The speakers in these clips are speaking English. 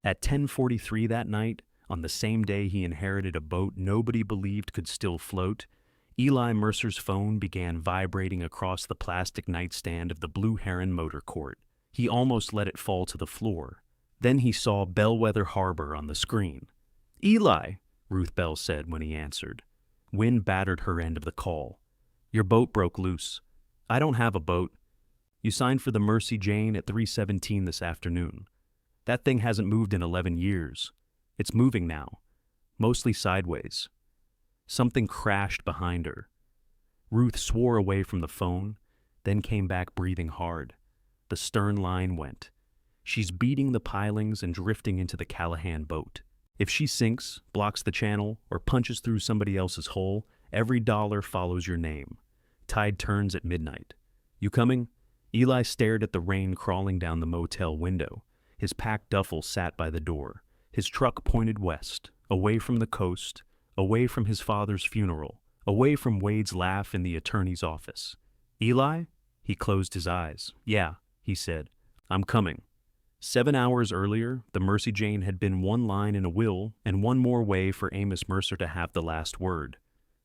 At 10:43 that night, on the same day he inherited a boat nobody believed could still float, Eli Mercer's phone began vibrating across the plastic nightstand of the Blue Heron Motor Court. He almost let it fall to the floor. Then he saw Bellwether Harbor on the screen. "Eli," Ruth Bell said when he answered. Wind battered her end of the call. "Your boat broke loose." "I don't have a boat." "You signed for the Mercy Jane at 3:17 this afternoon. That thing hasn't moved in 11 years. It's moving now, mostly sideways." Something crashed behind her. Ruth swore away from the phone, then came back breathing hard. The stern line went. "She's beating the pilings and drifting into the Callahan boat. If she sinks, blocks the channel, or punches through somebody else's hull, every dollar follows your name. Tide turns at midnight. You coming?" Eli stared at the rain crawling down the motel window. His packed duffel sat by the door. His truck pointed west, away from the coast, away from his father's funeral, away from Wade's laugh in the attorney's office. "Eli?" He closed his eyes. "Yeah," he said. "I'm coming." 7 hours earlier, the Mercy Jane had been one line in a will and one more way for Amos Mercer to have the last word.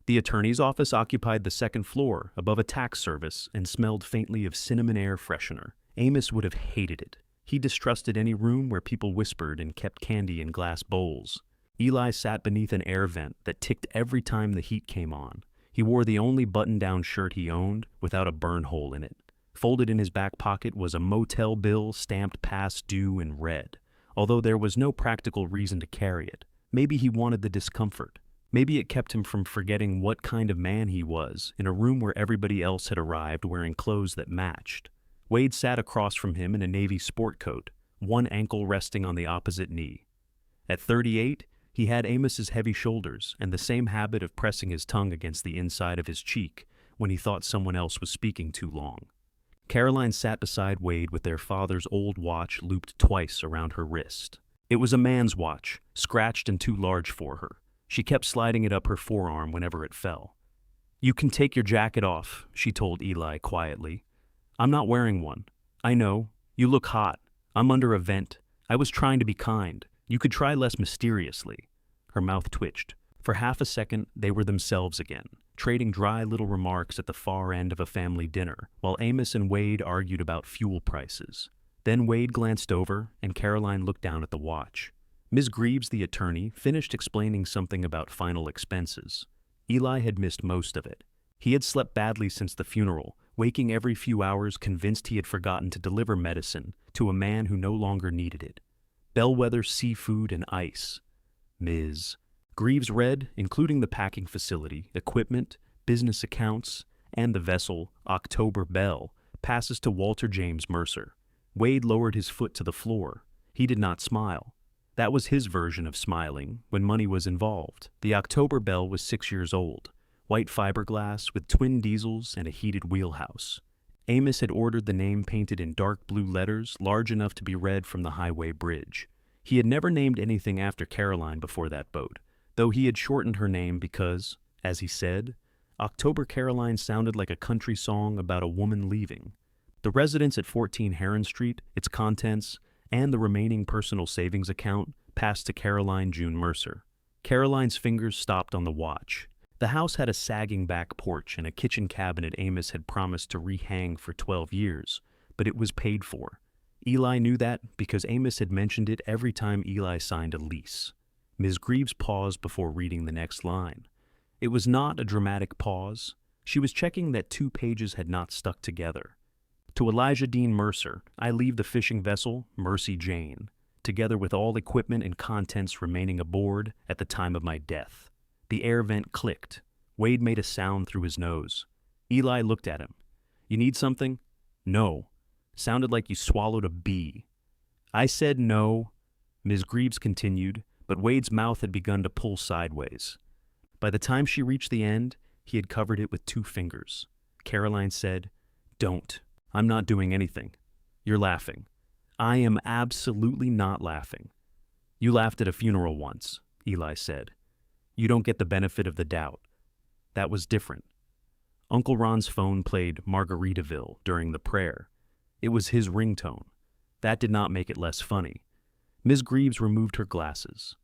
The attorney's office occupied the second floor, above a tax service, and smelled faintly of cinnamon air freshener. Amos would have hated it. He distrusted any room where people whispered and kept candy in glass bowls. Eli sat beneath an air vent that ticked every time the heat came on. He wore the only button-down shirt he owned, without a burn hole in it. Folded in his back pocket was a motel bill stamped past due in red, although there was no practical reason to carry it. Maybe he wanted the discomfort. Maybe it kept him from forgetting what kind of man he was in a room where everybody else had arrived wearing clothes that matched. Wade sat across from him in a navy sport coat, one ankle resting on the opposite knee. At 38, he had Amos's heavy shoulders and the same habit of pressing his tongue against the inside of his cheek when he thought someone else was speaking too long. Caroline sat beside Wade with their father's old watch looped twice around her wrist. It was a man's watch, scratched and too large for her. She kept sliding it up her forearm whenever it fell. "You can take your jacket off," she told Eli quietly. "I'm not wearing one." "I know. You look hot. I'm under a vent. I was trying to be kind. You could try less mysteriously." Her mouth twitched. For half a second, they were themselves again, trading dry little remarks at the far end of a family dinner, while Amos and Wade argued about fuel prices. Then Wade glanced over, and Caroline looked down at the watch. Ms. Greaves, the attorney, finished explaining something about final expenses. Eli had missed most of it. He had slept badly since the funeral, waking every few hours convinced he had forgotten to deliver medicine to a man who no longer needed it. Bellwether seafood and ice. Ms. Greaves read, including the packing facility, equipment, business accounts, and the vessel, October Bell, passes to Walter James Mercer. Wade lowered his foot to the floor. He did not smile. That was his version of smiling when money was involved. The October Bell was 6 years old, white fiberglass with twin diesels and a heated wheelhouse. Amos had ordered the name painted in dark blue letters large enough to be read from the highway bridge. He had never named anything after Caroline before that boat, though he had shortened her name because, as he said, October Caroline sounded like a country song about a woman leaving. The residence at 14 Heron Street, its contents, and the remaining personal savings account passed to Caroline June Mercer. Caroline's fingers stopped on the watch. The house had a sagging back porch and a kitchen cabinet Amos had promised to rehang for 12 years, but it was paid for. Eli knew that because Amos had mentioned it every time Eli signed a lease. Ms. Greaves paused before reading the next line. It was not a dramatic pause. She was checking that 2 pages had not stuck together. "To Elijah Dean Mercer, I leave the fishing vessel, Mercy Jane, together with all equipment and contents remaining aboard at the time of my death." The air vent clicked. Wade made a sound through his nose. Eli looked at him. "You need something?" "No." "Sounded like you swallowed a bee." "I said no," Ms. Greaves continued, but Wade's mouth had begun to pull sideways. By the time she reached the end, he had covered it with 2 fingers. Caroline said, "Don't. I'm not doing anything. You're laughing." "I am absolutely not laughing." "You laughed at a funeral once," Eli said. "You don't get the benefit of the doubt." That was different. Uncle Ron's phone played Margaritaville during the prayer. It was his ringtone. That did not make it less funny. Ms. Greaves removed her glasses.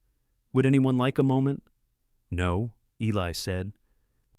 Would anyone like a moment? No, Eli said.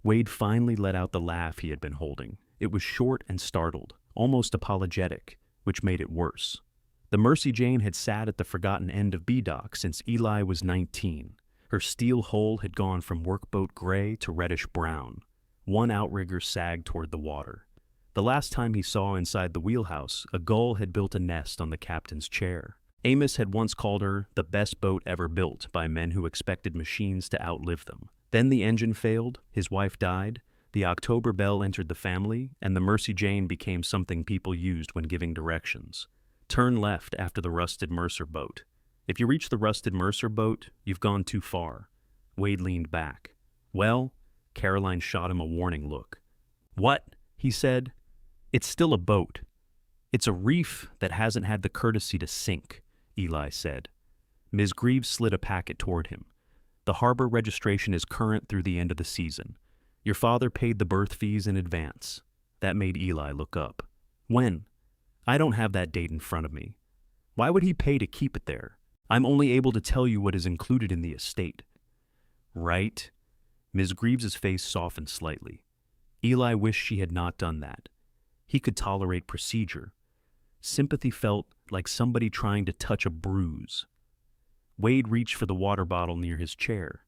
Wade finally let out the laugh he had been holding. It was short and startled, almost apologetic, which made it worse. The Mercy Jane had sat at the forgotten end of B-Dock since Eli was 19. Her steel hull had gone from workboat gray to reddish brown. One outrigger sagged toward the water. The last time he saw inside the wheelhouse, a gull had built a nest on the captain's chair. Amos had once called her the best boat ever built by men who expected machines to outlive them. Then the engine failed, his wife died, the October Belle entered the family, and the Mercy Jane became something people used when giving directions. Turn left after the rusted Mercer boat. If you reach the rusted Mercer boat, you've gone too far. Wade leaned back. Well, Caroline shot him a warning look. What? He said. It's still a boat. It's a reef that hasn't had the courtesy to sink, Eli said. Ms. Greaves slid a packet toward him. The harbor registration is current through the end of the season. Your father paid the berth fees in advance. That made Eli look up. When? I don't have that date in front of me. Why would he pay to keep it there? I'm only able to tell you what is included in the estate. Right? Ms. Greaves's face softened slightly. Eli wished she had not done that. He could tolerate procedure. Sympathy felt like somebody trying to touch a bruise. Wade reached for the water bottle near his chair.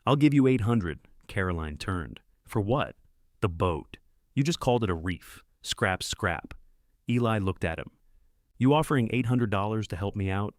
I'll give you $800, Caroline turned. For what? The boat. You just called it a reef. Scrap, scrap. Eli looked at him. You offering $800 to help me out?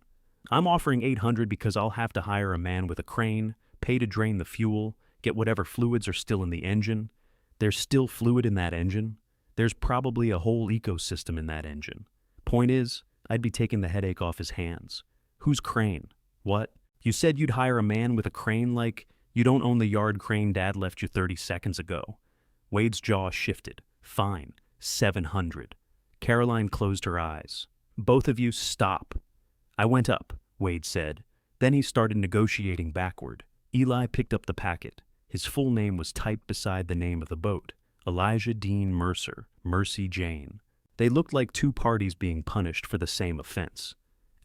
I'm offering $800 because I'll have to hire a man with a crane, pay to drain the fuel, get whatever fluids are still in the engine. There's still fluid in that engine. There's probably a whole ecosystem in that engine. Point is, I'd be taking the headache off his hands. Whose crane? What? You said you'd hire a man with a crane like you don't own the yard crane Dad left you 30 seconds ago. Wade's jaw shifted. Fine. 700. Caroline closed her eyes. Both of you stop. I went up, Wade said. Then he started negotiating backward. Eli picked up the packet. His full name was typed beside the name of the boat. Elijah Dean Mercer, Mercy Jane. They looked like two parties being punished for the same offense.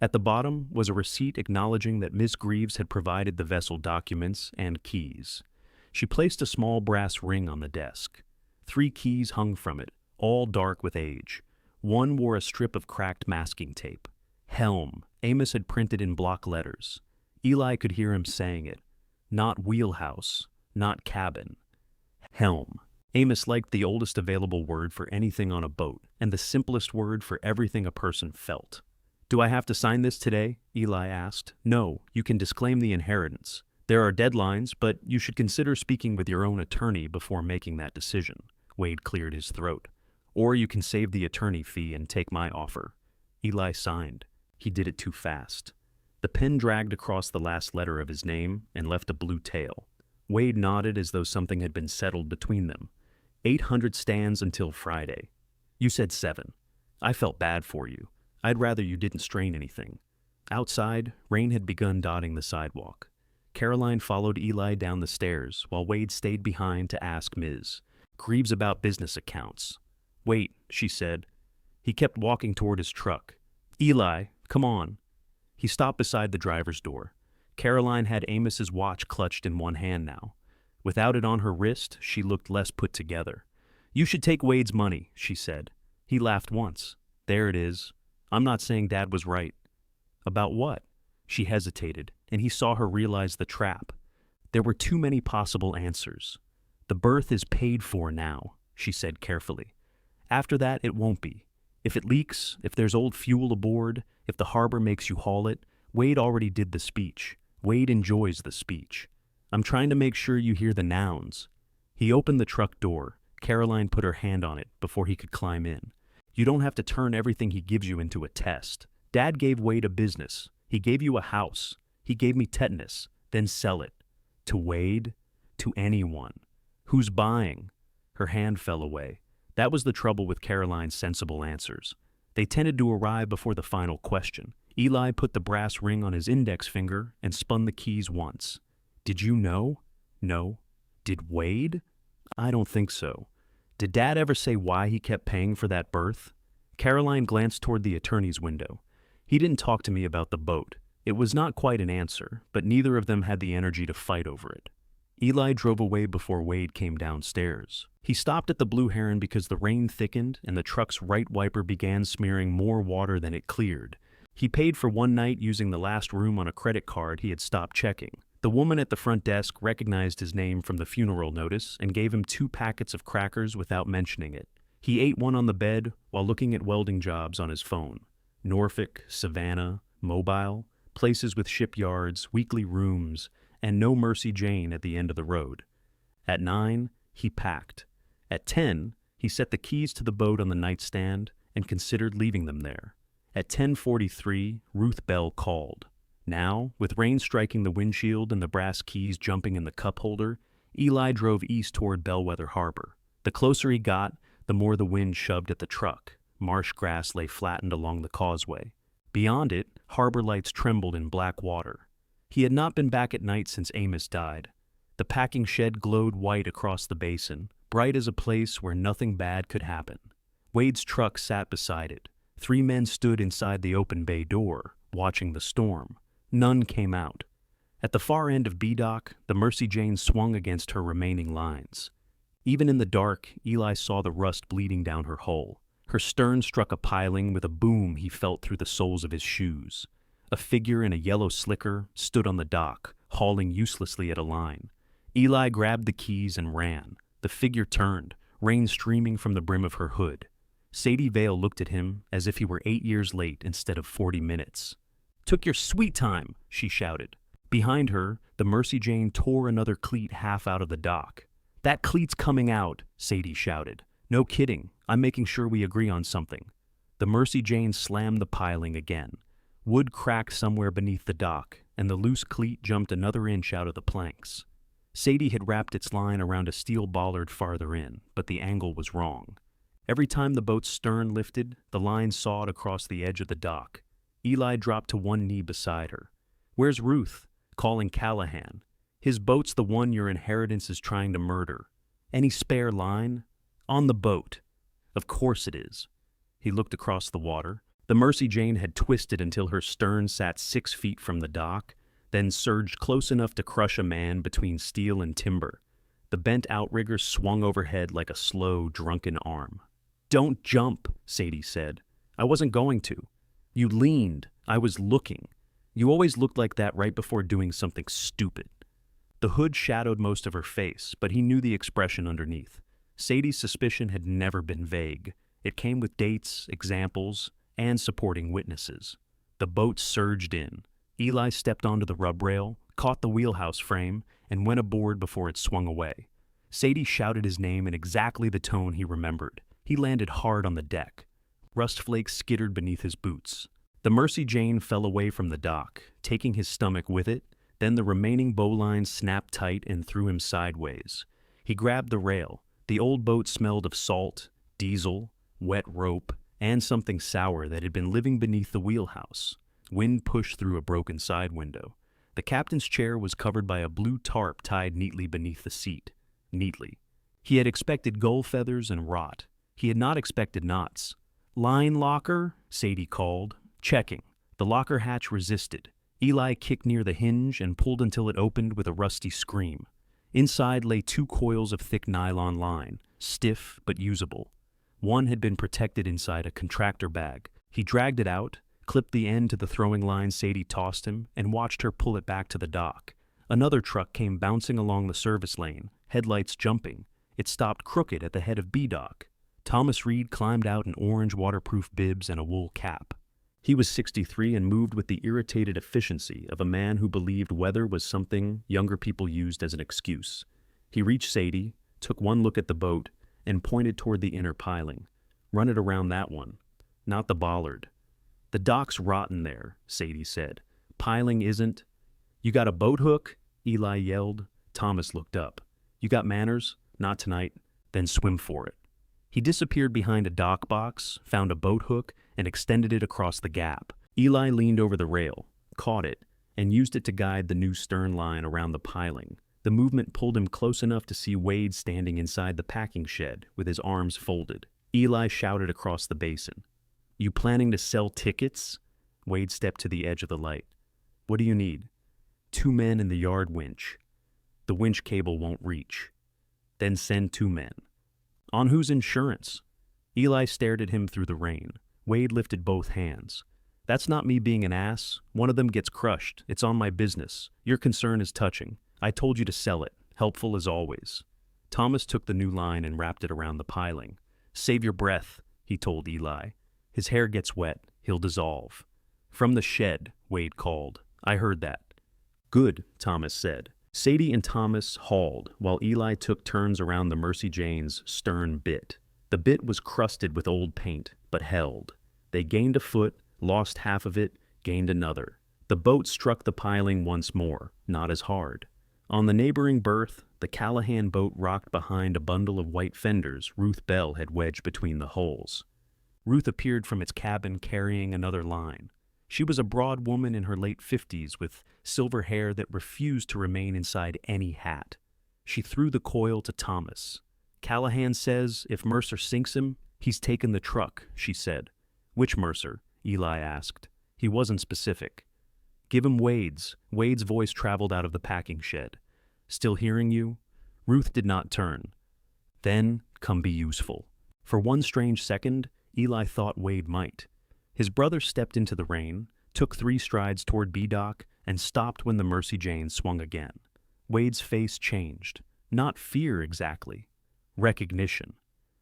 At the bottom was a receipt acknowledging that Miss Greaves had provided the vessel documents and keys. She placed a small brass ring on the desk. 3 keys hung from it, all dark with age. One wore a strip of cracked masking tape. Helm, Amos had printed in block letters. Eli could hear him saying it. Not wheelhouse, not cabin. Helm. Amos liked the oldest available word for anything on a boat, and the simplest word for everything a person felt. Do I have to sign this today? Eli asked. No, you can disclaim the inheritance. There are deadlines, but you should consider speaking with your own attorney before making that decision. Wade cleared his throat. Or you can save the attorney fee and take my offer. Eli signed. He did it too fast. The pen dragged across the last letter of his name and left a blue tail. Wade nodded as though something had been settled between them. 800 stands until Friday. You said 7. I felt bad for you. I'd rather you didn't strain anything. Outside, rain had begun dotting the sidewalk. Caroline followed Eli down the stairs while Wade stayed behind to ask Ms. Greaves about business accounts. Wait, she said. He kept walking toward his truck. Eli, come on. He stopped beside the driver's door. Caroline had Amos's watch clutched in one hand now. Without it on her wrist, she looked less put together. You should take Wade's money, she said. He laughed once. There it is. I'm not saying Dad was right. About what? She hesitated, and he saw her realize the trap. There were too many possible answers. The berth is paid for now, she said carefully. After that, it won't be. If it leaks, if there's old fuel aboard, if the harbor makes you haul it, Wade already did the speech. Wade enjoys the speech. I'm trying to make sure you hear the nouns. He opened the truck door. Caroline put her hand on it before he could climb in. You don't have to turn everything he gives you into a test. Dad gave Wade a business. He gave you a house. He gave me tetanus. Then sell it. To Wade? To anyone. Who's buying? Her hand fell away. That was the trouble with Caroline's sensible answers. They tended to arrive before the final question. Eli put the brass ring on his index finger and spun the keys once. Did you know? No. Did Wade? I don't think so. Did Dad ever say why he kept paying for that berth? Caroline glanced toward the attorney's window. He didn't talk to me about the boat. It was not quite an answer, but neither of them had the energy to fight over it. Eli drove away before Wade came downstairs. He stopped at the Blue Heron because the rain thickened and the truck's right wiper began smearing more water than it cleared. He paid for one night using the last room on a credit card he had stopped checking. The woman at the front desk recognized his name from the funeral notice and gave him 2 packets of crackers without mentioning it. He ate one on the bed while looking at welding jobs on his phone. Norfolk, Savannah, Mobile, places with shipyards, weekly rooms, and no Mercy Jane at the end of the road. At 9, he packed. At 10, he set the keys to the boat on the nightstand and considered leaving them there. At 10:43, Ruth Bell called. Now, with rain striking the windshield and the brass keys jumping in the cup holder, Eli drove east toward Bellwether Harbor. The closer he got, the more the wind shoved at the truck. Marsh grass lay flattened along the causeway. Beyond it, harbor lights trembled in black water. He had not been back at night since Amos died. The packing shed glowed white across the basin, bright as a place where nothing bad could happen. Wade's truck sat beside it. 3 men stood inside the open bay door, watching the storm. None came out. At the far end of B-Dock, the Mercy Jane swung against her remaining lines. Even in the dark, Eli saw the rust bleeding down her hull. Her stern struck a piling with a boom he felt through the soles of his shoes. A figure in a yellow slicker stood on the dock, hauling uselessly at a line. Eli grabbed the keys and ran. The figure turned, rain streaming from the brim of her hood. Sadie Vale looked at him as if he were 8 years late instead of 40 minutes. "Took your sweet time," she shouted. Behind her, the Mercy Jane tore another cleat half out of the dock. "That cleat's coming out," Sadie shouted. "No kidding. I'm making sure we agree on something." The Mercy Jane slammed the piling again. Wood cracked somewhere beneath the dock, and the loose cleat jumped another inch out of the planks. Sadie had wrapped its line around a steel bollard farther in, but the angle was wrong. Every time the boat's stern lifted, the line sawed across the edge of the dock. Eli dropped to one knee beside her. "Where's Ruth?" Calling Callahan. "His boat's the one your inheritance is trying to murder. Any spare line?" "On the boat." "Of course it is." He looked across the water. The Mercy Jane had twisted until her stern sat 6 feet from the dock, then surged close enough to crush a man between steel and timber. The bent outrigger swung overhead like a slow, drunken arm. "Don't jump," Sadie said. "I wasn't going to." "You leaned. I was looking. You always looked like that right before doing something stupid." The hood shadowed most of her face, but he knew the expression underneath. Sadie's suspicion had never been vague. It came with dates, examples, and supporting witnesses. The boat surged in. Eli stepped onto the rub rail, caught the wheelhouse frame, and went aboard before it swung away. Sadie shouted his name in exactly the tone he remembered. He landed hard on the deck. Rust flakes skittered beneath his boots. The Mercy Jane fell away from the dock, taking his stomach with it. Then the remaining bowline snapped tight and threw him sideways. He grabbed the rail. The old boat smelled of salt, diesel, wet rope, and something sour that had been living beneath the wheelhouse. Wind pushed through a broken side window. The captain's chair was covered by a blue tarp tied neatly beneath the seat. Neatly. He had expected gull feathers and rot. He had not expected knots. "Line locker?" Sadie called. "Checking." The locker hatch resisted. Eli kicked near the hinge and pulled until it opened with a rusty scream. Inside lay 2 coils of thick nylon line, stiff but usable. One had been protected inside a contractor bag. He dragged it out, clipped the end to the throwing line Sadie tossed him, and watched her pull it back to the dock. Another truck came bouncing along the service lane, headlights jumping. It stopped crooked at the head of B-Dock. Thomas Reed climbed out in orange waterproof bibs and a wool cap. He was 63 and moved with the irritated efficiency of a man who believed weather was something younger people used as an excuse. He reached Sadie, took one look at the boat, and pointed toward the inner piling. "Run it around that one, not the bollard." "The dock's rotten there," Sadie said. "Piling isn't." "You got a boat hook?" Eli yelled. Thomas looked up. "You got manners? Not tonight. Then swim for it." He disappeared behind a dock box, found a boat hook, and extended it across the gap. Eli leaned over the rail, caught it, and used it to guide the new stern line around the piling. The movement pulled him close enough to see Wade standing inside the packing shed with his arms folded. Eli shouted across the basin. "You planning to sell tickets?" Wade stepped to the edge of the light. What do you need? 2 men in the yard winch. The winch cable won't reach. Then send 2 men. On whose insurance? Eli stared at him through the rain. Wade lifted both hands. That's not me being an ass. One of them gets crushed. It's on my business. Your concern is touching. I told you to sell it. Helpful as always. Thomas took the new line and wrapped it around the piling. Save your breath, he told Eli. His hair gets wet. He'll dissolve. From the shed, Wade called. I heard that. Good, Thomas said. Sadie and Thomas hauled, while Eli took turns around the Mercy Jane's stern bit. The bit was crusted with old paint, but held. They gained a foot, lost half of it, gained another. The boat struck the piling once more, not as hard. On the neighboring berth, the Callahan boat rocked behind a bundle of white fenders Ruth Bell had wedged between the holes. Ruth appeared from its cabin carrying another line. She was a broad woman in her late 50s with silver hair that refused to remain inside any hat. She threw the coil to Thomas. Callahan says if Mercer sinks him, he's taken the truck, she said. Which Mercer? Eli asked. He wasn't specific. Give him Wade's. Wade's voice traveled out of the packing shed. Still hearing you? Ruth did not turn. Then, come be useful. For one strange second, Eli thought Wade might. His brother stepped into the rain, took 3 strides toward B-Dock, and stopped when the Mercy Jane swung again. Wade's face changed. Not fear exactly. Recognition.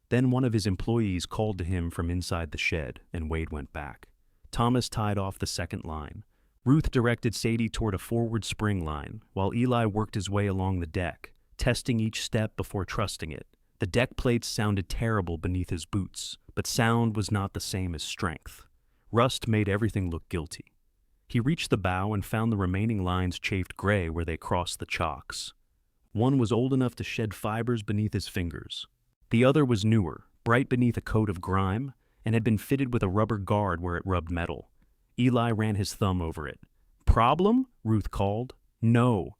Then one of his employees called to him from inside the shed, and Wade went back. Thomas tied off the second line. Ruth directed Sadie toward a forward spring line, while Eli worked his way along the deck, testing each step before trusting it. The deck plates sounded terrible beneath his boots, but sound was not the same as strength. Rust made everything look guilty. He reached the bow and found the remaining lines chafed gray where they crossed the chocks. One was old enough to shed fibers beneath his fingers. The other was newer, bright beneath a coat of grime, and had been fitted with a rubber guard where it rubbed metal. Eli ran his thumb over it. Problem? Ruth called. No.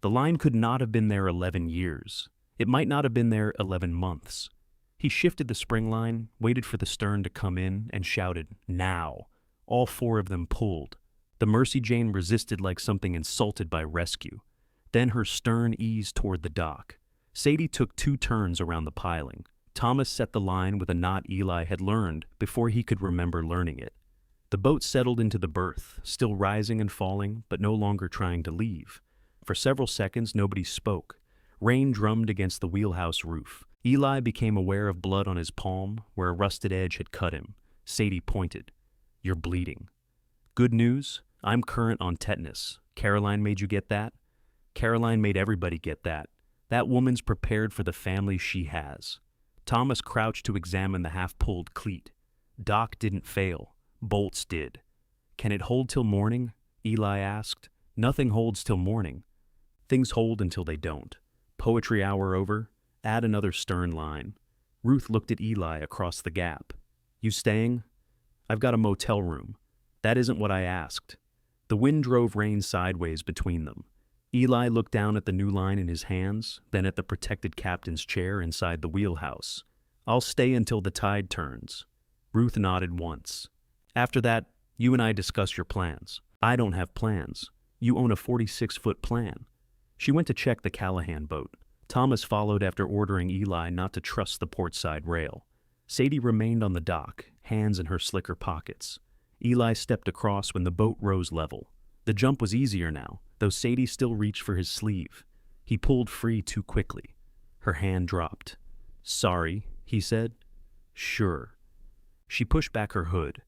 The line could not have been there 11 years. It might not have been there 11 months. He shifted the spring line, waited for the stern to come in, and shouted, now. All 4 of them pulled. The Mercy Jane resisted like something insulted by rescue. Then her stern eased toward the dock. Sadie took 2 turns around the piling. Thomas set the line with a knot Eli had learned before he could remember learning it. The boat settled into the berth, still rising and falling, but no longer trying to leave. For several seconds, nobody spoke. Rain drummed against the wheelhouse roof. Eli became aware of blood on his palm, where a rusted edge had cut him. Sadie pointed. You're bleeding. Good news? I'm current on tetanus. Caroline made you get that? Caroline made everybody get that. That woman's prepared for the family she has. Thomas crouched to examine the half-pulled cleat. Dock didn't fail. Bolts did. Can it hold till morning? Eli asked. Nothing holds till morning. Things hold until they don't. Poetry hour over. Add another stern line. Ruth looked at Eli across the gap. You staying? I've got a motel room. That isn't what I asked. The wind drove rain sideways between them. Eli looked down at the new line in his hands, then at the protected captain's chair inside the wheelhouse. I'll stay until the tide turns. Ruth nodded once. After that, you and I discuss your plans. I don't have plans. You own a 46-foot plan. She went to check the Callahan boat. Thomas followed after ordering Eli not to trust the portside rail. Sadie remained on the dock, hands in her slicker pockets. Eli stepped across when the boat rose level. The jump was easier now, though Sadie still reached for his sleeve. He pulled free too quickly. Her hand dropped. Sorry, he said. Sure. She pushed back her hood.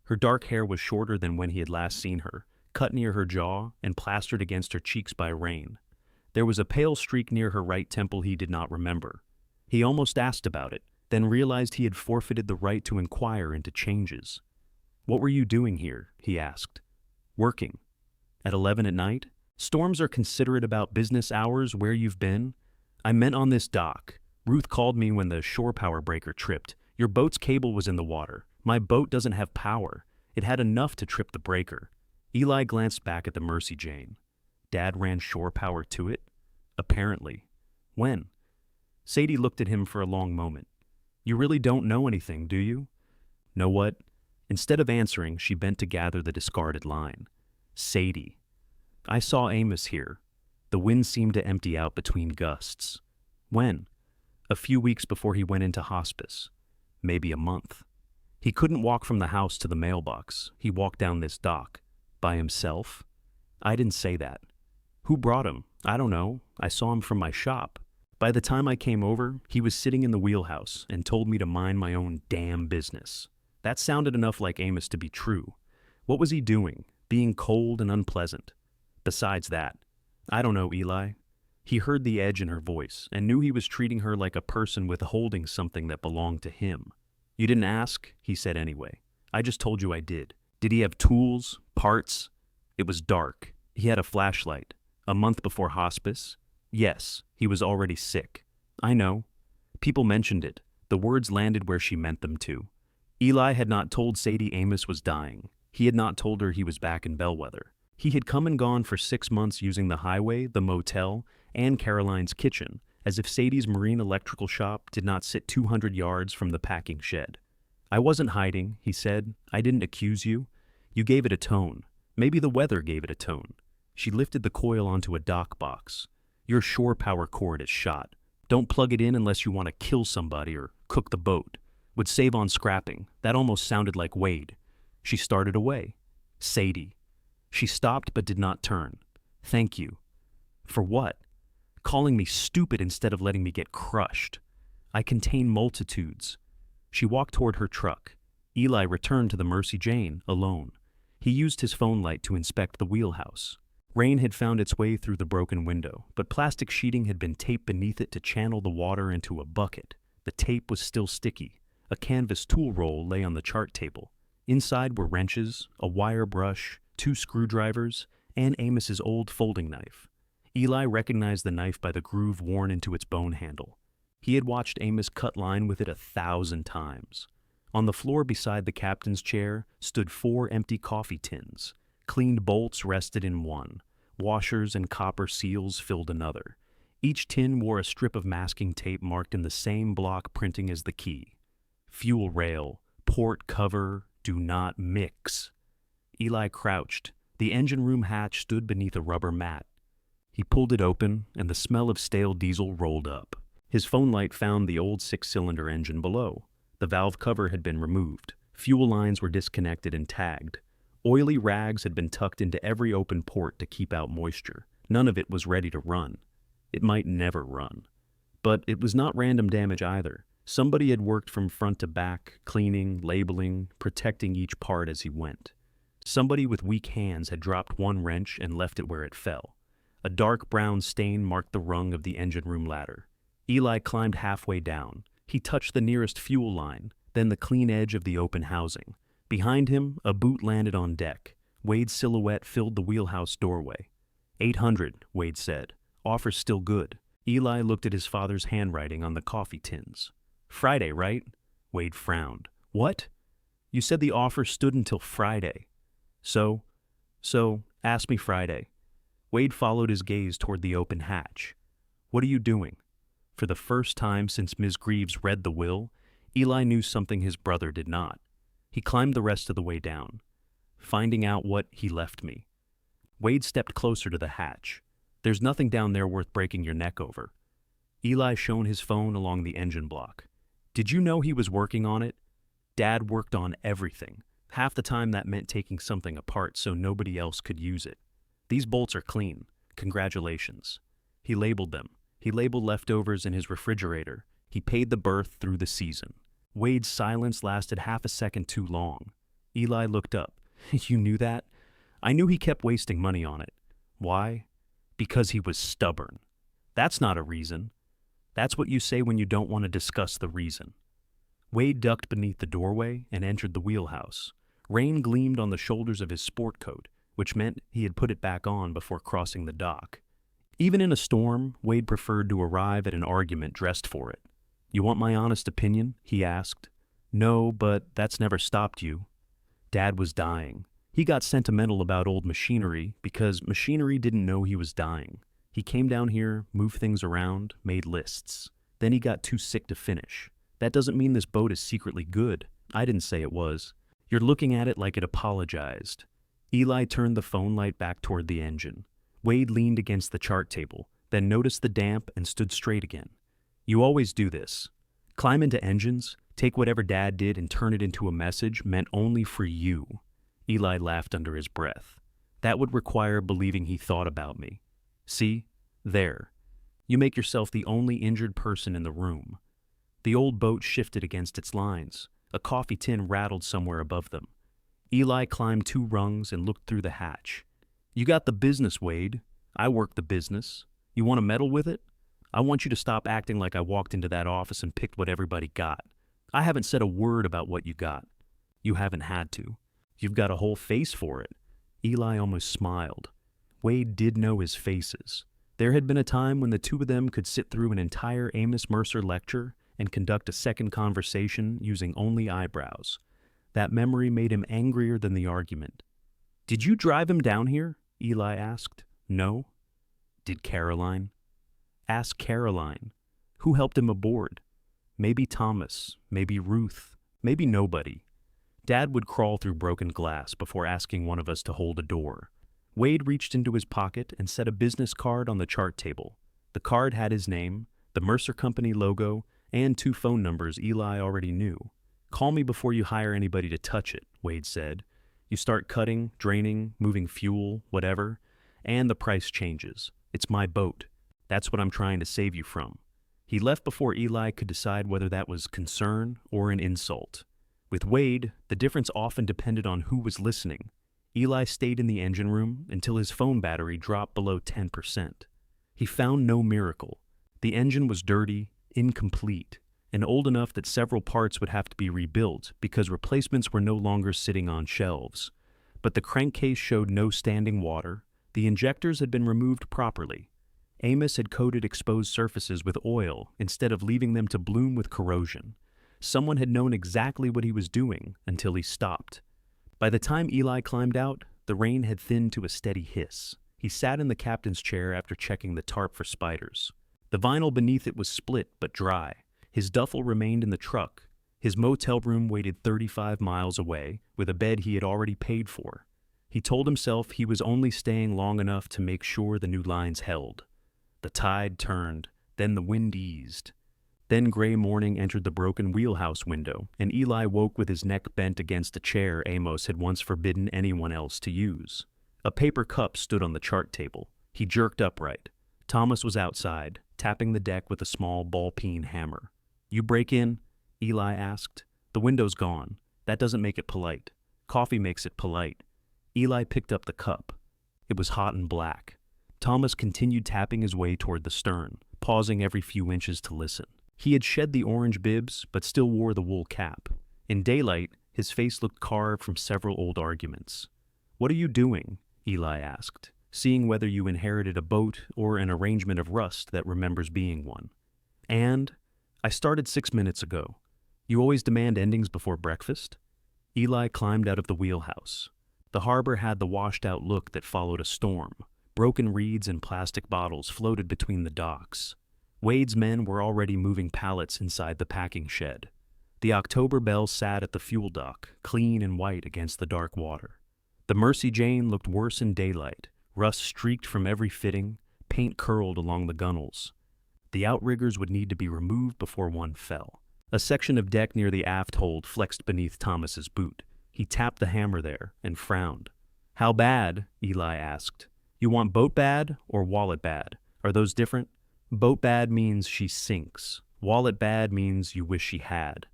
Her dark hair was shorter than when he had last seen her, cut near her jaw and plastered against her cheeks by rain. There was a pale streak near her right temple he did not remember. He almost asked about it, then realized he had forfeited the right to inquire into changes. What were you doing here? He asked. Working. At 11 at night? Storms are considerate about business hours where you've been. I meant on this dock. Ruth called me when the shore power breaker tripped. Your boat's cable was in the water. My boat doesn't have power. It had enough to trip the breaker. Eli glanced back at the Mercy Jane. Dad ran shore power to it? Apparently. When? Sadie looked at him for a long moment. You really don't know anything, do you? Know what? Instead of answering, she bent to gather the discarded line. Sadie. I saw Amos here. The wind seemed to empty out between gusts. When? A few weeks before he went into hospice. Maybe a month. He couldn't walk from the house to the mailbox. He walked down this dock. By himself? I didn't say that. Who brought him? I don't know. I saw him from my shop. By the time I came over, he was sitting in the wheelhouse and told me to mind my own damn business. That sounded enough like Amos to be true. What was he doing? Being cold and unpleasant. Besides that, I don't know, Eli. He heard the edge in her voice and knew he was treating her like a person withholding something that belonged to him. You didn't ask, he said anyway. I just told you I did. Did he have tools? Parts? It was dark. He had a flashlight. A month before hospice? Yes, he was already sick. I know. People mentioned it. The words landed where she meant them to. Eli had not told Sadie Amos was dying. He had not told her he was back in Bellwether. He had come and gone for 6 months using the highway, the motel, and Caroline's kitchen, as if Sadie's marine electrical shop did not sit 200 yards from the packing shed. I wasn't hiding, he said. I didn't accuse you. You gave it a tone. Maybe the weather gave it a tone. She lifted the coil onto a dock box. Your shore power cord is shot. Don't plug it in unless you want to kill somebody or cook the boat. Would save on scrapping. That almost sounded like Wade. She started away. Sadie. She stopped but did not turn. Thank you. For what? Calling me stupid instead of letting me get crushed. I contain multitudes. She walked toward her truck. Eli returned to the Mercy Jane, alone. He used his phone light to inspect the wheelhouse. Rain had found its way through the broken window, but plastic sheeting had been taped beneath it to channel the water into a bucket. The tape was still sticky. A canvas tool roll lay on the chart table. Inside were wrenches, a wire brush, 2 screwdrivers, and Amos's old folding knife. Eli recognized the knife by the groove worn into its bone handle. He had watched Amos cut line with it 1,000 times. On the floor beside the captain's chair stood 4 empty coffee tins. Cleaned bolts rested in one. Washers and copper seals filled another. Each tin wore a strip of masking tape marked in the same block printing as the key. Fuel rail, port cover, do not mix. Eli crouched. The engine room hatch stood beneath a rubber mat. He pulled it open, and the smell of stale diesel rolled up. His phone light found the old 6-cylinder engine below. The valve cover had been removed. Fuel lines were disconnected and tagged. Oily rags had been tucked into every open port to keep out moisture. None of it was ready to run. It might never run. But it was not random damage either. Somebody had worked from front to back, cleaning, labeling, protecting each part as he went. Somebody with weak hands had dropped one wrench and left it where it fell. A dark brown stain marked the rung of the engine room ladder. Eli climbed halfway down. He touched the nearest fuel line, then the clean edge of the open housing. Behind him, a boot landed on deck. Wade's silhouette filled the wheelhouse doorway. 800, Wade said. Offer's still good. Eli looked at his father's handwriting on the coffee tins. Friday, right? Wade frowned. What? You said the offer stood until Friday. So, ask me Friday. Wade followed his gaze toward the open hatch. What are you doing? For the first time since Ms. Greaves read the will, Eli knew something his brother did not. He climbed the rest of the way down. Finding out what he left me. Wade stepped closer to the hatch. There's nothing down there worth breaking your neck over. Eli shone his phone along the engine block. Did you know he was working on it? Dad worked on everything. Half the time that meant taking something apart so nobody else could use it. These bolts are clean. Congratulations. He labeled them. He labeled leftovers in his refrigerator. He paid the berth through the season. Wade's silence lasted half a second too long. Eli looked up. You knew that? I knew he kept wasting money on it. Why? Because he was stubborn. That's not a reason. That's what you say when you don't want to discuss the reason. Wade ducked beneath the doorway and entered the wheelhouse. Rain gleamed on the shoulders of his sport coat, which meant he had put it back on before crossing the dock. Even in a storm, Wade preferred to arrive at an argument dressed for it. You want my honest opinion? He asked. No, but that's never stopped you. Dad was dying. He got sentimental about old machinery because machinery didn't know he was dying. He came down here, moved things around, made lists. Then he got too sick to finish. That doesn't mean this boat is secretly good. I didn't say it was. You're looking at it like it apologized. Eli turned the phone light back toward the engine. Wade leaned against the chart table, then noticed the damp and stood straight again. You always do this. Climb into engines, take whatever Dad did and turn it into a message meant only for you. Eli laughed under his breath. That would require believing he thought about me. See? There. You make yourself the only injured person in the room. The old boat shifted against its lines. A coffee tin rattled somewhere above them. Eli climbed 2 rungs and looked through the hatch. You got the business, Wade. I work the business. You want to meddle with it? I want you to stop acting like I walked into that office and picked what everybody got. I haven't said a word about what you got. You haven't had to. You've got a whole face for it. Eli almost smiled. Wade did know his faces. There had been a time when the two of them could sit through an entire Amos Mercer lecture and conduct a second conversation using only eyebrows. That memory made him angrier than the argument. Did you drive him down here? Eli asked. No. Did Caroline? Ask Caroline. Who helped him aboard? Maybe Thomas, maybe Ruth, maybe nobody. Dad would crawl through broken glass before asking one of us to hold a door. Wade reached into his pocket and set a business card on the chart table. The card had his name, the Mercer Company logo, and 2 phone numbers Eli already knew. Call me before you hire anybody to touch it, Wade said. You start cutting, draining, moving fuel, whatever, and the price changes. It's my boat. That's what I'm trying to save you from. He left before Eli could decide whether that was concern or an insult. With Wade, the difference often depended on who was listening. Eli stayed in the engine room until his phone battery dropped below 10%. He found no miracle. The engine was dirty, incomplete, and old enough that several parts would have to be rebuilt because replacements were no longer sitting on shelves. But the crankcase showed no standing water. The injectors had been removed properly. Amos had coated exposed surfaces with oil instead of leaving them to bloom with corrosion. Someone had known exactly what he was doing until he stopped. By the time Eli climbed out, the rain had thinned to a steady hiss. He sat in the captain's chair after checking the tarp for spiders. The vinyl beneath it was split but dry. His duffel remained in the truck. His motel room waited 35 miles away, with a bed he had already paid for. He told himself he was only staying long enough to make sure the new lines held. The tide turned, then the wind eased. Then gray morning entered the broken wheelhouse window, and Eli woke with his neck bent against a chair Amos had once forbidden anyone else to use. A paper cup stood on the chart table. He jerked upright. Thomas was outside, tapping the deck with a small ball-peen hammer. You break in? Eli asked. The window's gone. That doesn't make it polite. Coffee makes it polite. Eli picked up the cup. It was hot and black. Thomas continued tapping his way toward the stern, pausing every few inches to listen. He had shed the orange bibs, but still wore the wool cap. In daylight, his face looked carved from several old arguments. What are you doing? Eli asked, seeing whether you inherited a boat or an arrangement of rust that remembers being one. And I started 6 minutes ago. You always demand endings before breakfast? Eli climbed out of the wheelhouse. The harbor had the washed-out look that followed a storm. Broken reeds and plastic bottles floated between the docks. Wade's men were already moving pallets inside the packing shed. The October Belle sat at the fuel dock, clean and white against the dark water. The Mercy Jane looked worse in daylight, rust streaked from every fitting, paint curled along the gunnels. The outriggers would need to be removed before one fell. A section of deck near the aft hold flexed beneath Thomas's boot. He tapped the hammer there and frowned. How bad? Eli asked. You want boat bad or wallet bad? Are those different? Boat bad means she sinks. Wallet bad means you wish she had.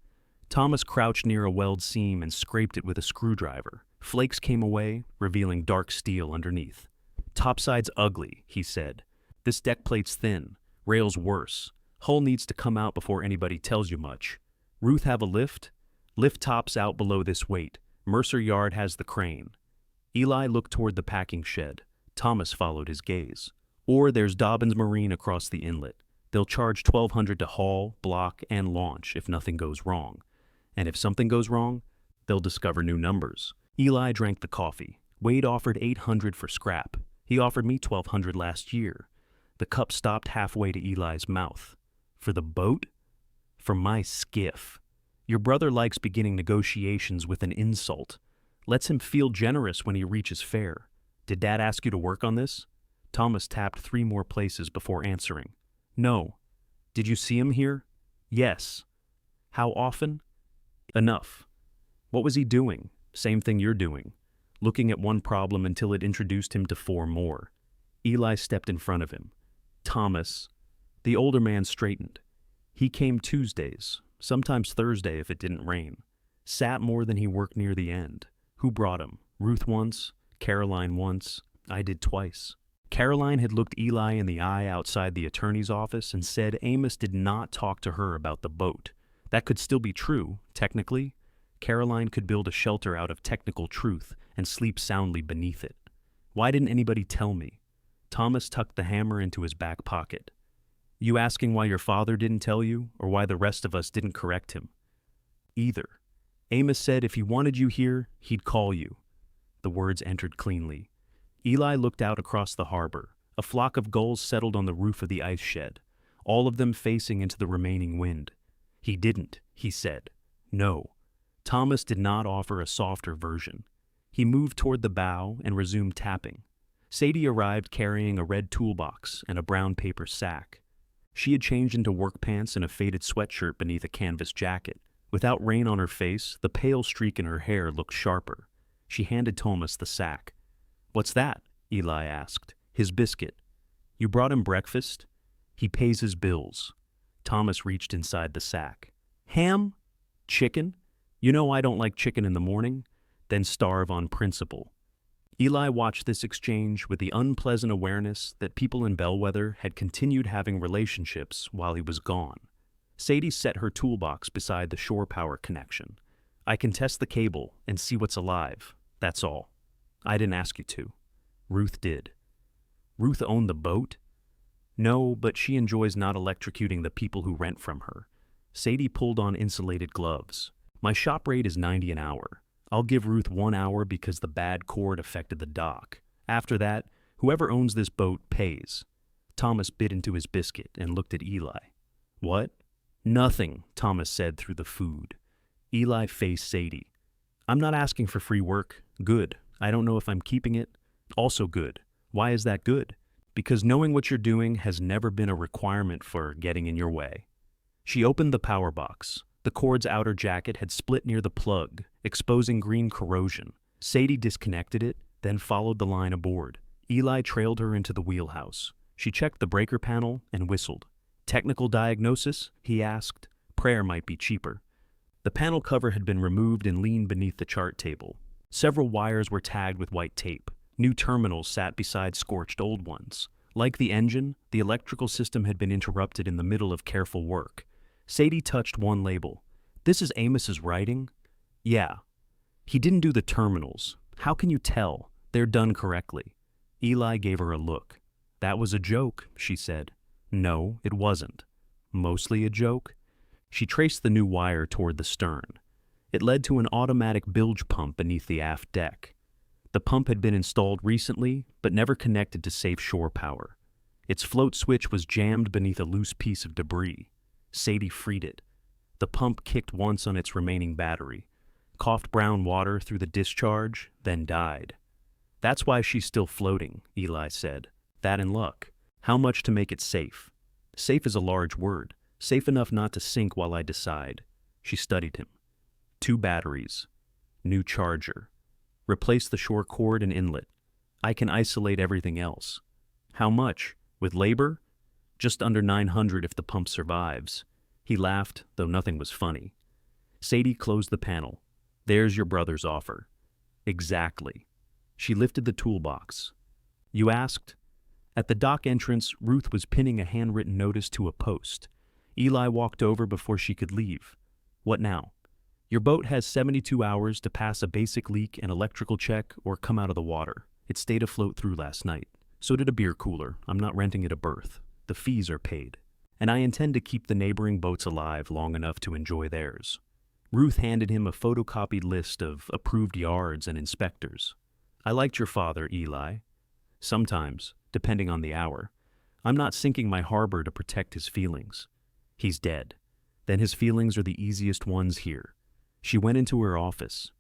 Thomas crouched near a weld seam and scraped it with a screwdriver. Flakes came away, revealing dark steel underneath. Topside's ugly, he said. This deck plate's thin. Rail's worse. Hull needs to come out before anybody tells you much. Ruth have a lift? Lift tops out below this weight. Mercer Yard has the crane. Eli looked toward the packing shed. Thomas followed his gaze. Or there's Dobbins Marine across the inlet. They'll charge $1,200 to haul, block, and launch if nothing goes wrong. And if something goes wrong, they'll discover new numbers. Eli drank the coffee. Wade offered $800 for scrap. He offered me $1,200 last year. The cup stopped halfway to Eli's mouth. For the boat? For my skiff. Your brother likes beginning negotiations with an insult. Lets him feel generous when he reaches fair. Did Dad ask you to work on this? Thomas tapped 3 more places before answering. No. Did you see him here? Yes. How often? Enough. What was he doing? Same thing you're doing. Looking at one problem until it introduced him to 4 more. Eli stepped in front of him. Thomas. The older man straightened. He came Tuesdays, sometimes Thursday if it didn't rain. Sat more than he worked near the end. Who brought him? Ruth once, Caroline once, I did twice. Caroline had looked Eli in the eye outside the attorney's office and said Amos did not talk to her about the boat. That could still be true, technically. Caroline could build a shelter out of technical truth and sleep soundly beneath it. Why didn't anybody tell me? Thomas tucked the hammer into his back pocket. You asking why your father didn't tell you, or why the rest of us didn't correct him? Either. Amos said if he wanted you here, he'd call you. The words entered cleanly. Eli looked out across the harbor. A flock of gulls settled on the roof of the ice shed, all of them facing into the remaining wind. He didn't, he said. No. Thomas did not offer a softer version. He moved toward the bow and resumed tapping. Sadie arrived carrying a red toolbox and a brown paper sack. She had changed into work pants and a faded sweatshirt beneath a canvas jacket. Without rain on her face, the pale streak in her hair looked sharper. She handed Thomas the sack. What's that? Eli asked. His biscuit. You brought him breakfast? He pays his bills. Thomas reached inside the sack. Ham? Chicken? You know I don't like chicken in the morning. Then starve on principle. Eli watched this exchange with the unpleasant awareness that people in Bellwether had continued having relationships while he was gone. Sadie set her toolbox beside the shore power connection. I can test the cable and see what's alive. That's all. I didn't ask you to. Ruth did. Ruth owned the boat? No, but she enjoys not electrocuting the people who rent from her. Sadie pulled on insulated gloves. My shop rate is $90 an hour. I'll give Ruth 1 hour because the bad cord affected the dock. After that, whoever owns this boat pays. Thomas bit into his biscuit and looked at Eli. What? Nothing, Thomas said through the food. Eli faced Sadie. I'm not asking for free work. Good. I don't know if I'm keeping it. Also good. Why is that good? Because knowing what you're doing has never been a requirement for getting in your way. She opened the power box. The cord's outer jacket had split near the plug, exposing green corrosion. Sadie disconnected it, then followed the line aboard. Eli trailed her into the wheelhouse. She checked the breaker panel and whistled. Technical diagnosis? He asked. Prayer might be cheaper. The panel cover had been removed and leaned beneath the chart table. Several wires were tagged with white tape. New terminals sat beside scorched old ones. Like the engine, the electrical system had been interrupted in the middle of careful work. Sadie touched one label. This is Amos's writing? Yeah. He didn't do the terminals. How can you tell? They're done correctly. Eli gave her a look. That was a joke, she said. No, it wasn't. Mostly a joke? She traced the new wire toward the stern. It led to an automatic bilge pump beneath the aft deck. The pump had been installed recently, but never connected to safe shore power. Its float switch was jammed beneath a loose piece of debris. Sadie freed it. The pump kicked once on its remaining battery, coughed brown water through the discharge, then died. That's why she's still floating, Eli said. That and luck. How much to make it safe? Safe is a large word. Safe enough not to sink while I decide. She studied him. 2 batteries. New charger. Replace the shore cord and inlet. I can isolate everything else. How much? With labor? Just under 900 if the pump survives. He laughed, though nothing was funny. Sadie closed the panel. There's your brother's offer. Exactly. She lifted the toolbox. You asked? At the dock entrance, Ruth was pinning a handwritten notice to a post. Eli walked over before she could leave. What now? Your boat has 72 hours to pass a basic leak and electrical check or come out of the water. It stayed afloat through last night. So did a beer cooler. I'm not renting it a berth. The fees are paid. And I intend to keep the neighboring boats alive long enough to enjoy theirs. Ruth handed him a photocopied list of approved yards and inspectors. I liked your father, Eli. Sometimes, depending on the hour. I'm not sinking my harbor to protect his feelings. He's dead. Then his feelings are the easiest ones here. She went into her office.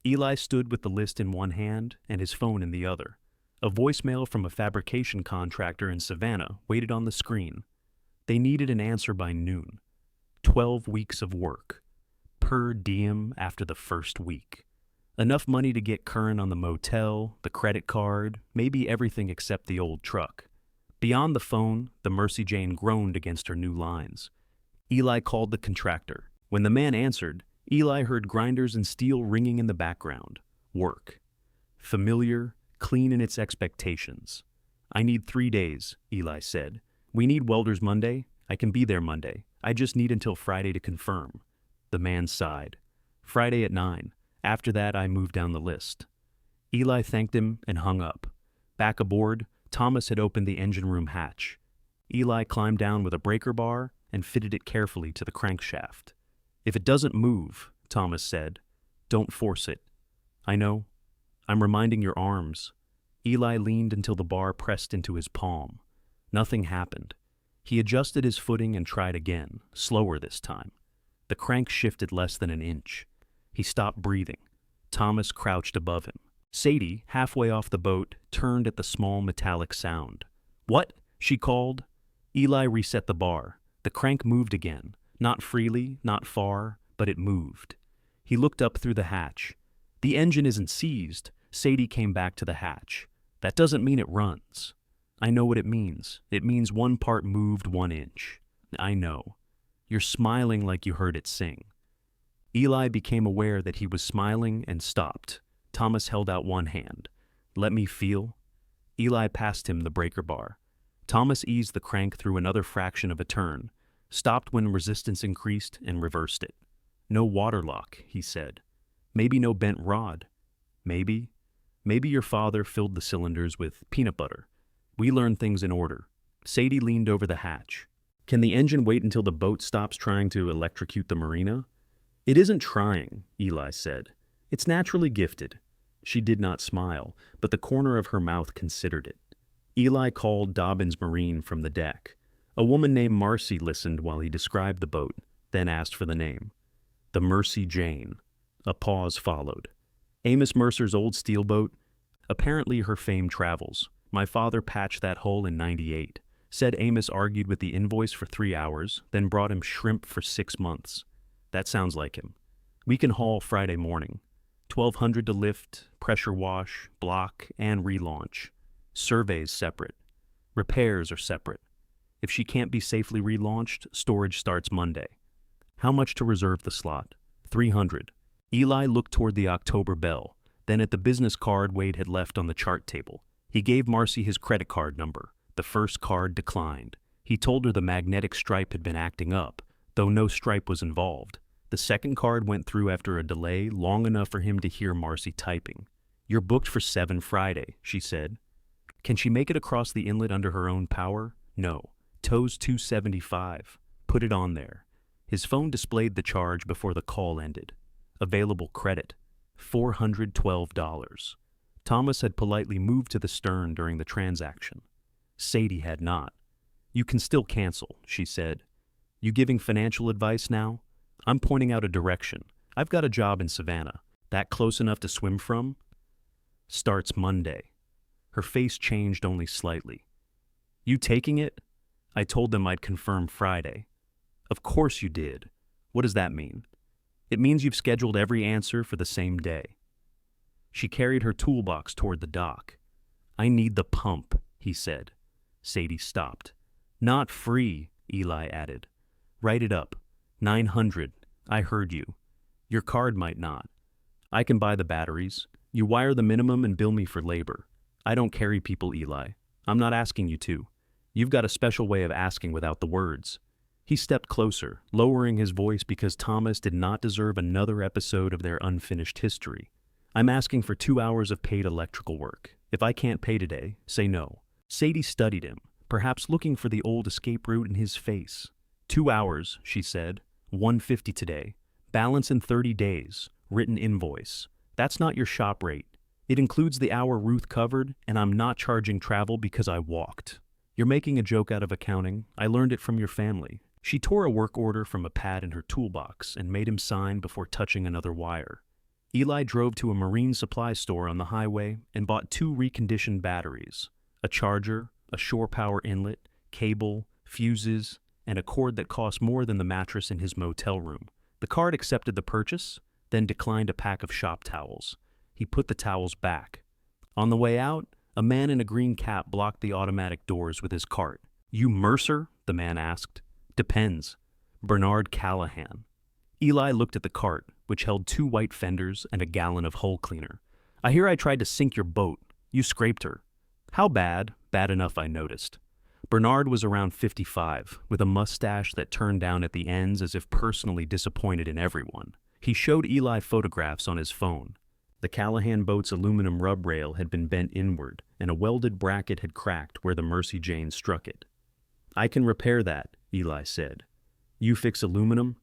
Eli stood with the list in one hand and his phone in the other. A voicemail from a fabrication contractor in Savannah waited on the screen. They needed an answer by noon. 12 weeks of work. Per diem after the first week. Enough money to get current on the motel, the credit card, maybe everything except the old truck. Beyond the phone, the Mercy Jane groaned against her new lines. Eli called the contractor. When the man answered, Eli heard grinders and steel ringing in the background. Work. Familiar, clean in its expectations. I need 3 days, Eli said. We need welders Monday. I can be there Monday. I just need until Friday to confirm. The man sighed. Friday at 9. After that, I moved down the list. Eli thanked him and hung up. Back aboard, Thomas had opened the engine room hatch. Eli climbed down with a breaker bar and fitted it carefully to the crankshaft. If it doesn't move, Thomas said, don't force it. I know. I'm reminding your arms. Eli leaned until the bar pressed into his palm. Nothing happened. He adjusted his footing and tried again, slower this time. The crank shifted less than an inch. He stopped breathing. Thomas crouched above him. Sadie, halfway off the boat, turned at the small metallic sound. What? She called. Eli reset the bar. The crank moved again. Not freely, not far, but it moved. He looked up through the hatch. The engine isn't seized. Sadie came back to the hatch. That doesn't mean it runs. I know what it means. It means one part moved 1 inch. I know. You're smiling like you heard it sing. Eli became aware that he was smiling and stopped. Thomas held out one hand. Let me feel. Eli passed him the breaker bar. Thomas eased the crank through another fraction of a turn, stopped when resistance increased, and reversed it. No water lock, he said. Maybe no bent rod. Maybe your father filled the cylinders with peanut butter. We learn things in order. Sadie leaned over the hatch. Can the engine wait until the boat stops trying to electrocute the marina? It isn't trying, Eli said. It's naturally gifted. She did not smile, but the corner of her mouth considered it. Eli called Dobbins Marine from the deck. A woman named Marcy listened while he described the boat, then asked for the name. The Mercy Jane. A pause followed. Amos Mercer's old steel boat? Apparently her fame travels. My father patched that hole in '98. Said Amos argued with the invoice for 3 hours, then brought him shrimp for 6 months. That sounds like him. We can haul Friday morning. 1,200 to lift, pressure wash, block, and relaunch. Surveys separate. Repairs are separate. If she can't be safely relaunched, storage starts Monday. How much to reserve the slot? 300. Eli looked toward the October bell, then at the business card Wade had left on the chart table. He gave Marcy his credit card number. The first card declined. He told her the magnetic stripe had been acting up, though no stripe was involved. The second card went through after a delay long enough for him to hear Marcy typing. You're booked for 7 Friday, she said. Can she make it across the inlet under her own power? No. Tow's 275. Put it on there. His phone displayed the charge before the call ended. Available credit. $412. Thomas had politely moved to the stern during the transaction. Sadie had not. You can still cancel, she said. You giving financial advice now? I'm pointing out a direction. I've got a job in Savannah. That close enough to swim from? Starts Monday. Her face changed only slightly. You taking it? I told them I'd confirm Friday. Of course you did. What does that mean? It means you've scheduled every answer for the same day. She carried her toolbox toward the dock. I need the pump, he said. Sadie stopped. Not free, Eli added. Write it up. 900. I heard you. Your card might not. I can buy the batteries. You wire the minimum and bill me for labor. I don't carry people, Eli. I'm not asking you to. You've got a special way of asking without the words. He stepped closer, lowering his voice because Thomas did not deserve another episode of their unfinished history. I'm asking for 2 hours of paid electrical work. If I can't pay today, say no. Sadie studied him, perhaps looking for the old escape route in his face. 2 hours, she said. 150 today. Balance in 30 days. Written invoice. That's not your shop rate. It includes the hour Ruth covered, and I'm not charging travel because I walked. You're making a joke out of accounting. I learned it from your family. She tore a work order from a pad in her toolbox and made him sign before touching another wire. Eli drove to a marine supply store on the highway and bought 2 reconditioned batteries, a charger, a shore power inlet, cable, fuses, and a cord that cost more than the mattress in his motel room. The card accepted the purchase, then declined a pack of shop towels. He put the towels back. On the way out, a man in a green cap blocked the automatic doors with his cart. "You Mercer?" the man asked. "Depends. Bernard Callahan." Eli looked at the cart, which held 2 white fenders and a gallon of hull cleaner. "I hear I tried to sink your boat. You scraped her." "How bad?" "Bad enough, I noticed." Bernard was around 55, with a mustache that turned down at the ends as if personally disappointed in everyone. He showed Eli photographs on his phone. The Callahan boat's aluminum rub rail had been bent inward, and a welded bracket had cracked where the Mercy Jane struck it. "I can repair that," Eli said. "You fix aluminum?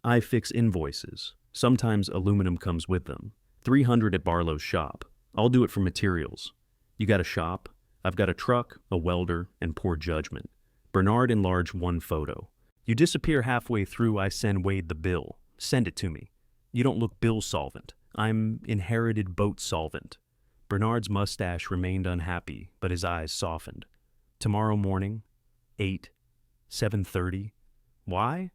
I fix invoices. Sometimes aluminum comes with them. 300 at Barlow's shop. I'll do it for materials. You got a shop? I've got a truck, a welder, and poor judgment." Bernard enlarged one photo. "You disappear halfway through, I send Wade the bill. Send it to me. You don't look bill solvent. I'm inherited boat solvent." Bernard's mustache remained unhappy, but his eyes softened. "Tomorrow morning, 8, 7:30. Why?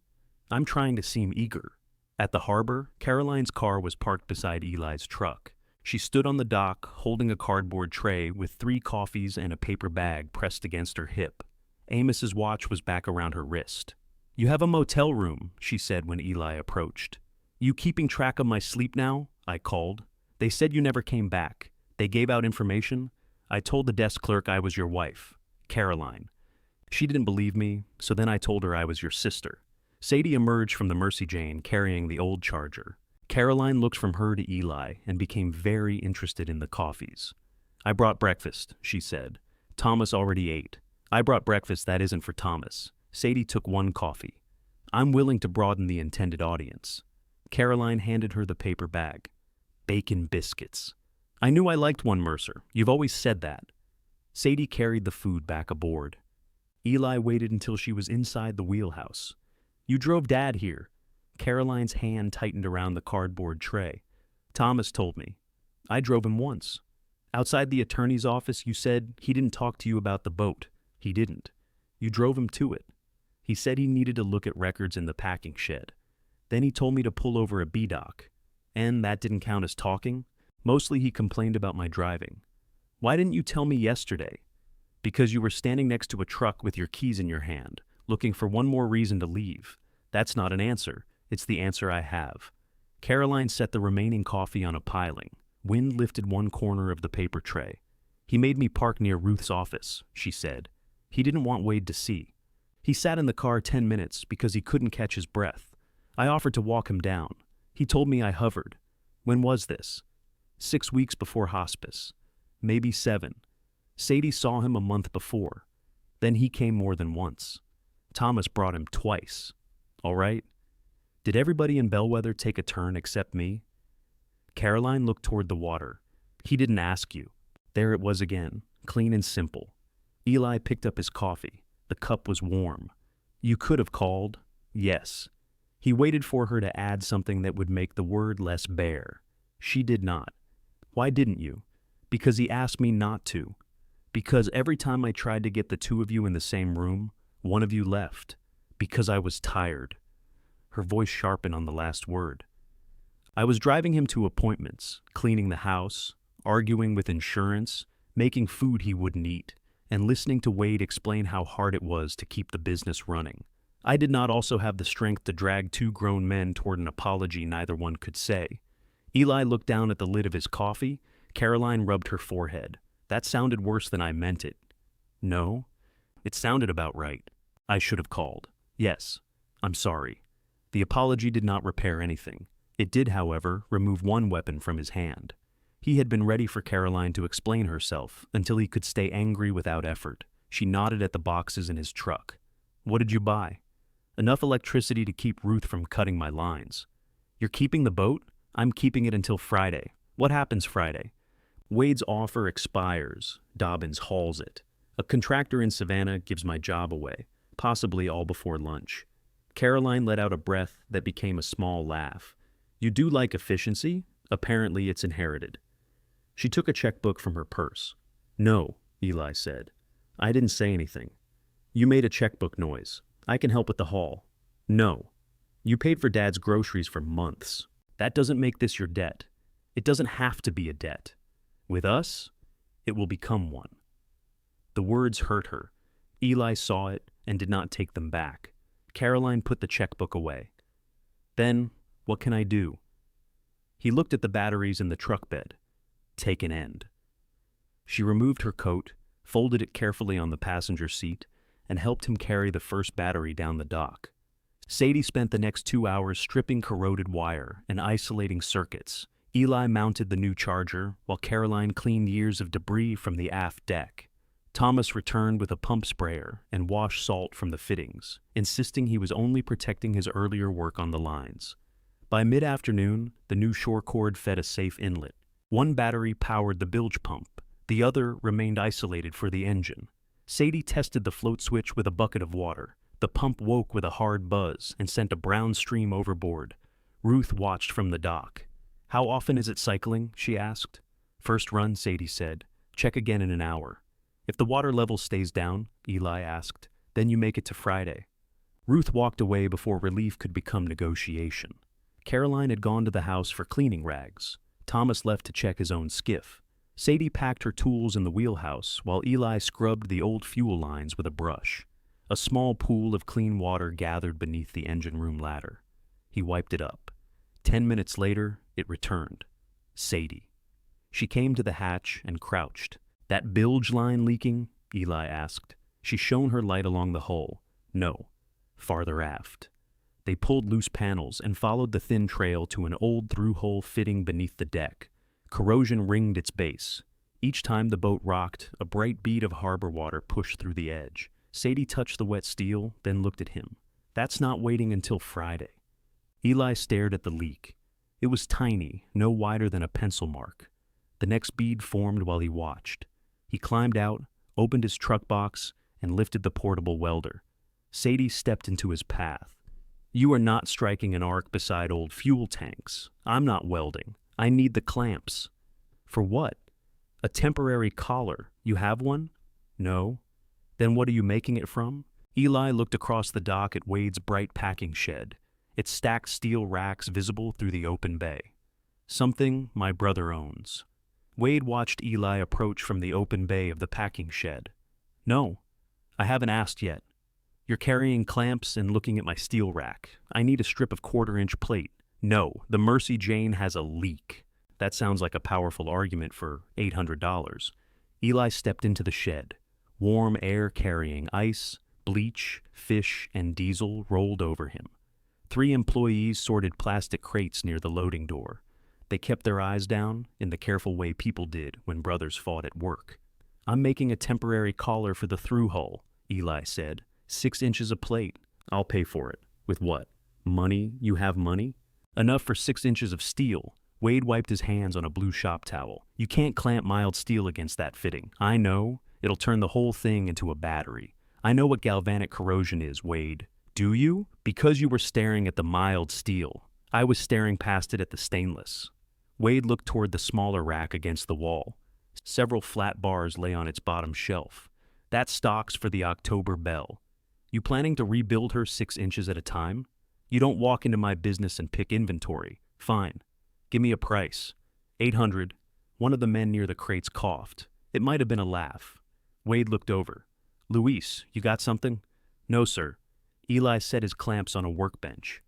I'm trying to seem eager." At the harbor, Caroline's car was parked beside Eli's truck. She stood on the dock, holding a cardboard tray with 3 coffees and a paper bag pressed against her hip. Amos's watch was back around her wrist. "You have a motel room," she said when Eli approached. "You keeping track of my sleep now?" I called. "They said you never came back. They gave out information. I told the desk clerk I was your wife, Caroline. She didn't believe me, so then I told her I was your sister." Sadie emerged from the Mercy Jane carrying the old charger. Caroline looked from her to Eli and became very interested in the coffees. "I brought breakfast," she said. "Thomas already ate. I brought breakfast that isn't for Thomas." Sadie took 1 coffee. "I'm willing to broaden the intended audience." Caroline handed her the paper bag. "Bacon biscuits." "I knew I liked one, Mercer. You've always said that." Sadie carried the food back aboard. Eli waited until she was inside the wheelhouse. "You drove Dad here." Caroline's hand tightened around the cardboard tray. "Thomas told me. I drove him once. Outside the attorney's office, you said he didn't talk to you about the boat. He didn't. You drove him to it. He said he needed to look at records in the packing shed. Then he told me to pull over at B-Dock. And that didn't count as talking. Mostly he complained about my driving. Why didn't you tell me yesterday? Because you were standing next to a truck with your keys in your hand, looking for one more reason to leave. That's not an answer. It's the answer I have." Caroline set the remaining coffee on a piling. Wind lifted one corner of the paper tray. "He made me park near Ruth's office," she said. "He didn't want Wade to see. He sat in the car 10 minutes because he couldn't catch his breath. I offered to walk him down. He told me I hovered. When was this? 6 weeks before hospice. Maybe 7. Sadie saw him a month before. Then he came more than once. Thomas brought him twice. All right? Did everybody in Bellwether take a turn except me?" Caroline looked toward the water. "He didn't ask you." There it was again, clean and simple. Eli picked up his coffee. The cup was warm. "You could have called." "Yes." He waited for her to add something that would make the word less bare. She did not. "Why didn't you?" "Because he asked me not to. Because every time I tried to get the 2 of you in the same room, one of you left. Because I was tired." Her voice sharpened on the last word. "I was driving him to appointments, cleaning the house, arguing with insurance, making food he wouldn't eat, and listening to Wade explain how hard it was to keep the business running. I did not also have the strength to drag 2 grown men toward an apology neither one could say." Eli looked down at the lid of his coffee. Caroline rubbed her forehead. "That sounded worse than I meant it." "No? It sounded about right. I should have called. Yes. I'm sorry." The apology did not repair anything. It did, however, remove one weapon from his hand. He had been ready for Caroline to explain herself until he could stay angry without effort. She nodded at the boxes in his truck. "What did you buy?" "Enough electricity to keep Ruth from cutting my lines." "You're keeping the boat?" "I'm keeping it until Friday." "What happens Friday?" "Wade's offer expires. Dobbins hauls it. A contractor in Savannah gives my job away, possibly all before lunch." Caroline let out a breath that became a small laugh. "You do like efficiency? Apparently it's inherited. She took a checkbook from her purse. No, Eli said. I didn't say anything. You made a checkbook noise. I can help with the haul. No. You paid for Dad's groceries for months. That doesn't make this your debt. It doesn't have to be a debt. With us, it will become one. The words hurt her. Eli saw it and did not take them back. Caroline put the checkbook away. Then, what can I do? He looked at the batteries in the truck bed. Take an end. She removed her coat, folded it carefully on the passenger seat, and helped him carry the first battery down the dock. Sadie spent the next 2 hours stripping corroded wire and isolating circuits. Eli mounted the new charger, while Caroline cleaned years of debris from the aft deck. Thomas returned with a pump sprayer and washed salt from the fittings, insisting he was only protecting his earlier work on the lines. By mid-afternoon, the new shore cord fed a safe inlet. One battery powered the bilge pump. The other remained isolated for the engine. Sadie tested the float switch with a bucket of water. The pump woke with a hard buzz and sent a brown stream overboard. Ruth watched from the dock. How often is it cycling? She asked. First run, Sadie said. Check again in an hour. If the water level stays down, Eli asked, then you make it to Friday. Ruth walked away before relief could become negotiation. Caroline had gone to the house for cleaning rags. Thomas left to check his own skiff. Sadie packed her tools in the wheelhouse while Eli scrubbed the old fuel lines with a brush. A small pool of clean water gathered beneath the engine room ladder. He wiped it up. 10 minutes later, it returned. Sadie. She came to the hatch and crouched. That bilge line leaking? Eli asked. She shone her light along the hull. No, farther aft. They pulled loose panels and followed the thin trail to an old through-hole fitting beneath the deck. Corrosion ringed its base. Each time the boat rocked, a bright bead of harbor water pushed through the edge. Sadie touched the wet steel, then looked at him. That's not waiting until Friday. Eli stared at the leak. It was tiny, no wider than a pencil mark. The next bead formed while he watched. He climbed out, opened his truck box, and lifted the portable welder. Sadie stepped into his path. You are not striking an arc beside old fuel tanks. I'm not welding. I need the clamps. For what? A temporary collar. You have one? No. Then what are you making it from? Eli looked across the dock at Wade's bright packing shed, its stacked steel racks visible through the open bay. Something my brother owns. Wade watched Eli approach from the open bay of the packing shed. No, I haven't asked yet. You're carrying clamps and looking at my steel rack. I need a strip of 1/4-inch plate. No, the Mercy Jane has a leak. That sounds like a powerful argument for $800. Eli stepped into the shed. Warm air carrying ice, bleach, fish, and diesel rolled over him. 3 employees sorted plastic crates near the loading door. They kept their eyes down in the careful way people did when brothers fought at work. I'm making a temporary collar for the through hull, Eli said. 6 inches of plate. I'll pay for it. With what? Money? You have money? Enough for 6 inches of steel. Wade wiped his hands on a blue shop towel. You can't clamp mild steel against that fitting. I know. It'll turn the whole thing into a battery. I know what galvanic corrosion is, Wade. Do you? Because you were staring at the mild steel. I was staring past it at the stainless. Wade looked toward the smaller rack against the wall. Several flat bars lay on its bottom shelf. That stock's for the October Belle. You planning to rebuild her 6 inches at a time? You don't walk into my business and pick inventory. Fine. Give me a price. 800. One of the men near the crates coughed. It might have been a laugh. Wade looked over. Luis, you got something? No, sir. Eli set his clamps on a workbench.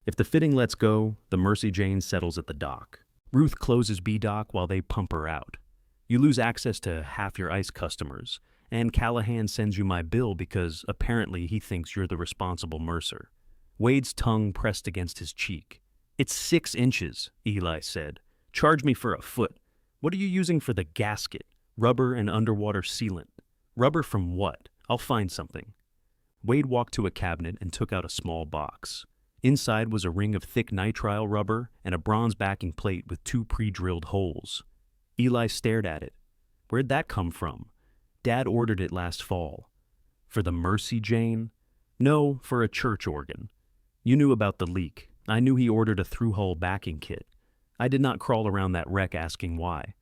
If the fitting lets go, the Mercy Jane settles at the dock. Ruth closes B-dock while they pump her out. You lose access to half your ice customers, and Callahan sends you my bill because apparently he thinks you're the responsible mercer. Wade's tongue pressed against his cheek. It's 6 inches, Eli said. Charge me for a foot. What are you using for the gasket? Rubber and underwater sealant. Rubber from what? I'll find something. Wade walked to a cabinet and took out a small box. Inside was a ring of thick nitrile rubber and a bronze backing plate with 2 pre-drilled holes. Eli stared at it. Where'd that come from? Dad ordered it last fall. For the Mercy Jane? No, for a church organ. You knew about the leak. I knew he ordered a through-hull backing kit. I did not crawl around that wreck asking why.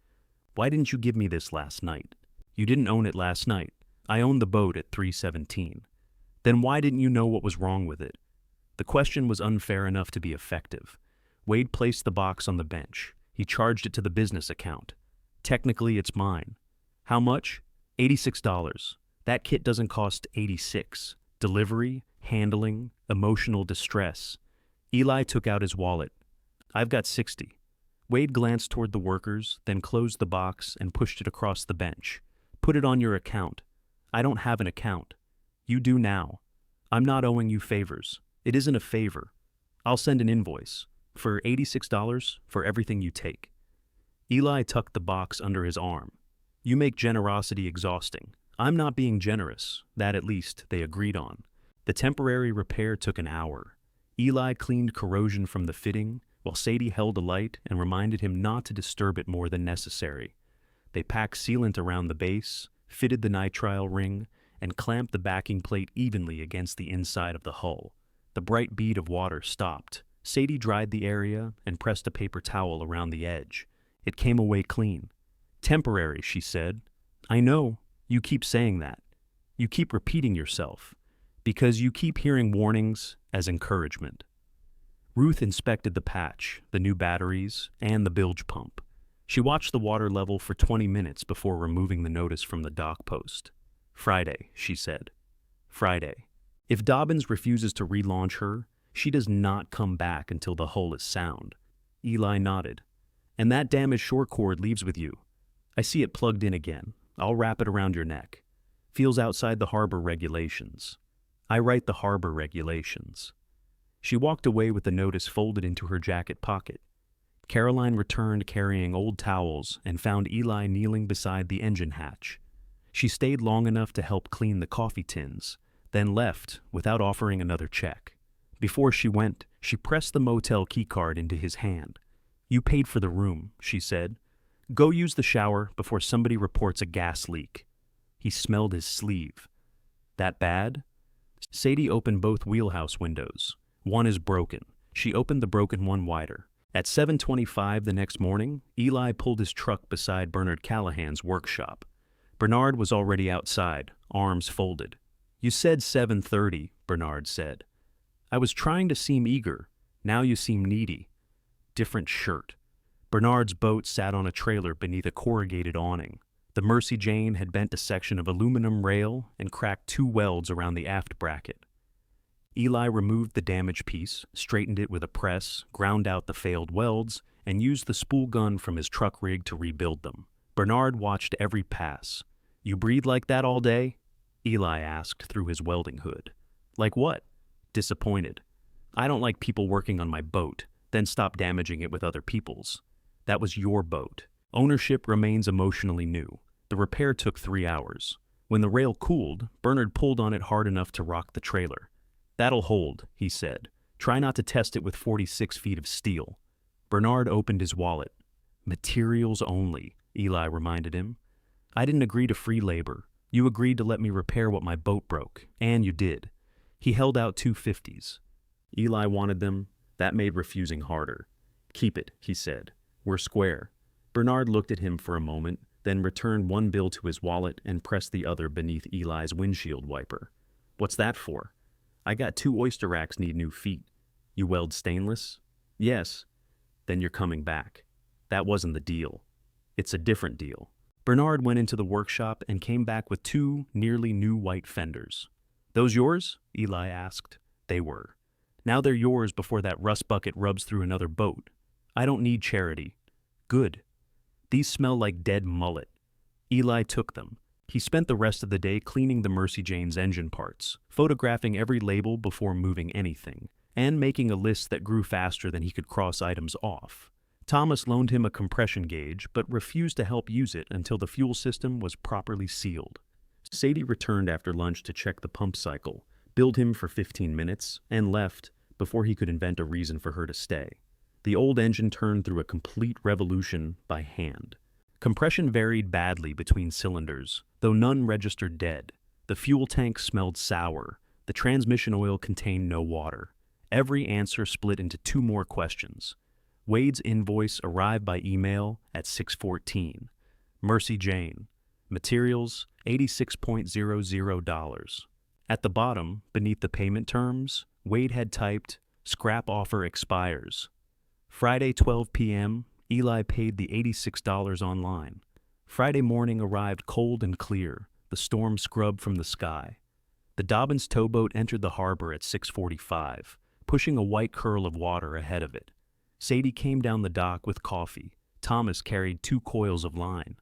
Why didn't you give me this last night? You didn't own it last night. I owned the boat at 3:17. Then why didn't you know what was wrong with it? The question was unfair enough to be effective. Wade placed the box on the bench. He charged it to the business account. Technically, it's mine. How much? $86. That kit doesn't cost $86. Delivery, handling, emotional distress. Eli took out his wallet. I've got 60. Wade glanced toward the workers, then closed the box and pushed it across the bench. Put it on your account. I don't have an account. You do now. I'm not owing you favors. It isn't a favor. I'll send an invoice for $86 for everything you take. Eli tucked the box under his arm. You make generosity exhausting. I'm not being generous. That, at least, they agreed on. The temporary repair took an hour. Eli cleaned corrosion from the fitting, while Sadie held a light and reminded him not to disturb it more than necessary. They packed sealant around the base, fitted the nitrile ring, and clamped the backing plate evenly against the inside of the hull. The bright bead of water stopped. Sadie dried the area and pressed a paper towel around the edge. It came away clean. Temporary, she said. I know. You keep saying that. You keep repeating yourself, because you keep hearing warnings as encouragement. Ruth inspected the patch, the new batteries, and the bilge pump. She watched the water level for 20 minutes before removing the notice from the dock post. Friday, she said. Friday. If Dobbins refuses to relaunch her, she does not come back until the hull is sound. Eli nodded. And that damaged shore cord leaves with you. I see it plugged in again. I'll wrap it around your neck. Feels outside the harbor regulations. I write the harbor regulations. She walked away with the notice folded into her jacket pocket. Caroline returned carrying old towels and found Eli kneeling beside the engine hatch. She stayed long enough to help clean the coffee tins, then left without offering another check. Before she went, she pressed the motel keycard into his hand. You paid for the room, she said. Go use the shower before somebody reports a gas leak. He smelled his sleeve. That bad? Sadie opened both wheelhouse windows. One is broken. She opened the broken one wider. At 7:25 the next morning, Eli pulled his truck beside Bernard Callahan's workshop. Bernard was already outside, arms folded. You said 7:30, Bernard said. I was trying to seem eager. Now you seem needy. Different shirt. Bernard's boat sat on a trailer beneath a corrugated awning. The Mercy Jane had bent a section of aluminum rail and cracked 2 welds around the aft bracket. Eli removed the damaged piece, straightened it with a press, ground out the failed welds, and used the spool gun from his truck rig to rebuild them. Bernard watched every pass. You breathe like that all day? Eli asked through his welding hood. Like what? Disappointed. I don't like people working on my boat, then stop damaging it with other people's. That was your boat. Ownership remains emotionally new. The repair took 3 hours. When the rail cooled, Bernard pulled on it hard enough to rock the trailer. That'll hold, he said. Try not to test it with 46 feet of steel. Bernard opened his wallet. Materials only, Eli reminded him. I didn't agree to free labor. You agreed to let me repair what my boat broke, and you did. He held out 2 50s. Eli wanted them. That made refusing harder. Keep it, he said. We're square. Bernard looked at him for a moment, then returned one bill to his wallet and pressed the other beneath Eli's windshield wiper. What's that for? I got 2 oyster racks need new feet. You weld stainless? Yes. Then you're coming back. That wasn't the deal. It's a different deal. Bernard went into the workshop and came back with 2 nearly new white fenders. Those yours? Eli asked. They were. Now they're yours before that rust bucket rubs through another boat. I don't need charity. Good. These smell like dead mullet. Eli took them. He spent the rest of the day cleaning the Mercy Jane's engine parts, photographing every label before moving anything, and making a list that grew faster than he could cross items off. Thomas loaned him a compression gauge, but refused to help use it until the fuel system was properly sealed. Sadie returned after lunch to check the pump cycle, billed him for 15 minutes, and left before he could invent a reason for her to stay. The old engine turned through a complete revolution by hand. Compression varied badly between cylinders, though none registered dead. The fuel tank smelled sour. The transmission oil contained no water. Every answer split into 2 more questions. Wade's invoice arrived by email at 6:14. Mercy Jane. Materials, $86.00. At the bottom, beneath the payment terms, Wade had typed, "Scrap offer expires." Friday 12 p.m., Eli paid the $86 online. Friday morning arrived cold and clear, the storm scrubbed from the sky. The Dobbins towboat entered the harbor at 6:45, pushing a white curl of water ahead of it. Sadie came down the dock with coffee. Thomas carried 2 coils of line.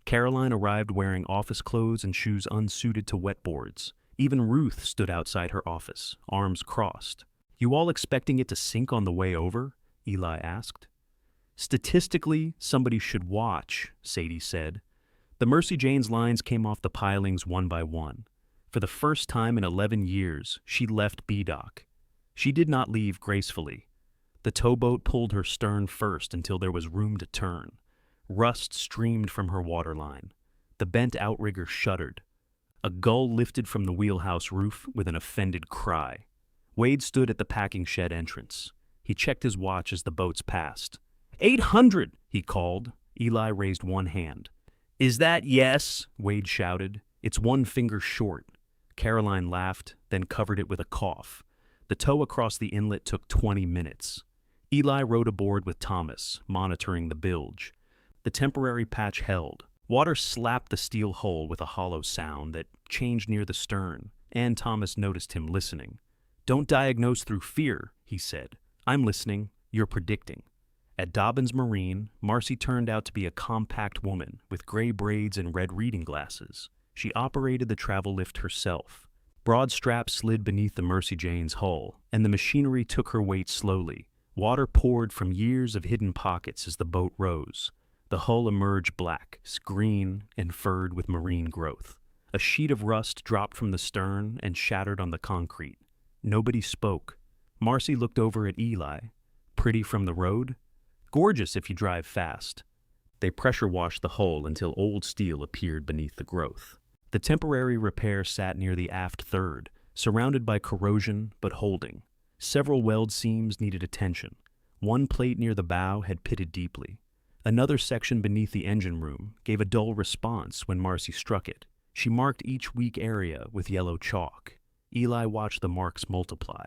Caroline arrived wearing office clothes and shoes unsuited to wetboards. Even Ruth stood outside her office, arms crossed. "You all expecting it to sink on the way over?" Eli asked. "Statistically, somebody should watch," Sadie said. The Mercy Jane's lines came off the pilings one by one. For the first time in 11 years, she left B-Dock. She did not leave gracefully. The towboat pulled her stern first until there was room to turn. Rust streamed from her waterline. The bent outrigger shuddered. A gull lifted from the wheelhouse roof with an offended cry. Wade stood at the packing shed entrance. He checked his watch as the boats passed. 800, he called. Eli raised one hand. "Is that yes?" Wade shouted. "It's one finger short." Caroline laughed, then covered it with a cough. The tow across the inlet took 20 minutes. Eli rowed aboard with Thomas, monitoring the bilge. The temporary patch held. Water slapped the steel hull with a hollow sound that changed near the stern, and Thomas noticed him listening. "Don't diagnose through fear," he said. "I'm listening. You're predicting." At Dobbins Marine, Marcy turned out to be a compact woman with gray braids and red reading glasses. She operated the travel lift herself. Broad straps slid beneath the Mercy Jane's hull, and the machinery took her weight slowly. Water poured from years of hidden pockets as the boat rose. The hull emerged black, green, and furred with marine growth. A sheet of rust dropped from the stern and shattered on the concrete. Nobody spoke. Marcy looked over at Eli. "Pretty from the road?" "Gorgeous if you drive fast." They pressure washed the hull until old steel appeared beneath the growth. The temporary repair sat near the aft third, surrounded by corrosion but holding. Several weld seams needed attention. One plate near the bow had pitted deeply. Another section beneath the engine room gave a dull response when Marcy struck it. She marked each weak area with yellow chalk. Eli watched the marks multiply.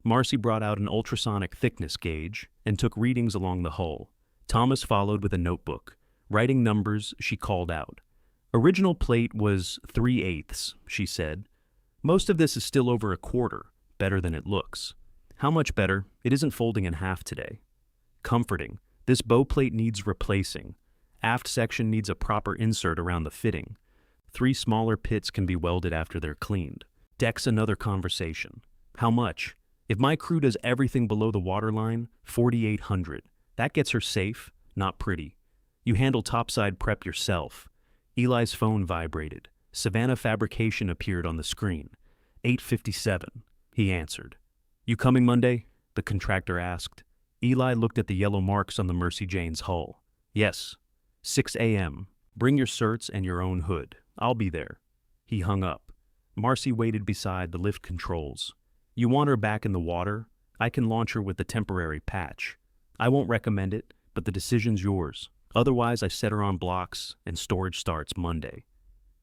Marcy brought out an ultrasonic thickness gauge and took readings along the hull. Thomas followed with a notebook. Writing numbers, she called out. "Original plate was 3/8", she said. "Most of this is still over a quarter, better than it looks." "How much better? It isn't folding in half today." "Comforting. This bow plate needs replacing. Aft section needs a proper insert around the fitting. 3 smaller pits can be welded after they're cleaned." Deck's another conversation. "How much?" "If my crew does everything below the waterline, 4,800. That gets her safe, not pretty. You handle topside prep yourself." Eli's phone vibrated. Savannah Fabrication appeared on the screen. 8:57, he answered. "You coming Monday?" the contractor asked. Eli looked at the yellow marks on the Mercy Jane's hull. "Yes. 6 a.m. Bring your certs and your own hood. I'll be there." He hung up. Marcy waited beside the lift controls. "You want her back in the water? I can launch her with the temporary patch. I won't recommend it, but the decision's yours. Otherwise, I set her on blocks, and storage starts Monday."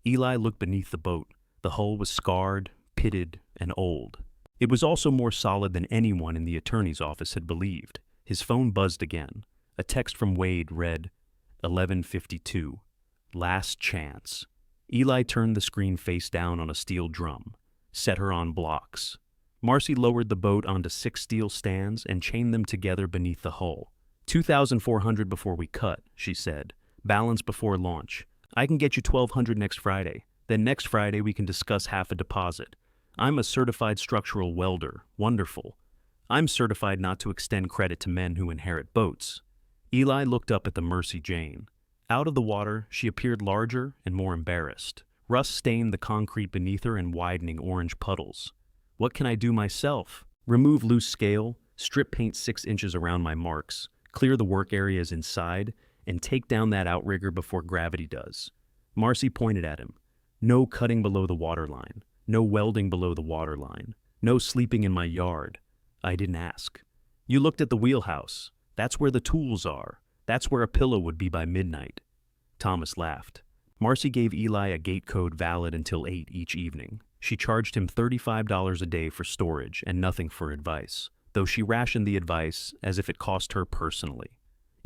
Eli looked beneath the boat. The hull was scarred, pitted, and old. It was also more solid than anyone in the attorney's office had believed. His phone buzzed again. A text from Wade read, 11:52. "Last chance." Eli turned the screen face down on a steel drum. "Set her on blocks." Marcy lowered the boat onto 6 steel stands and chained them together beneath the hull. 2,400 before we cut, she said. "Balance before launch. I can get you 1,200 next Friday. Then next Friday we can discuss half a deposit. I'm a certified structural welder. Wonderful. I'm certified not to extend credit to men who inherit boats." Eli looked up at the Mercy Jane. Out of the water, she appeared larger and more embarrassed. Rust stained the concrete beneath her in widening orange puddles. "What can I do myself?" "Remove loose scale, strip paint 6 inches around my marks, clear the work areas inside, and take down that outrigger before gravity does." Marcy pointed at him. "No cutting below the waterline. No welding below the waterline. No sleeping in my yard." "I didn't ask." "You looked at the wheelhouse. That's where the tools are. That's where a pillow would be by midnight. Thomas laughed. Marcy gave Eli a gate code valid until 8 each evening. She charged him $35 a day for storage and nothing for advice, though she rationed the advice as if it cost her personally.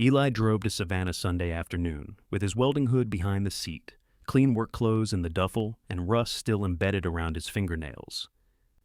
Eli drove to Savannah Sunday afternoon, with his welding hood behind the seat, clean work clothes in the duffel, and rust still embedded around his fingernails.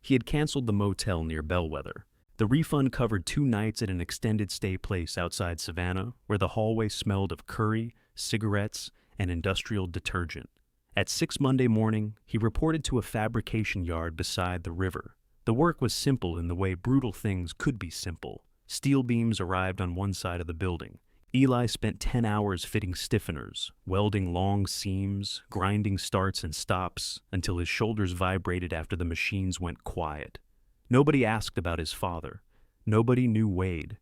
He had canceled the motel near Bellwether. The refund covered 2 nights at an extended stay place outside Savannah, where the hallway smelled of curry, cigarettes, and industrial detergent. At 6 Monday morning, he reported to a fabrication yard beside the river. The work was simple in the way brutal things could be simple. Steel beams arrived on one side of the building. Eli spent 10 hours fitting stiffeners, welding long seams, grinding starts and stops, until his shoulders vibrated after the machines went quiet. Nobody asked about his father. Nobody knew Wade.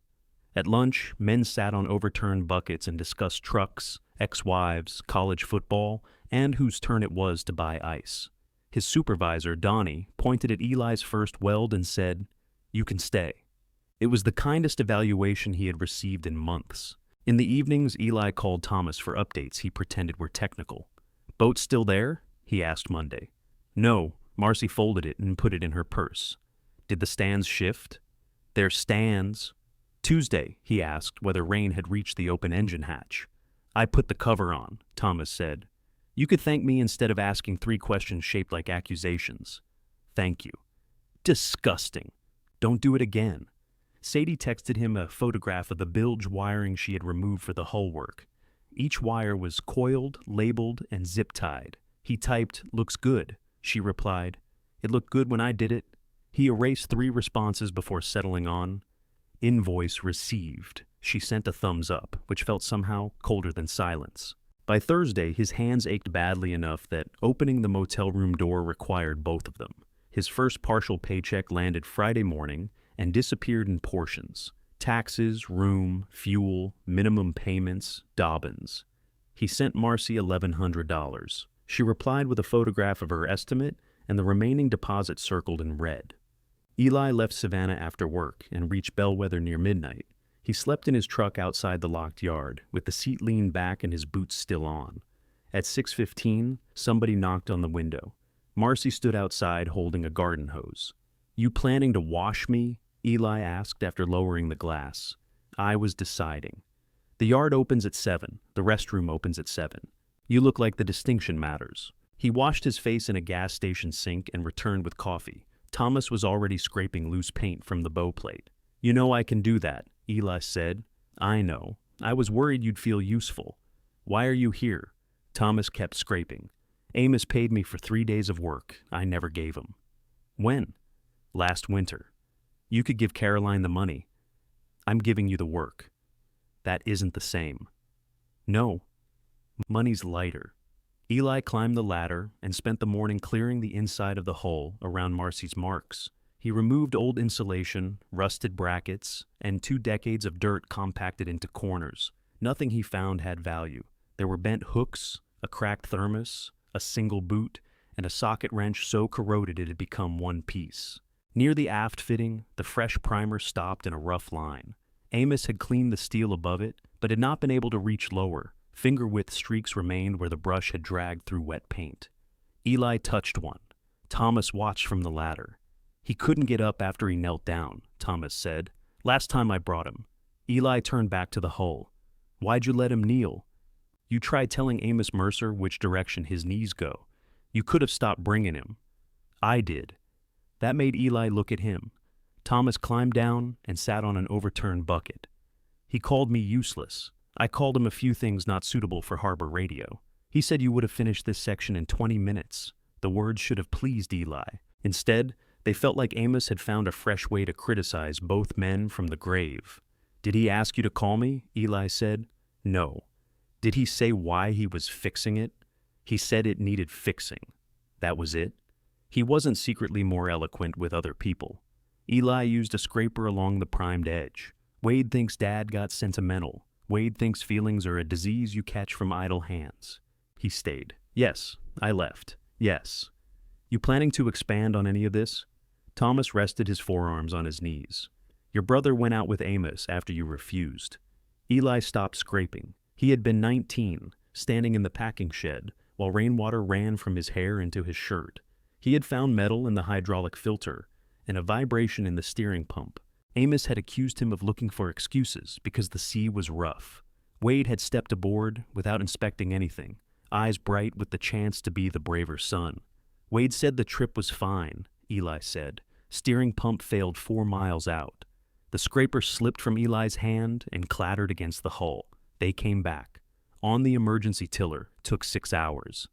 At lunch, men sat on overturned buckets and discussed trucks, ex-wives, college football, and whose turn it was to buy ice. His supervisor, Donnie, pointed at Eli's first weld and said, "You can stay." It was the kindest evaluation he had received in months. In the evenings, Eli called Thomas for updates he pretended were technical. "Boat still there?" he asked Monday. "No." Marcy folded it and put it in her purse. "Did the stands shift?" "They're stands." Tuesday, he asked whether rain had reached the open engine hatch. "I put the cover on," Thomas said. "You could thank me instead of asking 3 questions shaped like accusations." "Thank you." "Disgusting." "Don't do it again." Sadie texted him a photograph of the bilge wiring she had removed for the hull work. Each wire was coiled, labeled, and zip-tied. He typed, "Looks good." She replied, "It looked good when I did it." He erased 3 responses before settling on, "Invoice received." She sent a thumbs up, which felt somehow colder than silence. By Thursday, his hands ached badly enough that opening the motel room door required both of them. His first partial paycheck landed Friday morning and disappeared in portions. Taxes, room, fuel, minimum payments, Dobbins. He sent Marcy $1,100. She replied with a photograph of her estimate and the remaining deposit circled in red. Eli left Savannah after work and reached Bellwether near midnight. He slept in his truck outside the locked yard, with the seat leaned back and his boots still on. At 6:15, somebody knocked on the window. Marcy stood outside holding a garden hose. "You planning to wash me?" Eli asked after lowering the glass. "I was deciding." "The yard opens at 7. The restroom opens at 7. You look like the distinction matters." He washed his face in a gas station sink and returned with coffee. Thomas was already scraping loose paint from the bow plate. "You know I can do that," Eli said. "I know. I was worried you'd feel useful." "Why are you here?" Thomas kept scraping. "Amos paid me for 3 days of work. I never gave him." "When?" "Last winter." "You could give Caroline the money." "I'm giving you the work." "That isn't the same." "No. Money's lighter." Eli climbed the ladder and spent the morning clearing the inside of the hull around Marcy's marks. He removed old insulation, rusted brackets, and 2 decades of dirt compacted into corners. Nothing he found had value. There were bent hooks, a cracked thermos, a single boot, and a socket wrench so corroded it had become one piece. Near the aft fitting, the fresh primer stopped in a rough line. Amos had cleaned the steel above it, but had not been able to reach lower. Finger-width streaks remained where the brush had dragged through wet paint. Eli touched one. Thomas watched from the ladder. "He couldn't get up after he knelt down," Thomas said. "Last time I brought him." Eli turned back to the hull. "Why'd you let him kneel?" "You tried telling Amos Mercer which direction his knees go. You could have stopped bringing him." "I did." That made Eli look at him. Thomas climbed down and sat on an overturned bucket. "He called me useless. I called him a few things not suitable for harbor radio. He said you would have finished this section in 20 minutes. The words should have pleased Eli. Instead, they felt like Amos had found a fresh way to criticize both men from the grave. "Did he ask you to call me?" Eli said. "No." "Did he say why he was fixing it?" "He said it needed fixing." "That was it?" He wasn't secretly more eloquent with other people. Eli used a scraper along the primed edge. "Wade thinks Dad got sentimental. Wade thinks feelings are a disease you catch from idle hands." He stayed. "Yes, I left. Yes." "You planning to expand on any of this?" Thomas rested his forearms on his knees. Your brother went out with Amos after you refused. Eli stopped scraping. He had been 19, standing in the packing shed, while rainwater ran from his hair into his shirt. He had found metal in the hydraulic filter and a vibration in the steering pump. Amos had accused him of looking for excuses because the sea was rough. Wade had stepped aboard without inspecting anything, eyes bright with the chance to be the braver son. Wade said the trip was fine, Eli said. Steering pump failed 4 miles out. The scraper slipped from Eli's hand and clattered against the hull. They came back. On the emergency tiller, took 6 hours.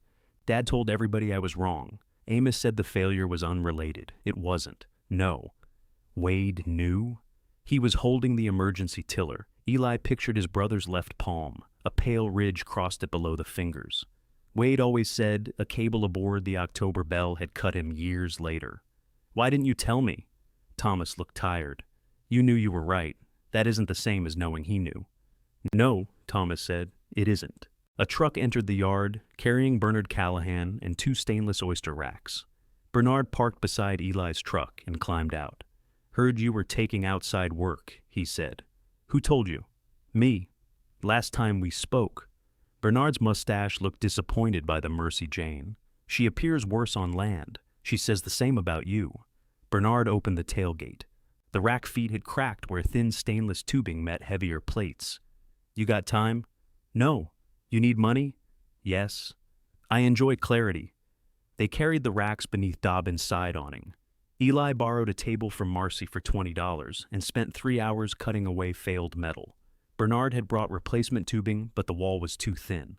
Dad told everybody I was wrong. Amos said the failure was unrelated. It wasn't. No. Wade knew? He was holding the emergency tiller. Eli pictured his brother's left palm. A pale ridge crossed it below the fingers. Wade always said a cable aboard the October Belle had cut him years later. Why didn't you tell me? Thomas looked tired. You knew you were right. That isn't the same as knowing he knew. No, Thomas said, it isn't. A truck entered the yard, carrying Bernard Callahan and 2 stainless oyster racks. Bernard parked beside Eli's truck and climbed out. Heard you were taking outside work, he said. Who told you? Me. Last time we spoke. Bernard's mustache looked disappointed by the Mercy Jane. She appears worse on land. She says the same about you. Bernard opened the tailgate. The rack feet had cracked where thin stainless tubing met heavier plates. You got time? No. You need money? Yes. I enjoy clarity. They carried the racks beneath Dobbin's side awning. Eli borrowed a table from Marcy for $20 and spent 3 hours cutting away failed metal. Bernard had brought replacement tubing, but the wall was too thin.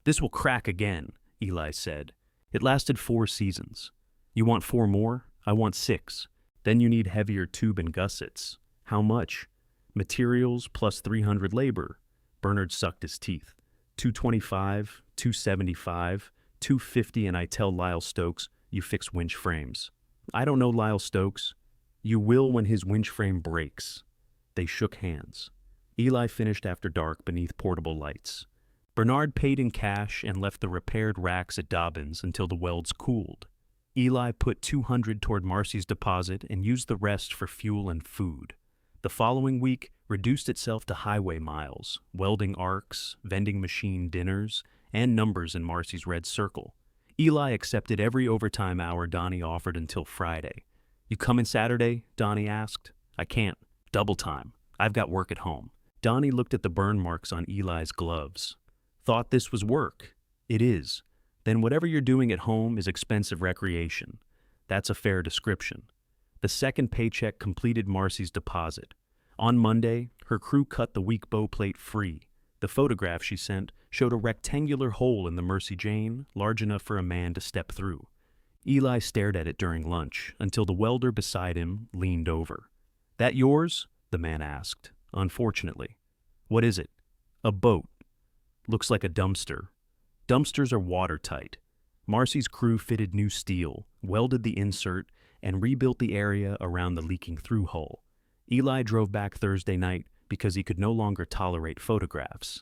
This will crack again, Eli said. It lasted 4 seasons. You want 4 more? I want 6. Then you need heavier tube and gussets. How much? Materials plus 300 labor. Bernard sucked his teeth. 225, 275, 250, and I tell Lyle Stokes, you fix winch frames. I don't know Lyle Stokes. You will when his winch frame breaks. They shook hands. Eli finished after dark beneath portable lights. Bernard paid in cash and left the repaired racks at Dobbin's until the welds cooled. Eli put $200 toward Marcy's deposit and used the rest for fuel and food. The following week reduced itself to highway miles, welding arcs, vending machine dinners, and numbers in Marcy's red circle. Eli accepted every overtime hour Donnie offered until Friday. You coming Saturday? Donnie asked. I can't. Double time. I've got work at home. Donnie looked at the burn marks on Eli's gloves. Thought this was work. It is. Then whatever you're doing at home is expensive recreation. That's a fair description. The second paycheck completed Marcy's deposit. On Monday, her crew cut the weak bow plate free. The photograph she sent showed a rectangular hole in the Mercy Jane, large enough for a man to step through. Eli stared at it during lunch until the welder beside him leaned over. That yours? The man asked. Unfortunately. What is it? A boat. Looks like a dumpster. Dumpsters are watertight. Marcy's crew fitted new steel, welded the insert, and rebuilt the area around the leaking through hull. Eli drove back Thursday night because he could no longer tolerate photographs.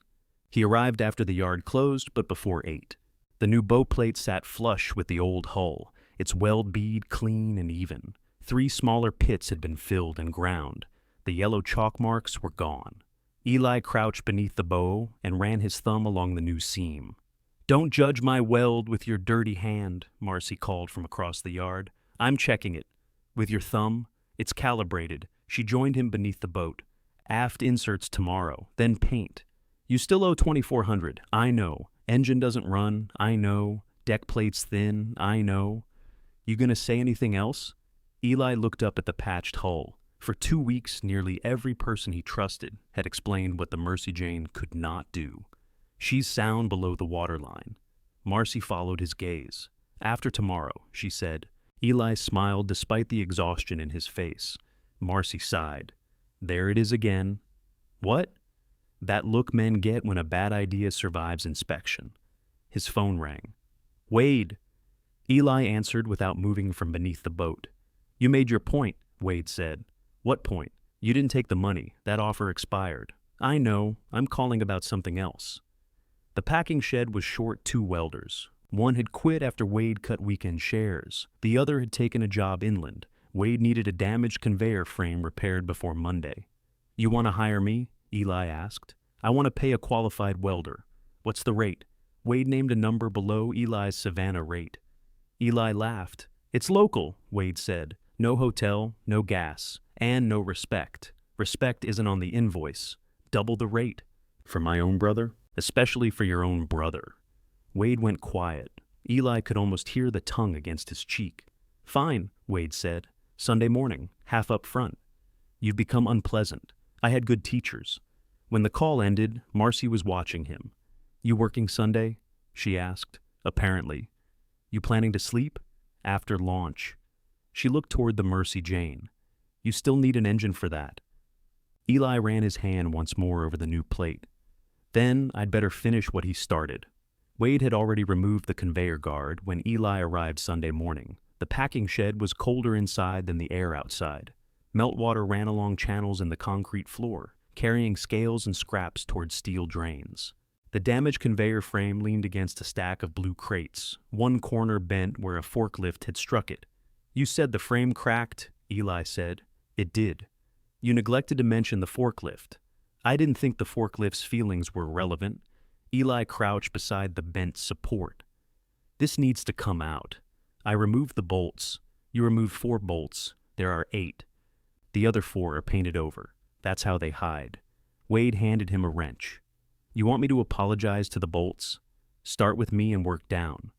He arrived after the yard closed, but before 8. The new bow plate sat flush with the old hull, its weld bead clean and even. 3 smaller pits had been filled and ground. The yellow chalk marks were gone. Eli crouched beneath the bow and ran his thumb along the new seam. Don't judge my weld with your dirty hand, Marcy called from across the yard. I'm checking it. With your thumb? It's calibrated. She joined him beneath the boat. Aft inserts tomorrow, then paint. You still owe $2,400, I know. Engine doesn't run, I know. Deck plate's thin, I know. You gonna say anything else? Eli looked up at the patched hull. For 2 weeks, nearly every person he trusted had explained what the Mercy Jane could not do. She's sound below the waterline. Marcy followed his gaze. After tomorrow, she said. Eli smiled despite the exhaustion in his face. Marcy sighed. There it is again. What? That look men get when a bad idea survives inspection. His phone rang. Wade. Eli answered without moving from beneath the boat. You made your point, Wade said. What point? You didn't take the money. That offer expired. I know. I'm calling about something else. The packing shed was short 2 welders. One had quit after Wade cut weekend shares. The other had taken a job inland, Wade needed a damaged conveyor frame repaired before Monday. You want to hire me? Eli asked. I want to pay a qualified welder. What's the rate? Wade named a number below Eli's Savannah rate. Eli laughed. It's local, Wade said. No hotel, no gas, and no respect. Respect isn't on the invoice. Double the rate. For my own brother? Especially for your own brother. Wade went quiet. Eli could almost hear the tongue against his cheek. Fine, Wade said. Sunday morning, half up front. You've become unpleasant. I had good teachers. When the call ended, Marcy was watching him. You working Sunday? She asked. Apparently. You planning to sleep? After launch. She looked toward the Mercy Jane. You still need an engine for that. Eli ran his hand once more over the new plate. Then I'd better finish what he started. Wade had already removed the conveyor guard when Eli arrived Sunday morning. The packing shed was colder inside than the air outside. Meltwater ran along channels in the concrete floor, carrying scales and scraps toward steel drains. The damaged conveyor frame leaned against a stack of blue crates, one corner bent where a forklift had struck it. You said the frame cracked, Eli said. It did. You neglected to mention the forklift. I didn't think the forklift's feelings were relevant. Eli crouched beside the bent support. This needs to come out. I removed the bolts. You removed 4 bolts. There are 8. The other 4 are painted over. That's how they hide. Wade handed him a wrench. You want me to apologize to the bolts? Start with me and work down.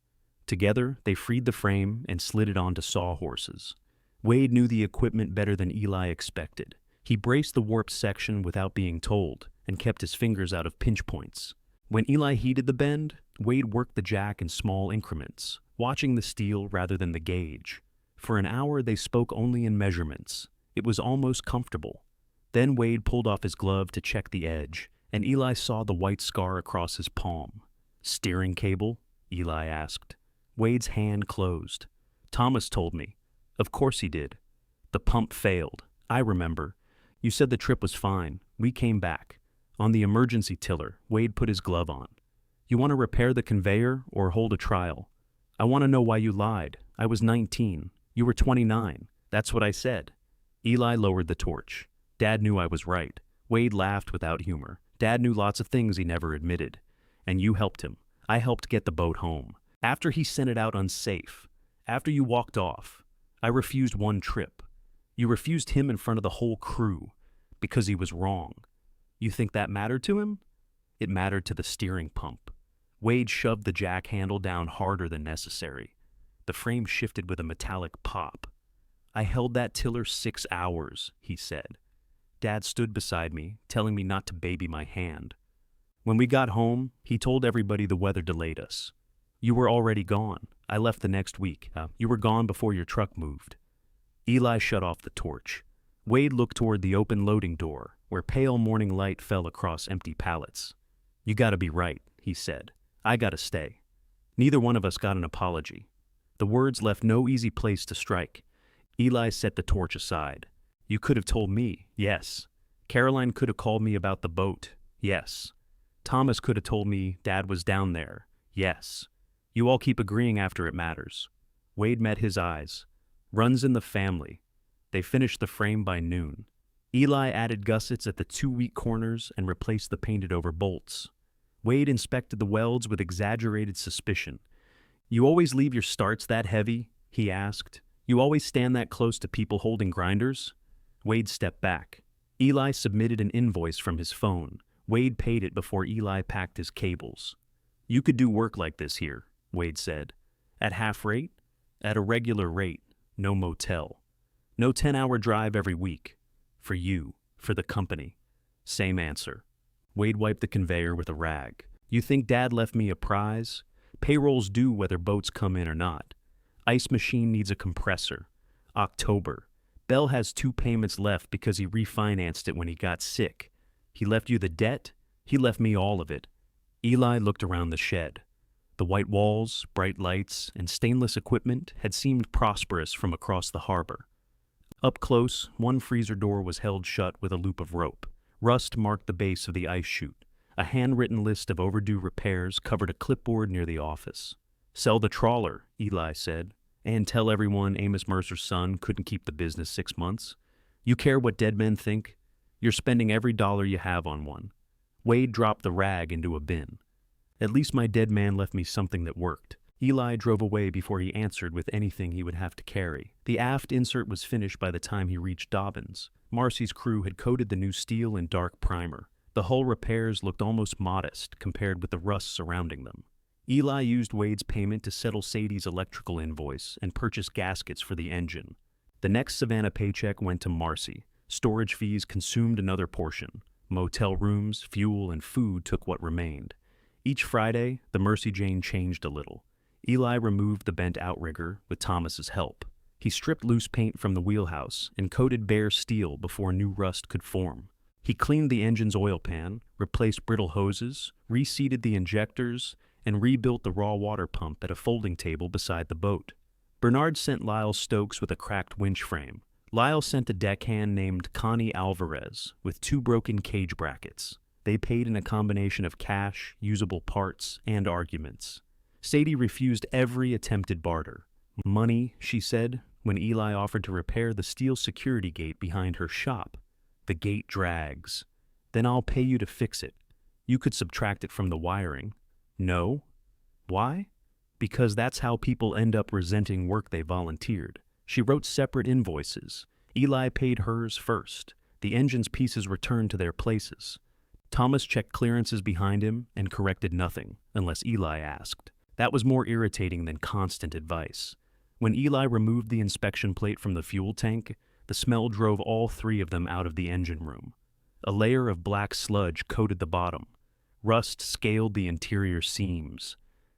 Together, they freed the frame and slid it onto sawhorses. Wade knew the equipment better than Eli expected. He braced the warped section without being told and kept his fingers out of pinch points. When Eli heated the bend, Wade worked the jack in small increments, watching the steel rather than the gauge. For an hour, they spoke only in measurements. It was almost comfortable. Then Wade pulled off his glove to check the edge, and Eli saw the white scar across his palm. Steering cable? Eli asked. Wade's hand closed. Thomas told me. Of course he did. The pump failed. I remember. You said the trip was fine. We came back. On the emergency tiller, Wade put his glove on. You want to repair the conveyor or hold a trial? I want to know why you lied. I was 19. You were 29. That's what I said. Eli lowered the torch. Dad knew I was right. Wade laughed without humor. Dad knew lots of things he never admitted. And you helped him. I helped get the boat home. After he sent it out unsafe. After you walked off. I refused one trip. You refused him in front of the whole crew. Because he was wrong. You think that mattered to him? It mattered to the steering pump. Wade shoved the jack handle down harder than necessary. The frame shifted with a metallic pop. I held that tiller 6 hours, he said. Dad stood beside me, telling me not to baby my hand. When we got home, he told everybody the weather delayed us. You were already gone. I left the next week. You were gone before your truck moved. Eli shut off the torch. Wade looked toward the open loading door, where pale morning light fell across empty pallets. You gotta be right, he said. I gotta stay. Neither one of us got an apology. The words left no easy place to strike. Eli set the torch aside. You could have told me, yes. Caroline could have called me about the boat, yes. Thomas could have told me Dad was down there, yes. You all keep agreeing after it matters. Wade met his eyes. Runs in the family. They finished the frame by noon. Eli added gussets at the 2 weak corners and replaced the painted-over bolts. Wade inspected the welds with exaggerated suspicion. You always leave your starts that heavy? He asked. You always stand that close to people holding grinders? Wade stepped back. Eli submitted an invoice from his phone. Wade paid it before Eli packed his cables. You could do work like this here, Wade said. At half rate? At a regular rate. No motel. No 10-hour drive every week. For you. For the company. Same answer. Wade wiped the conveyor with a rag. You think Dad left me a prize? Payrolls due whether boats come in or not. Ice machine needs a compressor. October. Bell has 2 payments left because he refinanced it when he got sick. He left you the debt? He left me all of it. Eli looked around the shed. The white walls, bright lights, and stainless equipment had seemed prosperous from across the harbor. Up close, one freezer door was held shut with a loop of rope. Rust marked the base of the ice chute. A handwritten list of overdue repairs covered a clipboard near the office. Sell the trawler, Eli said. And tell everyone Amos Mercer's son couldn't keep the business 6 months? You care what dead men think? You're spending every dollar you have on one. Wade dropped the rag into a bin. At least my dead man left me something that worked. Eli drove away before he answered with anything he would have to carry. The aft insert was finished by the time he reached Dobbins. Marcy's crew had coated the new steel in dark primer. The hull repairs looked almost modest compared with the rust surrounding them. Eli used Wade's payment to settle Sadie's electrical invoice and purchase gaskets for the engine. The next Savannah paycheck went to Marcy. Storage fees consumed another portion. Motel rooms, fuel, and food took what remained. Each Friday, the Mercy Jane changed a little. Eli removed the bent outrigger with Thomas's help. He stripped loose paint from the wheelhouse and coated bare steel before new rust could form. He cleaned the engine's oil pan, replaced brittle hoses, reseated the injectors, and rebuilt the raw water pump at a folding table beside the boat. Bernard sent Lyle Stokes with a cracked winch frame. Lyle sent a deckhand named Connie Alvarez with 2 broken cage brackets. They paid in a combination of cash, usable parts, and arguments. Sadie refused every attempted barter. Money, she said, when Eli offered to repair the steel security gate behind her shop. The gate drags. Then I'll pay you to fix it. You could subtract it from the wiring. No. Why? Because that's how people end up resenting work they volunteered. She wrote separate invoices. Eli paid hers first. The engine's pieces returned to their places. Thomas checked clearances behind him and corrected nothing, unless Eli asked. That was more irritating than constant advice. When Eli removed the inspection plate from the fuel tank, the smell drove all 3 of them out of the engine room. A layer of black sludge coated the bottom. Rust scaled the interior seams.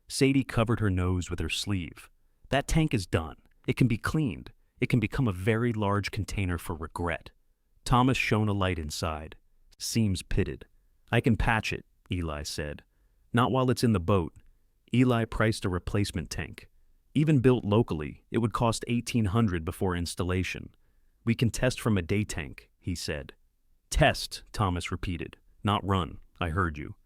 Sadie covered her nose with her sleeve. That tank is done. It can be cleaned. It can become a very large container for regret. Thomas shone a light inside. Seams pitted. I can patch it, Eli said. Not while it's in the boat. Eli priced a replacement tank. Even built locally, it would cost $1,800 before installation. We can test from a day tank, he said. Test, Thomas repeated. Not run. I heard you.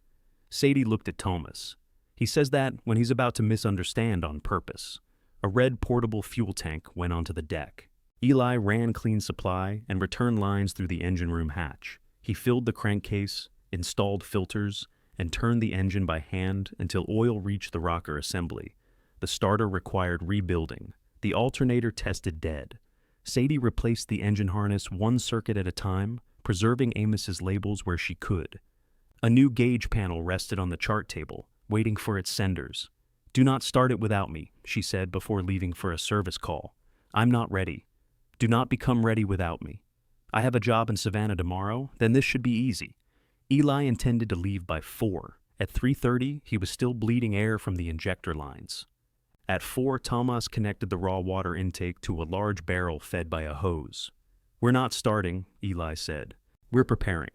Sadie looked at Thomas. He says that when he's about to misunderstand on purpose. A red portable fuel tank went onto the deck. Eli ran clean supply and returned lines through the engine room hatch. He filled the crankcase, installed filters, and turned the engine by hand until oil reached the rocker assembly. The starter required rebuilding. The alternator tested dead. Sadie replaced the engine harness 1 circuit at a time, preserving Amos's labels where she could. A new gauge panel rested on the chart table, waiting for its senders. Do not start it without me, she said before leaving for a service call. I'm not ready. Do not become ready without me. I have a job in Savannah tomorrow, then this should be easy. Eli intended to leave by 4. At 3:30, he was still bleeding air from the injector lines. At 4, Thomas connected the raw water intake to a large barrel fed by a hose. We're not starting, Eli said. We're preparing.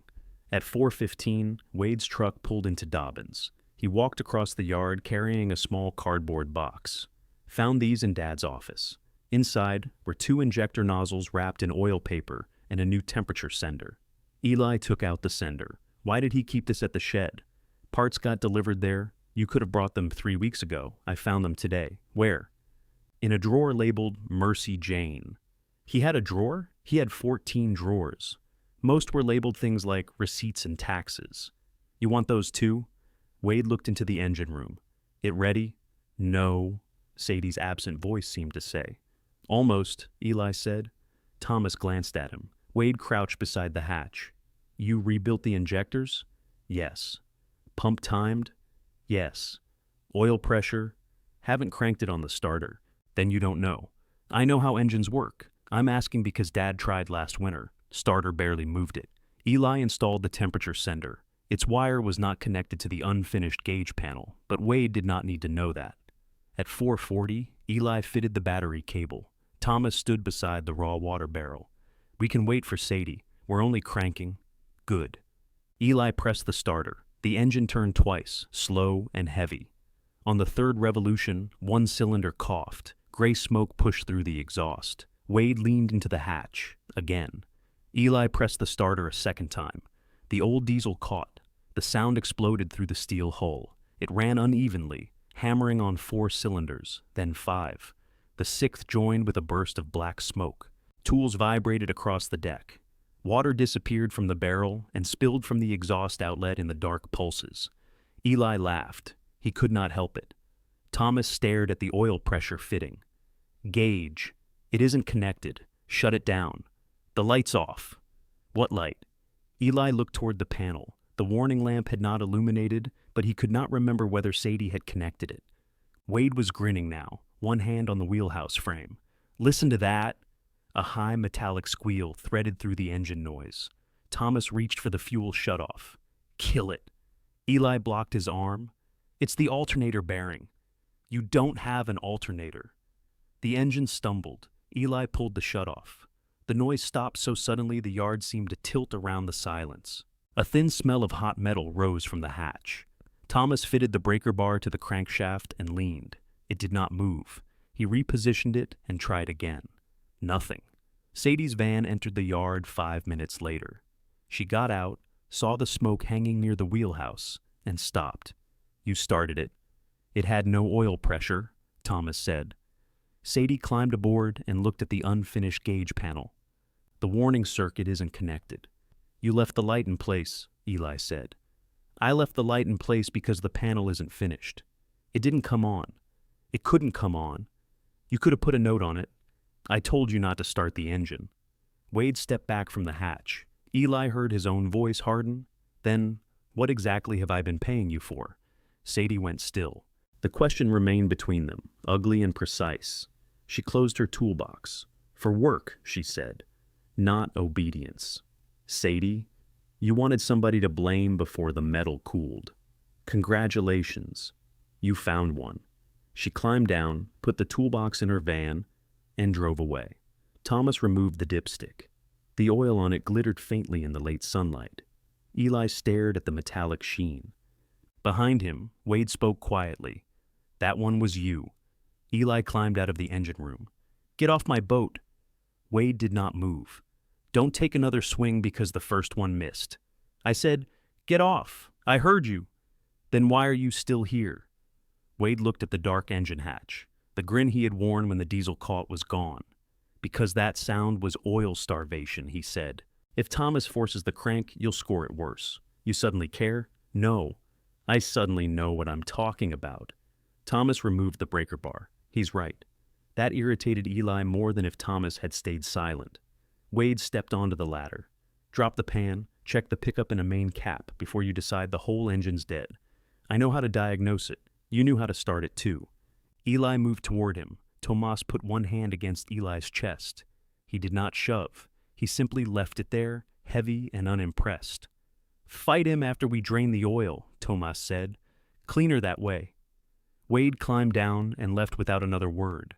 At 4:15, Wade's truck pulled into Dobbins. He walked across the yard carrying a small cardboard box. Found these in Dad's office. Inside were 2 injector nozzles wrapped in oil paper and a new temperature sender. Eli took out the sender. Why did he keep this at the shed? Parts got delivered there. You could have brought them 3 weeks ago. I found them today. Where? In a drawer labeled Mercy Jane. He had a drawer? He had 14 drawers. Most were labeled things like receipts and taxes. You want those too? Wade looked into the engine room. It ready? No, Sadie's absent voice seemed to say. Almost, Eli said. Thomas glanced at him. Wade crouched beside the hatch. You rebuilt the injectors? Yes. Pump timed? Yes. Oil pressure? Haven't cranked it on the starter. Then you don't know. I know how engines work. I'm asking because Dad tried last winter. Starter barely moved it. Eli installed the temperature sender. Its wire was not connected to the unfinished gauge panel, but Wade did not need to know that. At 4:40, Eli fitted the battery cable. Thomas stood beside the raw water barrel. We can wait for Sadie. We're only cranking. Good. Eli pressed the starter. The engine turned twice, slow and heavy. On the 3rd revolution, 1 cylinder coughed. Gray smoke pushed through the exhaust. Wade leaned into the hatch, again. Eli pressed the starter a 2nd time. The old diesel caught. The sound exploded through the steel hull. It ran unevenly, hammering on 4 cylinders, then 5. The sixth joined with a burst of black smoke. Tools vibrated across the deck. Water disappeared from the barrel and spilled from the exhaust outlet in the dark pulses. Eli laughed. He could not help it. Thomas stared at the oil pressure fitting. Gauge. It isn't connected. Shut it down. The light's off. What light? Eli looked toward the panel. The warning lamp had not illuminated, but he could not remember whether Sadie had connected it. Wade was grinning now, one hand on the wheelhouse frame. Listen to that! A high metallic squeal threaded through the engine noise. Thomas reached for the fuel shutoff. Kill it. Eli blocked his arm. It's the alternator bearing. You don't have an alternator. The engine stumbled. Eli pulled the shutoff. The noise stopped so suddenly the yard seemed to tilt around the silence. A thin smell of hot metal rose from the hatch. Thomas fitted the breaker bar to the crankshaft and leaned. It did not move. He repositioned it and tried again. Nothing. Sadie's van entered the yard 5 minutes later. She got out, saw the smoke hanging near the wheelhouse, and stopped. You started it. It had no oil pressure, Thomas said. Sadie climbed aboard and looked at the unfinished gauge panel. The warning circuit isn't connected. You left the light in place, Eli said. I left the light in place because the panel isn't finished. It didn't come on. It couldn't come on. You could have put a note on it. I told you not to start the engine. Wade stepped back from the hatch. Eli heard his own voice harden. Then, what exactly have I been paying you for? Sadie went still. The question remained between them, ugly and precise. She closed her toolbox. For work, she said, not obedience. Sadie, you wanted somebody to blame before the metal cooled. Congratulations. You found one. She climbed down, put the toolbox in her van, and drove away. Thomas removed the dipstick. The oil on it glittered faintly in the late sunlight. Eli stared at the metallic sheen. Behind him, Wade spoke quietly. That one was you. Eli climbed out of the engine room. Get off my boat. Wade did not move. Don't take another swing because the first one missed. I said, get off. I heard you. Then why are you still here? Wade looked at the dark engine hatch. The grin he had worn when the diesel caught was gone. Because that sound was oil starvation, he said. If Thomas forces the crank, you'll score it worse. You suddenly care? No. I suddenly know what I'm talking about. Thomas removed the breaker bar. He's right. That irritated Eli more than if Thomas had stayed silent. Wade stepped onto the ladder. Drop the pan, check the pickup and a main cap before you decide the whole engine's dead. I know how to diagnose it. You knew how to start it too. Eli moved toward him. Tomas put one hand against Eli's chest. He did not shove. He simply left it there, heavy and unimpressed. Fight him after we drain the oil, Tomas said. Cleaner that way. Wade climbed down and left without another word.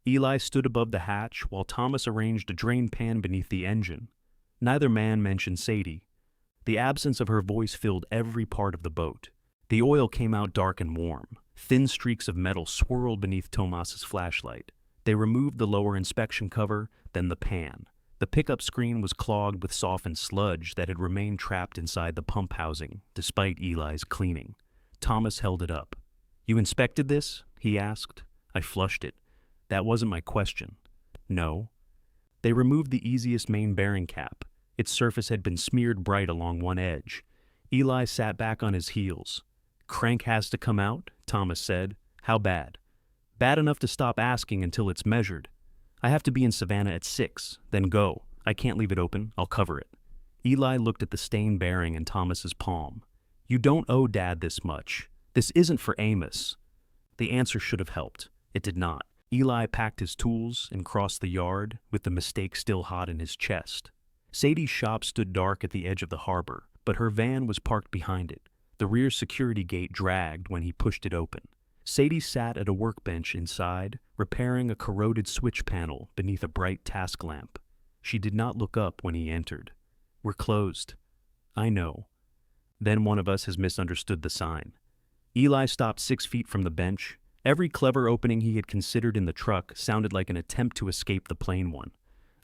Eli stood above the hatch while Thomas arranged a drain pan beneath the engine. Neither man mentioned Sadie. The absence of her voice filled every part of the boat. The oil came out dark and warm. Thin streaks of metal swirled beneath Tomas's flashlight. They removed the lower inspection cover, then the pan. The pickup screen was clogged with softened sludge that had remained trapped inside the pump housing, despite Eli's cleaning. Thomas held it up. You inspected this? He asked. I flushed it. That wasn't my question. No. They removed the easiest main bearing cap. Its surface had been smeared bright along one edge. Eli sat back on his heels. Crank has to come out, Thomas said. How bad? Bad enough to stop asking until it's measured. I have to be in Savannah at 6, then go. I can't leave it open. I'll cover it. Eli looked at the stained bearing in Thomas's palm. You don't owe Dad this much. This isn't for Amos. The answer should have helped. It did not. Eli packed his tools and crossed the yard, with the mistake still hot in his chest. Sadie's shop stood dark at the edge of the harbor, but her van was parked behind it. The rear security gate dragged when he pushed it open. Sadie sat at a workbench inside, repairing a corroded switch panel beneath a bright task lamp. She did not look up when he entered. We're closed. I know. Then one of us has misunderstood the sign. Eli stopped 6 feet from the bench. Every clever opening he had considered in the truck sounded like an attempt to escape the plain one.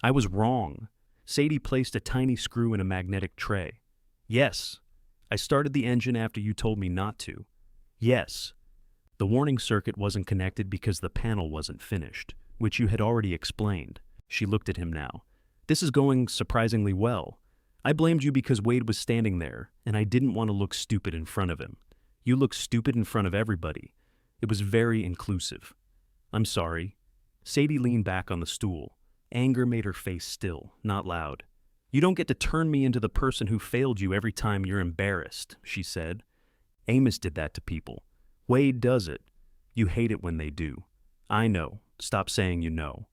I was wrong. Sadie placed a tiny screw in a magnetic tray. Yes. I started the engine after you told me not to. Yes. The warning circuit wasn't connected because the panel wasn't finished. which you had already explained. She looked at him now. This is going surprisingly well. I blamed you because Wade was standing there, and I didn't want to look stupid in front of him. You look stupid in front of everybody. It was very inclusive. I'm sorry. Sadie leaned back on the stool. Anger made her face still, not loud. You don't get to turn me into the person who failed you every time you're embarrassed, she said. Amos did that to people. Wade does it. You hate it when they do. I know. Stop saying you know.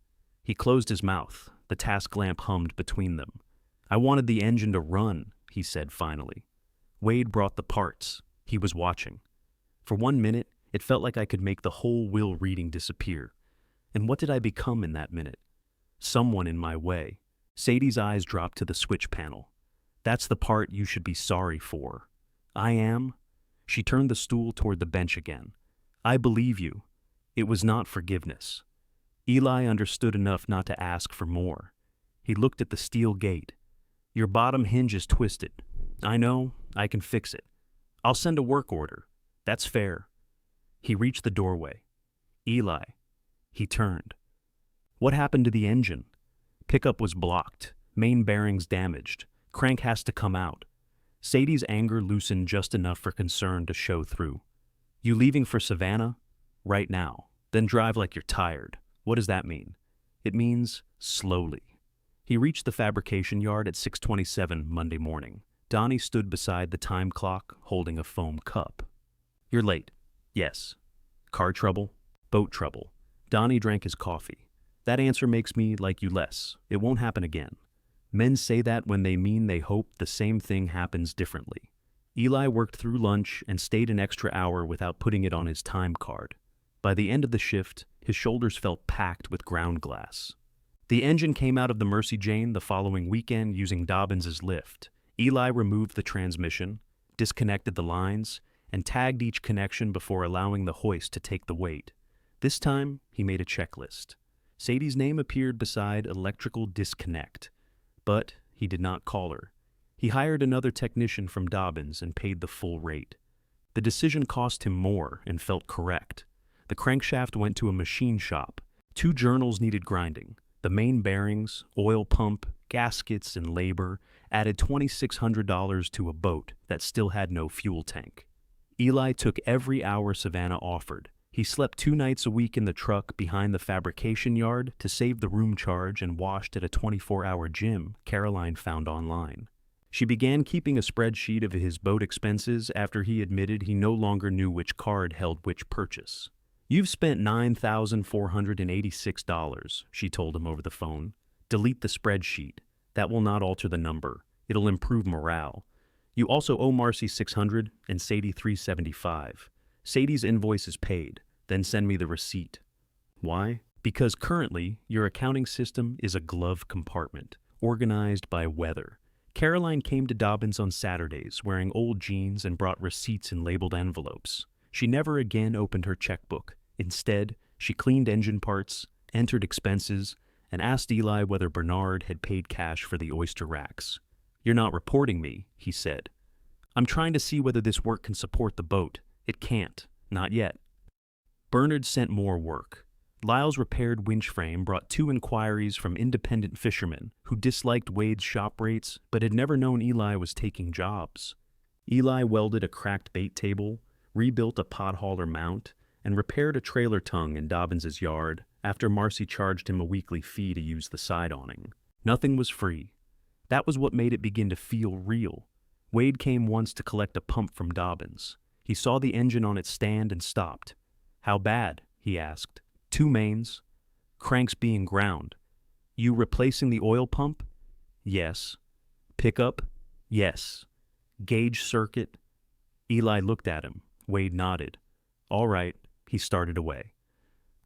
He closed his mouth. The task lamp hummed between them. I wanted the engine to run, he said finally. Wade brought the parts. He was watching. For 1 minute, it felt like I could make the whole will reading disappear. And what did I become in that minute? Someone in my way. Sadie's eyes dropped to the switch panel. That's the part you should be sorry for. I am? She turned the stool toward the bench again. I believe you. It was not forgiveness. Eli understood enough not to ask for more. He looked at the steel gate. Your bottom hinge is twisted. I know, I can fix it. I'll send a work order. That's fair. He reached the doorway. Eli. He turned. What happened to the engine? Pickup was blocked. Main bearings damaged. Crank has to come out. Sadie's anger loosened just enough for concern to show through. You leaving for Savannah? Right now. Then drive like you're tired. What does that mean? It means slowly. He reached the fabrication yard at 6:27 Monday morning. Donnie stood beside the time clock, holding a foam cup. You're late. Yes. Car trouble? Boat trouble. Donnie drank his coffee. That answer makes me like you less. It won't happen again. Men say that when they mean they hope the same thing happens differently. Eli worked through lunch and stayed an extra hour without putting it on his time card. By the end of the shift, his shoulders felt packed with ground glass. The engine came out of the Mercy Jane the following weekend using Dobbins's lift. Eli removed the transmission, disconnected the lines, and tagged each connection before allowing the hoist to take the weight. This time, he made a checklist. Sadie's name appeared beside electrical disconnect, but he did not call her. He hired another technician from Dobbins and paid the full rate. The decision cost him more and felt correct. The crankshaft went to a machine shop. 2 journals needed grinding. The main bearings, oil pump, gaskets, and labor added $2,600 to a boat that still had no fuel tank. Eli took every hour Savannah offered. He slept 2 nights a week in the truck behind the fabrication yard to save the room charge and washed at a 24-hour gym Caroline found online. She began keeping a spreadsheet of his boat expenses after he admitted he no longer knew which card held which purchase. You've spent $9,486, she told him over the phone. Delete the spreadsheet. That will not alter the number. It'll improve morale. You also owe Marcy $600 and Sadie $375. Sadie's invoice is paid. Then send me the receipt. Why? Because currently, your accounting system is a glove compartment, organized by weather. Caroline came to Dobbins on Saturdays wearing old jeans and brought receipts in labeled envelopes. She never again opened her checkbook. Instead, she cleaned engine parts, entered expenses, and asked Eli whether Bernard had paid cash for the oyster racks. You're not reporting me, he said. I'm trying to see whether this work can support the boat. It can't. Not yet. Bernard sent more work. Lyle's repaired winch frame brought 2 inquiries from independent fishermen who disliked Wade's shop rates but had never known Eli was taking jobs. Eli welded a cracked bait table, rebuilt a pot hauler mount, and repaired a trailer tongue in Dobbins's yard after Marcy charged him a weekly fee to use the side awning. Nothing was free. That was what made it begin to feel real. Wade came once to collect a pump from Dobbins. He saw the engine on its stand and stopped. How bad? He asked. 2 mains. Cranks being ground. You replacing the oil pump? Yes. Pickup? Yes. Gauge circuit? Eli looked at him. Wade nodded. All right. He started away.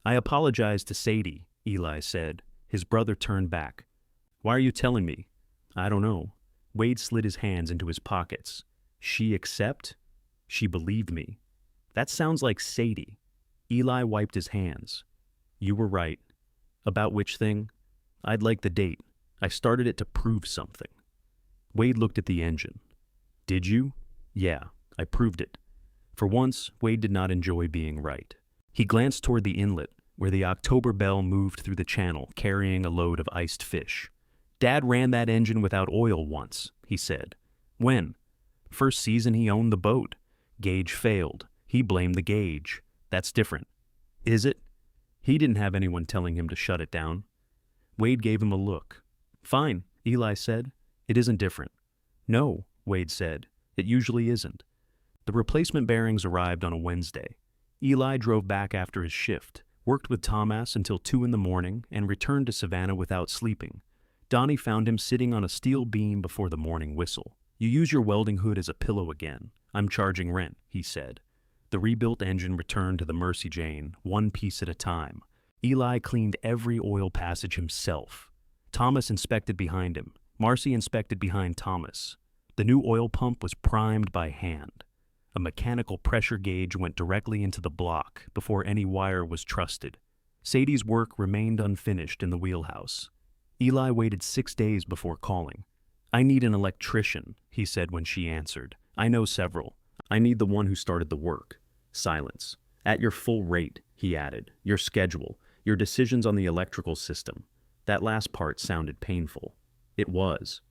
I apologize to Sadie, Eli said. His brother turned back. Why are you telling me? I don't know. Wade slid his hands into his pockets. She accept? She believed me. That sounds like Sadie. Eli wiped his hands. You were right. About which thing? I'd like the date. I started it to prove something. Wade looked at the engine. Did you? Yeah, I proved it. For once, Wade did not enjoy being right. He glanced toward the inlet, where the October Belle moved through the channel carrying a load of iced fish. Dad ran that engine without oil once, he said. When? First season he owned the boat. Gauge failed. He blamed the gauge. That's different. Is it? He didn't have anyone telling him to shut it down. Wade gave him a look. Fine, Eli said. It isn't different. No, Wade said. It usually isn't. The replacement bearings arrived on a Wednesday. Eli drove back after his shift, worked with Thomas until 2 in the morning, and returned to Savannah without sleeping. Donnie found him sitting on a steel beam before the morning whistle. You use your welding hood as a pillow again. I'm charging rent, he said. The rebuilt engine returned to the Mercy Jane, one piece at a time. Eli cleaned every oil passage himself. Thomas inspected behind him. Marcy inspected behind Thomas. The new oil pump was primed by hand. A mechanical pressure gauge went directly into the block before any wire was trusted. Sadie's work remained unfinished in the wheelhouse. Eli waited 6 days before calling. I need an electrician, he said when she answered. I know several. I need the one who started the work. Silence. At your full rate, he added. Your schedule. Your decisions on the electrical system. That last part sounded painful. It was.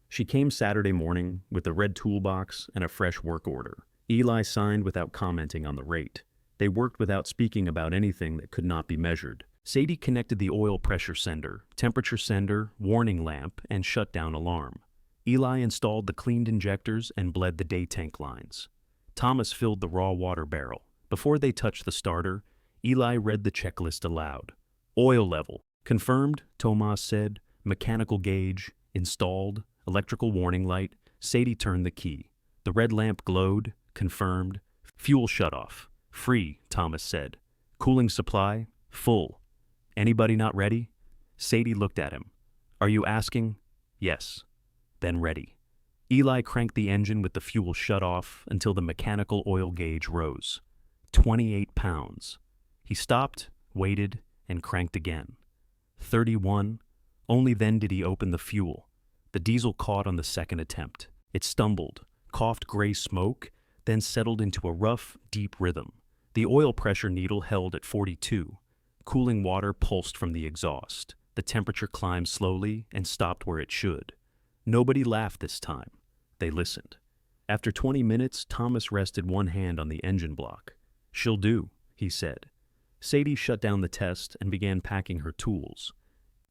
She came Saturday morning with a red toolbox and a fresh work order. Eli signed without commenting on the rate. They worked without speaking about anything that could not be measured. Sadie connected the oil pressure sender, temperature sender, warning lamp, and shutdown alarm. Eli installed the cleaned injectors and bled the day tank lines. Thomas filled the raw water barrel. Before they touched the starter, Eli read the checklist aloud. Oil level. Confirmed, Tomas said. Mechanical gauge. Installed. Electrical warning light. Sadie turned the key. The red lamp glowed. Confirmed. Fuel shutoff. Free, Thomas said. Cooling supply. Full. Anybody not ready? Sadie looked at him. Are you asking? Yes. Then ready. Eli cranked the engine with the fuel shut off until the mechanical oil gauge rose. 28 pounds. He stopped, waited, and cranked again. 31. Only then did he open the fuel. The diesel caught on the second attempt. It stumbled, coughed gray smoke, then settled into a rough, deep rhythm. The oil pressure needle held at 42. Cooling water pulsed from the exhaust. The temperature climbed slowly and stopped where it should. Nobody laughed this time. They listened. After 20 minutes, Thomas rested one hand on the engine block. She'll do, he said. Sadie shut down the test and began packing her tools.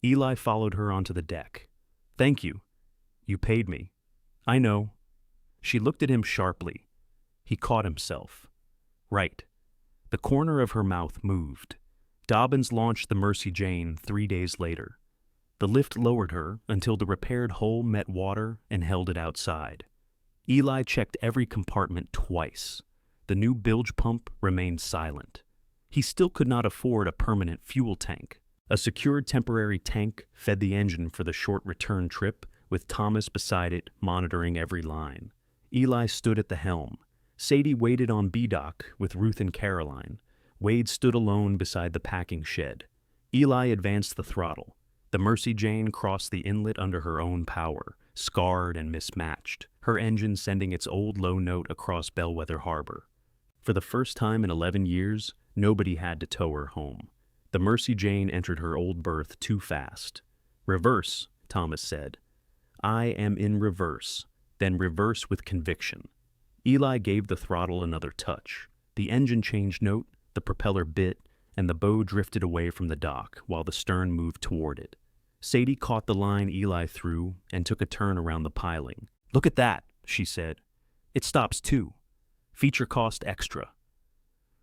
Eli followed her onto the deck. Thank you. You paid me. I know. She looked at him sharply. He caught himself. Right. The corner of her mouth moved. Dobbins launched the Mercy Jane 3 days later. The lift lowered her until the repaired hull met water and held it outside. Eli checked every compartment twice. The new bilge pump remained silent. He still could not afford a permanent fuel tank. A secured temporary tank fed the engine for the short return trip, with Thomas beside it monitoring every line. Eli stood at the helm. Sadie waited on B-Dock with Ruth and Caroline. Wade stood alone beside the packing shed. Eli advanced the throttle. The Mercy Jane crossed the inlet under her own power, scarred and mismatched, her engine sending its old low note across Bellwether Harbor. For the first time in 11 years, nobody had to tow her home. The Mercy Jane entered her old berth too fast. Reverse, Thomas said. I am in reverse, then reverse with conviction. Eli gave the throttle another touch. The engine changed note, the propeller bit, and the bow drifted away from the dock while the stern moved toward it. Sadie caught the line Eli threw and took a turn around the piling. Look at that, she said. It stops too. Feature cost extra.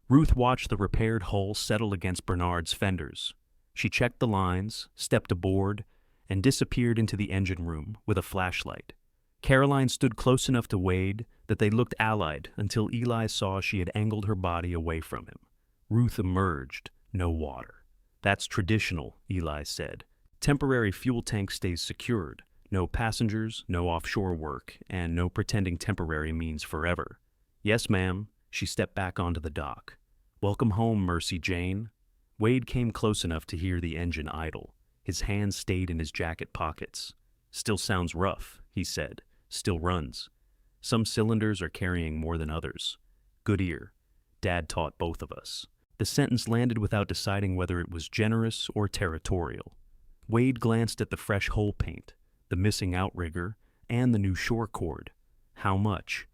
Ruth watched the repaired hull settle against Bernard's fenders. She checked the lines, stepped aboard, and disappeared into the engine room with a flashlight. Caroline stood close enough to Wade that they looked allied until Eli saw she had angled her body away from him. Ruth emerged, no water. That's traditional, Eli said. Temporary fuel tank stays secured. No passengers, no offshore work, and no pretending temporary means forever. Yes, ma'am. She stepped back onto the dock. Welcome home, Mercy Jane. Wade came close enough to hear the engine idle. His hands stayed in his jacket pockets. Still sounds rough, he said. Still runs. Some cylinders are carrying more than others. Good ear. Dad taught both of us. The sentence landed without deciding whether it was generous or territorial. Wade glanced at the fresh hull paint, the missing outrigger, and the new shore cord. How much?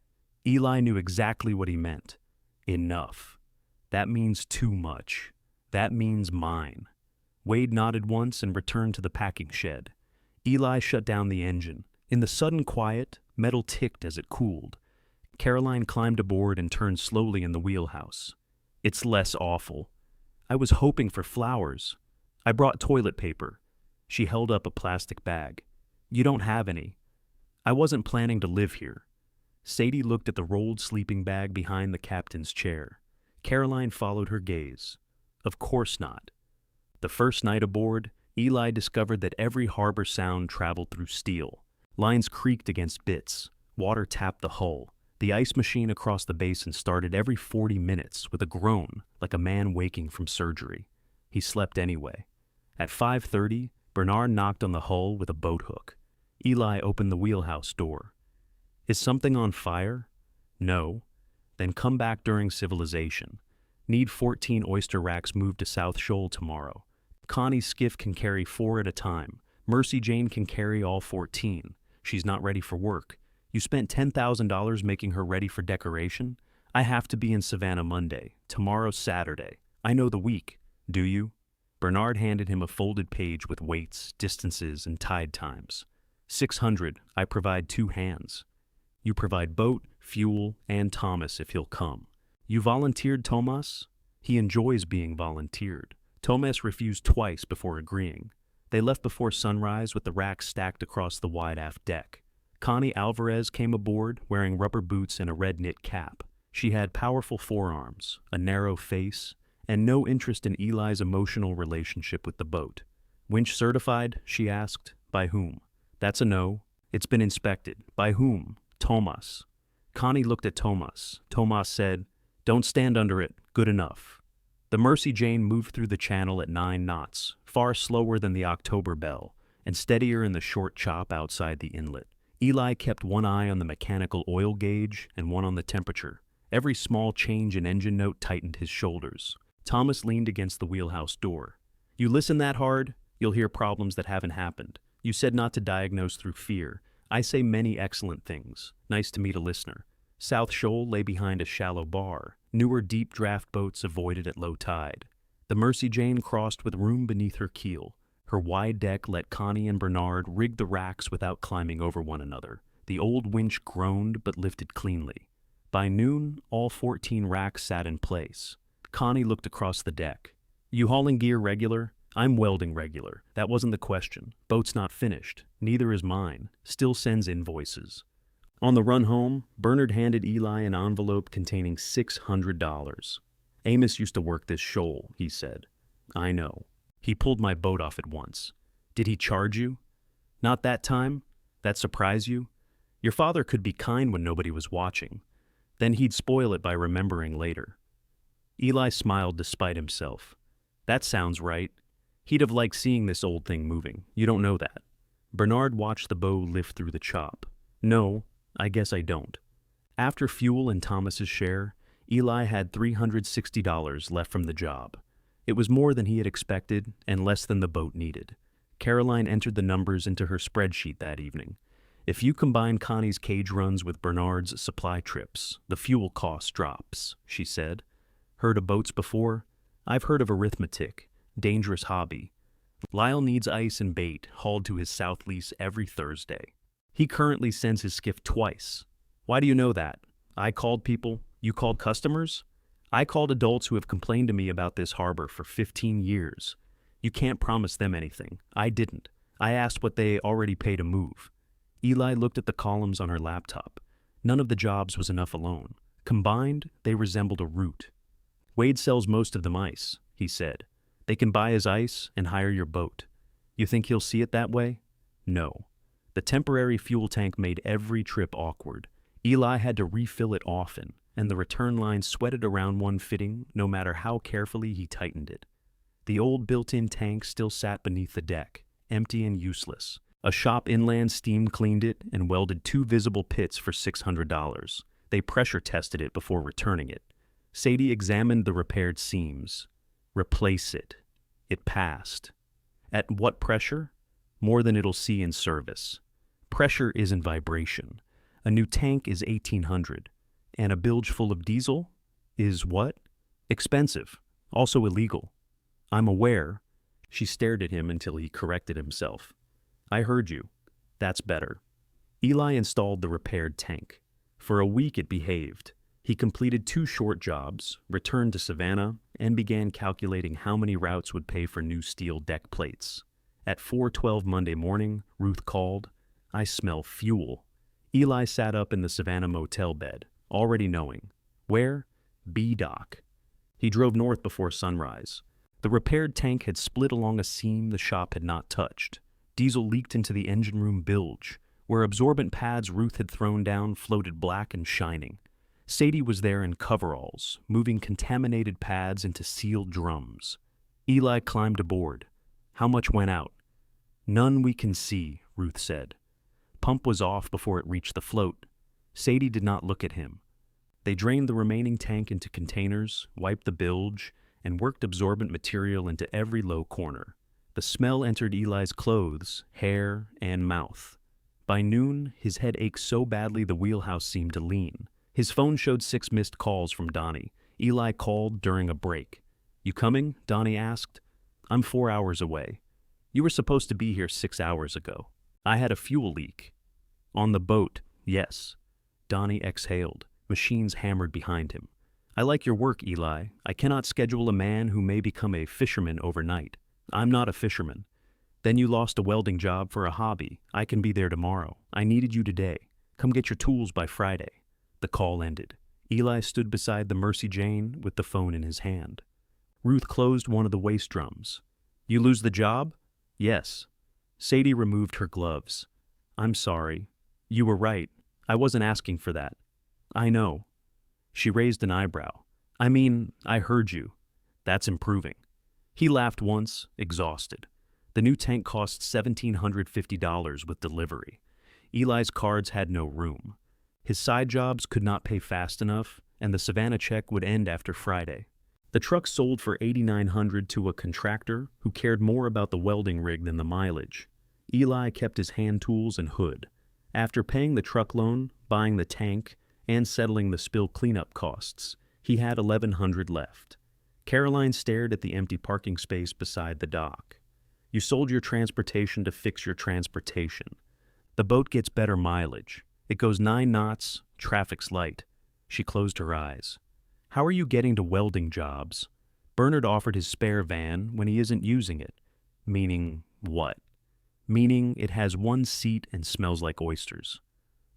Eli knew exactly what he meant. Enough. That means too much. That means mine. Wade nodded once and returned to the packing shed. Eli shut down the engine. In the sudden quiet, metal ticked as it cooled. Caroline climbed aboard and turned slowly in the wheelhouse. It's less awful. I was hoping for flowers. I brought toilet paper. She held up a plastic bag. You don't have any. I wasn't planning to live here. Sadie looked at the rolled sleeping bag behind the captain's chair. Caroline followed her gaze. Of course not. The first night aboard, Eli discovered that every harbor sound traveled through steel. Lines creaked against bitts. Water tapped the hull. The ice machine across the basin started every 40 minutes with a groan, like a man waking from surgery. He slept anyway. At 5:30, Bernard knocked on the hull with a boat hook. Eli opened the wheelhouse door. Is something on fire? No. Then come back during civilization. Need 14 oyster racks moved to South Shoal tomorrow. Connie's skiff can carry 4 at a time. Mercy Jane can carry all 14. She's not ready for work. You spent $10,000 making her ready for decoration? I have to be in Savannah Monday. Tomorrow's Saturday. I know the week. Do you? Bernard handed him a folded page with weights, distances, and tide times. 600. I provide 2 hands. You provide boat, fuel, and Thomas if he'll come. You volunteered Tomas? He enjoys being volunteered. Tomas refused twice before agreeing. They left before sunrise with the racks stacked across the wide aft deck. Connie Alvarez came aboard wearing rubber boots and a red knit cap. She had powerful forearms, a narrow face, and no interest in Eli's emotional relationship with the boat. Winch certified? She asked. By whom? That's a no. It's been inspected. By whom? Tomas. Connie looked at Tomas. Tomas said, Don't stand under it. Good enough. The Mercy Jane moved through the channel at 9 knots, far slower than the October Belle, and steadier in the short chop outside the inlet. Eli kept one eye on the mechanical oil gauge and one on the temperature. Every small change in engine note tightened his shoulders. Thomas leaned against the wheelhouse door. You listen that hard, you'll hear problems that haven't happened. You said not to diagnose through fear. I say many excellent things. Nice to meet a listener. South Shoal lay behind a shallow bar. Newer deep draft boats avoided at low tide. The Mercy Jane crossed with room beneath her keel. Her wide deck let Connie and Bernard rig the racks without climbing over one another. The old winch groaned but lifted cleanly. By noon, all 14 racks sat in place. Connie looked across the deck. You hauling gear regular? I'm welding regular. That wasn't the question. Boat's not finished. Neither is mine. Still sends invoices. On the run home, Bernard handed Eli an envelope containing $600. Amos used to work this shoal, he said. I know. He pulled my boat off at once. Did he charge you? Not that time? That surprise you? Your father could be kind when nobody was watching. Then he'd spoil it by remembering later. Eli smiled despite himself. That sounds right. He'd have liked seeing this old thing moving. You don't know that. Bernard watched the bow lift through the chop. No, I guess I don't. After fuel and Thomas's share, Eli had $360 left from the job. It was more than he had expected and less than the boat needed. Caroline entered the numbers into her spreadsheet that evening. If you combine Connie's cage runs with Bernard's supply trips, the fuel cost drops, she said. Heard of boats before? I've heard of arithmetic. Dangerous hobby. Lyle needs ice and bait hauled to his south lease every Thursday. He currently sends his skiff twice. Why do you know that? I called people. You called customers? I called adults who have complained to me about this harbor for 15 years. You can't promise them anything. I didn't. I asked what they already pay to move. Eli looked at the columns on her laptop. None of the jobs was enough alone. Combined, they resembled a route. Wade sells most of them ice, he said. They can buy his ice and hire your boat. You think he'll see it that way? No. The temporary fuel tank made every trip awkward. Eli had to refill it often, and the return line sweated around one fitting no matter how carefully he tightened it. The old built-in tank still sat beneath the deck, empty and useless. A shop inland steam cleaned it and welded 2 visible pits for $600. They pressure tested it before returning it. Sadie examined the repaired seams. Replace it. It passed. At what pressure? More than it'll see in service. Pressure isn't vibration. A new tank is 1800, and a bilge full of diesel is what? Expensive. Also illegal. I'm aware. She stared at him until he corrected himself. I heard you. That's better. Eli installed the repaired tank. For a week it behaved. He completed 2 short jobs, returned to Savannah, and began calculating how many routes would pay for new steel deck plates. At 4:12 Monday morning, Ruth called. I smell fuel. Eli sat up in the Savannah motel bed, already knowing. Where? B-Dock. He drove north before sunrise. The repaired tank had split along a seam the shop had not touched. Diesel leaked into the engine room bilge, where absorbent pads Ruth had thrown down floated black and shining. Sadie was there in coveralls, moving contaminated pads into sealed drums. Eli climbed aboard. How much went out? None we can see, Ruth said. Pump was off before it reached the float. Sadie did not look at him. They drained the remaining tank into containers, wiped the bilge, and worked absorbent material into every low corner. The smell entered Eli's clothes, hair, and mouth. By noon, his head ached so badly the wheelhouse seemed to lean. His phone showed 6 missed calls from Donnie. Eli called during a break. You coming? Donnie asked. I'm 4 hours away. You were supposed to be here 6 hours ago. I had a fuel leak. On the boat, yes. Donnie exhaled. Machines hammered behind him. I like your work, Eli. I cannot schedule a man who may become a fisherman overnight. I'm not a fisherman. Then you lost a welding job for a hobby. I can be there tomorrow. I needed you today. Come get your tools by Friday. The call ended. Eli stood beside the Mercy Jane with the phone in his hand. Ruth closed one of the waste drums. You lose the job? Yes. Sadie removed her gloves. I'm sorry. You were right. I wasn't asking for that. I know. She raised an eyebrow. I mean, I heard you. That's improving. He laughed once, exhausted. The new tank cost $1,750 with delivery. Eli's cards had no room. His side jobs could not pay fast enough, and the Savannah check would end after Friday. The truck sold for $8,900 to a contractor who cared more about the welding rig than the mileage. Eli kept his hand tools and hood. After paying the truck loan, buying the tank, and settling the spill cleanup costs, he had $1,100 left. Caroline stared at the empty parking space beside the dock. You sold your transportation to fix your transportation. The boat gets better mileage. It goes 9 knots, traffic's light. She closed her eyes. How are you getting to welding jobs? Bernard offered his spare van when he isn't using it. Meaning what? Meaning it has 1 seat and smells like oysters.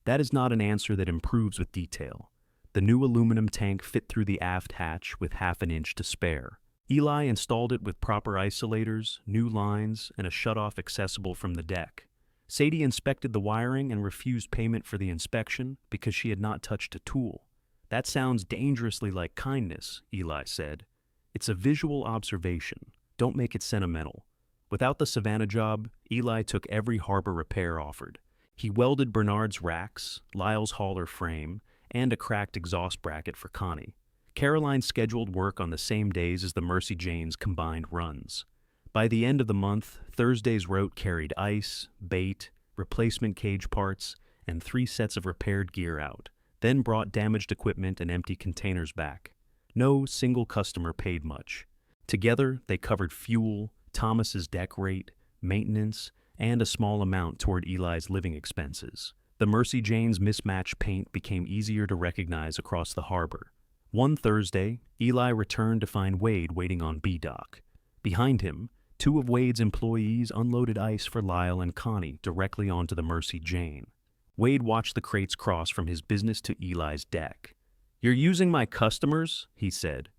That is not an answer that improves with detail. The new aluminum tank fit through the aft hatch with half an inch to spare. Eli installed it with proper isolators, new lines, and a shutoff accessible from the deck. Sadie inspected the wiring and refused payment for the inspection because she had not touched a tool. That sounds dangerously like kindness, Eli said. It's a visual observation. Don't make it sentimental. Without the Savannah job, Eli took every harbor repair offered. He welded Bernard's racks, Lyle's hauler frame, and a cracked exhaust bracket for Connie. Caroline scheduled work on the same days as the Mercy Jane's combined runs. By the end of the month, Thursday's route carried ice, bait, replacement cage parts, and 3 sets of repaired gear out, then brought damaged equipment and empty containers back. No single customer paid much. Together, they covered fuel, Thomas's deck rate, maintenance, and a small amount toward Eli's living expenses. The Mercy Jane's mismatched paint became easier to recognize across the harbor. One Thursday, Eli returned to find Wade waiting on B-Dock. Behind him, 2 of Wade's employees unloaded ice for Lyle and Connie directly onto the Mercy Jane. Wade watched the crates cross from his business to Eli's deck. You're using my customers, he said.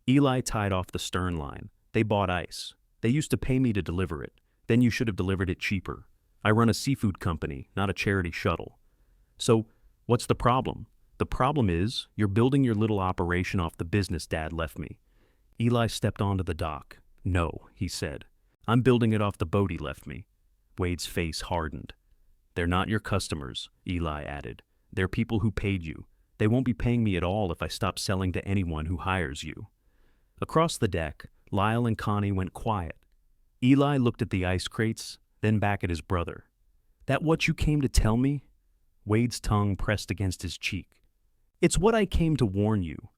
Eli tied off the stern line. They bought ice. They used to pay me to deliver it. Then you should have delivered it cheaper. I run a seafood company, not a charity shuttle. So, what's the problem? The problem is, you're building your little operation off the business Dad left me. Eli stepped onto the dock. No, he said. I'm building it off the boat he left me. Wade's face hardened. They're not your customers, Eli added. They're people who paid you. They won't be paying me at all if I stop selling to anyone who hires you." Across the deck, Lyle and Connie went quiet. Eli looked at the ice crates, then back at his brother. "That what you came to tell me?" Wade's tongue pressed against his cheek. "It's what I came to warn you."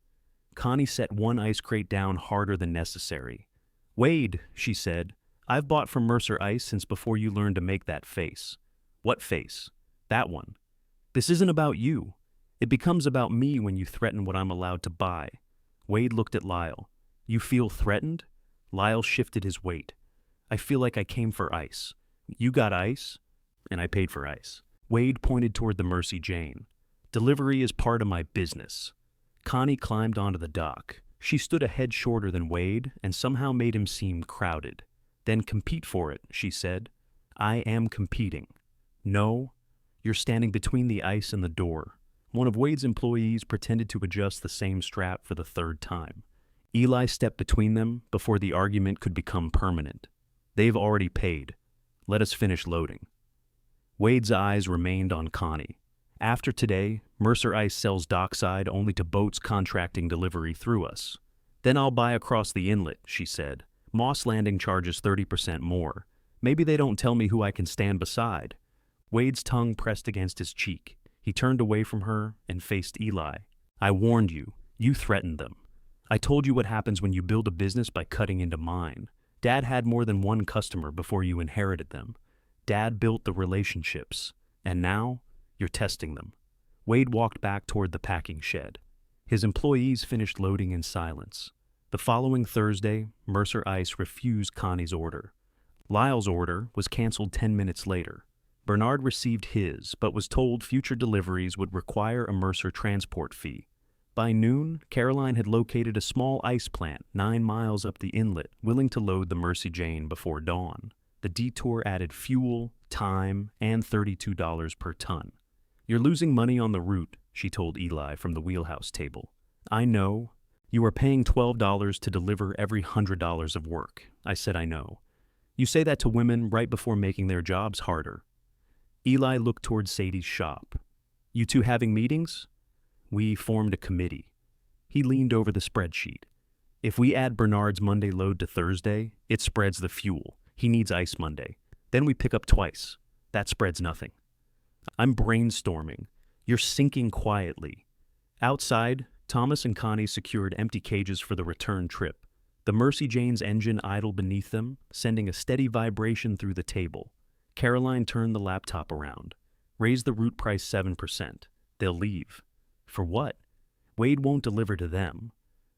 Connie set one ice crate down harder than necessary. "Wade," she said, "I've bought from Mercer Ice since before you learned to make that face." "What face?" "That one. This isn't about you. It becomes about me when you threaten what I'm allowed to buy." Wade looked at Lyle. "You feel threatened?" Lyle shifted his weight. "I feel like I came for ice. You got ice, and I paid for ice." Wade pointed toward the Mercy Jane. "Delivery is part of my business." Connie climbed onto the dock. She stood a head shorter than Wade and somehow made him seem crowded. "Then compete for it," she said. "I am competing." "No, you're standing between the ice and the door." One of Wade's employees pretended to adjust the same strap for the third time. Eli stepped between them before the argument could become permanent. "They've already paid. Let us finish loading." Wade's eyes remained on Connie. "After today, Mercer Ice sells dockside only to boats contracting delivery through us. Then I'll buy across the inlet," she said. "Moss Landing charges 30% more. Maybe they don't tell me who I can stand beside." Wade's tongue pressed against his cheek. He turned away from her and faced Eli. "I warned you. You threatened them. I told you what happens when you build a business by cutting into mine. Dad had more than one customer before you inherited them. Dad built the relationships, and now you're testing them." Wade walked back toward the packing shed. His employees finished loading in silence. The following Thursday, Mercer Ice refused Connie's order. Lyle's order was canceled 10 minutes later. Bernard received his, but was told future deliveries would require a Mercer transport fee. By noon, Caroline had located a small ice plant 9 miles up the inlet, willing to load the Mercy Jane before dawn. The detour added fuel, time, and $32 per ton. "You're losing money on the route," she told Eli from the wheelhouse table. "I know. You are paying $12 to deliver every $100 of work." I said, "I know. You say that to women right before making their jobs harder." Eli looked toward Sadie's shop. "You two having meetings?" "We formed a committee." He leaned over the spreadsheet. "If we add Bernard's Monday load to Thursday, it spreads the fuel. He needs ice Monday. Then we pick up twice. That spreads nothing." "I'm brainstorming. You're sinking quietly." Outside, Thomas and Connie secured empty cages for the return trip. The Mercy Jane's engine idled beneath them, sending a steady vibration through the table. Caroline turned the laptop around. "Raise the route price 7%. They'll leave." "For what?" "Wade won't deliver to them."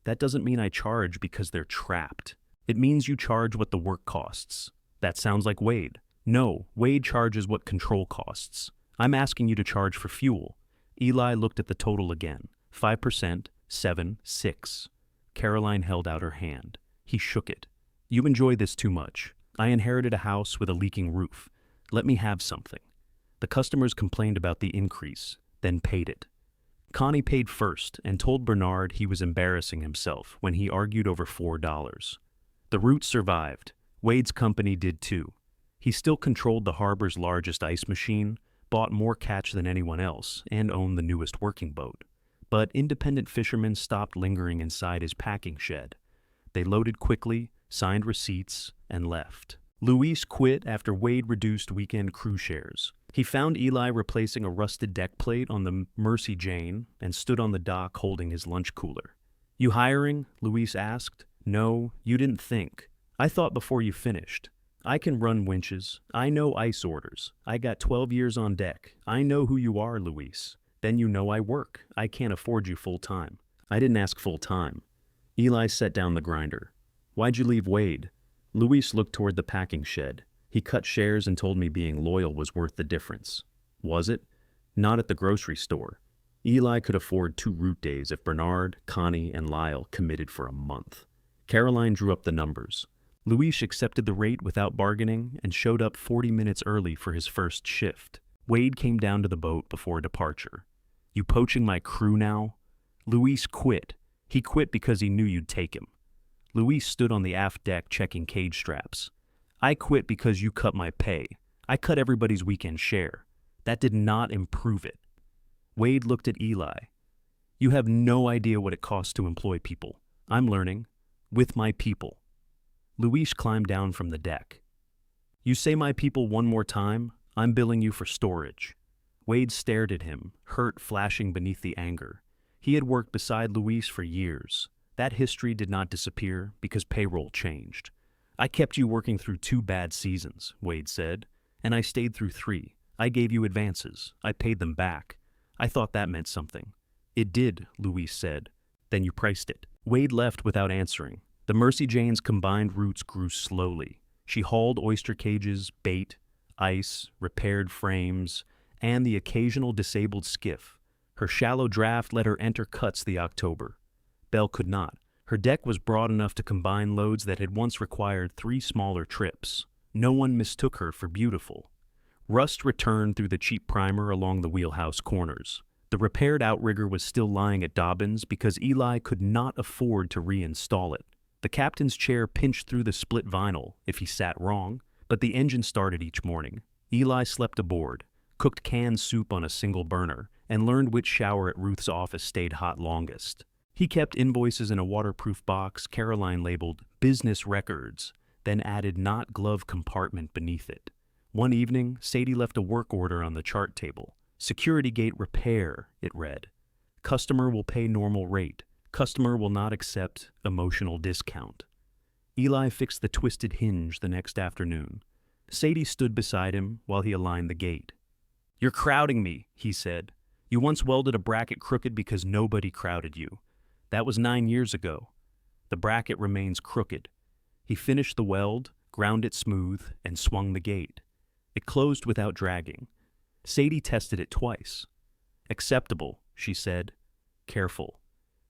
"That doesn't mean I charge because they're trapped. It means you charge what the work costs." "That sounds like Wade." "No, Wade charges what control costs. I'm asking you to charge for fuel." Eli looked at the total again. 5%, 7, 6. Caroline held out her hand. He shook it. "You enjoy this too much. I inherited a house with a leaking roof. Let me have something." The customers complained about the increase, then paid it. Connie paid first and told Bernard he was embarrassing himself when he argued over $4. The route survived. Wade's company did too. He still controlled the harbor's largest ice machine, bought more catch than anyone else, and owned the newest working boat. But independent fishermen stopped lingering inside his packing shed. They loaded quickly, signed receipts, and left. Luis quit after Wade reduced weekend crew shares. He found Eli replacing a rusted deck plate on the Mercy Jane and stood on the dock holding his lunch cooler. "You hiring?" Luis asked. "No, you didn't think. I thought before you finished. I can run winches. I know ice orders. I got 12 years on deck. I know who you are, Luis. Then you know I work. I can't afford you full-time." "I didn't ask full-time." Eli set down the grinder. "Why'd you leave Wade?" Luis looked toward the packing shed. "He cut shares and told me being loyal was worth the difference." "Was it?" "Not at the grocery store." Eli could afford 2 route days if Bernard, Connie, and Lyle committed for a month. Caroline drew up the numbers. Luis accepted the rate without bargaining and showed up 40 minutes early for his first shift. Wade came down to the boat before departure. "You poaching my crew now?" Luis quit. He quit because he knew you'd take him. Luis stood on the aft deck checking cage straps. "I quit because you cut my pay. I cut everybody's weekend share. That did not improve it." Wade looked at Eli. You have no idea what it costs to employ people. I'm learning. With my people. Luis climbed down from the deck. You say my people one more time, I'm billing you for storage. Wade stared at him, hurt flashing beneath the anger. He had worked beside Luis for years. That history did not disappear because payroll changed. I kept you working through 2 bad seasons, Wade said, and I stayed through 3. I gave you advances. I paid them back. I thought that meant something. It did, Luis said. Then you priced it. Wade left without answering. The Mercy Jane's combined routes grew slowly. She hauled oyster cages, bait, ice, repaired frames, and the occasional disabled skiff. Her shallow draft let her enter cuts the October. Belle could not. Her deck was broad enough to combine loads that had once required 3 smaller trips. No one mistook her for beautiful. Rust returned through the cheap primer along the wheelhouse corners. The repaired outrigger was still lying at Dobbins because Eli could not afford to reinstall it. The captain's chair pinched through the split vinyl if he sat wrong, but the engine started each morning. Eli slept aboard, cooked canned soup on a single burner, and learned which shower at Ruth's office stayed hot longest. He kept invoices in a waterproof box Caroline labeled Business Records, then added Not Glove Compartment beneath it. One evening, Sadie left a work order on the chart table. Security gate repair, it read. Customer will pay normal rate. Customer will not accept emotional discount. Eli fixed the twisted hinge the next afternoon. Sadie stood beside him while he aligned the gate. You're crowding me, he said. You once welded a bracket crooked because nobody crowded you. That was 9 years ago. The bracket remains crooked. He finished the weld, ground it smooth, and swung the gate. It closed without dragging. Sadie tested it twice. Acceptable, she said. Careful.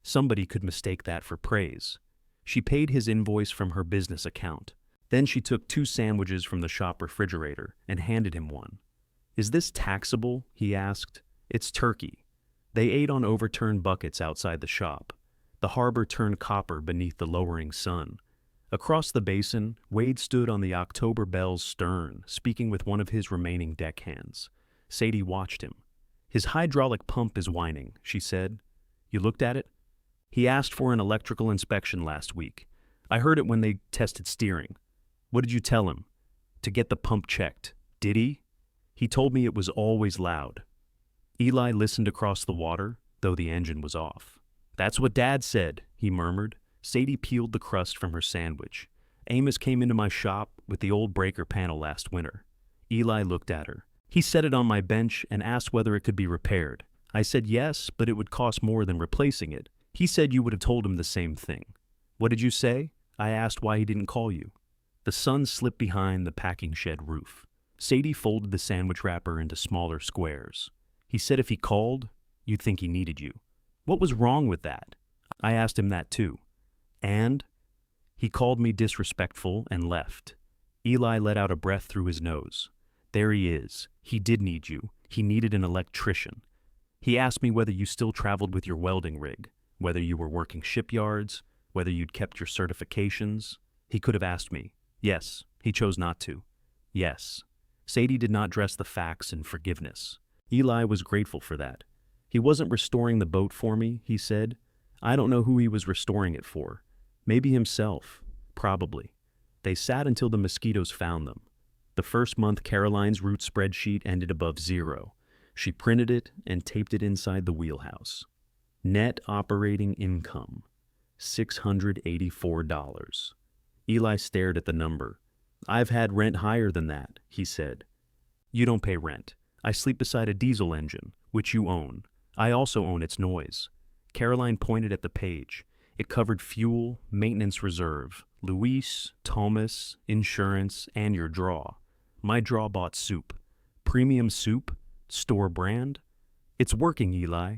Somebody could mistake that for praise. She paid his invoice from her business account. Then she took 2 sandwiches from the shop refrigerator and handed him one. Is this taxable? He asked. It's turkey. They ate on overturned buckets outside the shop. The harbor turned copper beneath the lowering sun. Across the basin, Wade stood on the October Belle's stern, speaking with one of his remaining deckhands. Sadie watched him. His hydraulic pump is whining, she said. You looked at it? He asked for an electrical inspection last week. I heard it when they tested steering. What did you tell him? To get the pump checked. Did he? He told me it was always loud. Eli listened across the water, though the engine was off. That's what Dad said, he murmured. Sadie peeled the crust from her sandwich. Amos came into my shop with the old breaker panel last winter. Eli looked at her. He set it on my bench and asked whether it could be repaired. I said yes, but it would cost more than replacing it. He said you would have told him the same thing. What did you say? I asked why he didn't call you. The sun slipped behind the packing shed roof. Sadie folded the sandwich wrapper into smaller squares. He said if he called, you'd think he needed you. What was wrong with that? I asked him that too. And? He called me disrespectful and left. Eli let out a breath through his nose. There he is. He did need you. He needed an electrician. He asked me whether you still traveled with your welding rig, whether you were working shipyards, whether you'd kept your certifications. He could have asked me. Yes, he chose not to. Yes. Sadie did not dress the facts in forgiveness. Eli was grateful for that. He wasn't restoring the boat for me, he said. I don't know who he was restoring it for. Maybe himself. Probably. They sat until the mosquitoes found them. The first month Caroline's route spreadsheet ended above 0. She printed it and taped it inside the wheelhouse. Net operating income, $684. Eli stared at the number. I've had rent higher than that, he said. You don't pay rent. I sleep beside a diesel engine, which you own. I also own its noise. Caroline pointed at the page. It covered fuel, maintenance reserve, Luis, Thomas, insurance, and your draw. My draw bought soup. Premium soup? Store brand? It's working, Eli.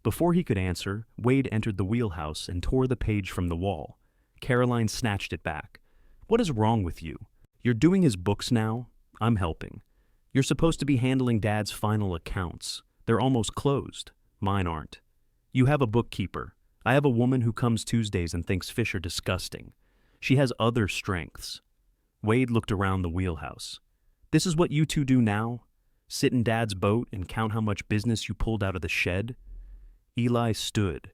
Before he could answer, Wade entered the wheelhouse and tore the page from the wall. Caroline snatched it back. What is wrong with you? You're doing his books now? I'm helping. You're supposed to be handling Dad's final accounts. They're almost closed. Mine aren't. You have a bookkeeper. I have a woman who comes Tuesdays and thinks fish are disgusting. She has other strengths. Wade looked around the wheelhouse. This is what you two do now? Sit in Dad's boat and count how much business you pulled out of the shed? Eli stood.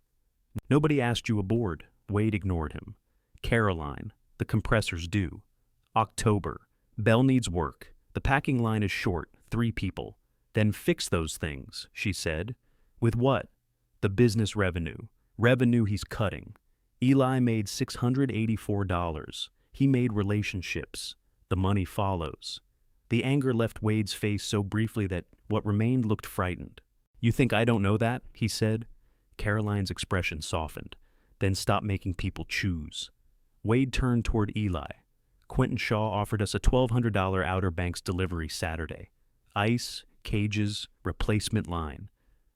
Nobody asked you aboard. Wade ignored him. Caroline, the compressor's due. October, Bell needs work. The packing line is short, 3 people. Then fix those things, she said. With what? The business revenue. Revenue he's cutting. Eli made $684. He made relationships. The money follows. The anger left Wade's face so briefly that what remained looked frightened. You think I don't know that? He said. Caroline's expression softened. Then stop making people choose. Wade turned toward Eli. Quentin Shaw offered us a $1,200 Outer Banks delivery Saturday. Ice, cages, replacement line.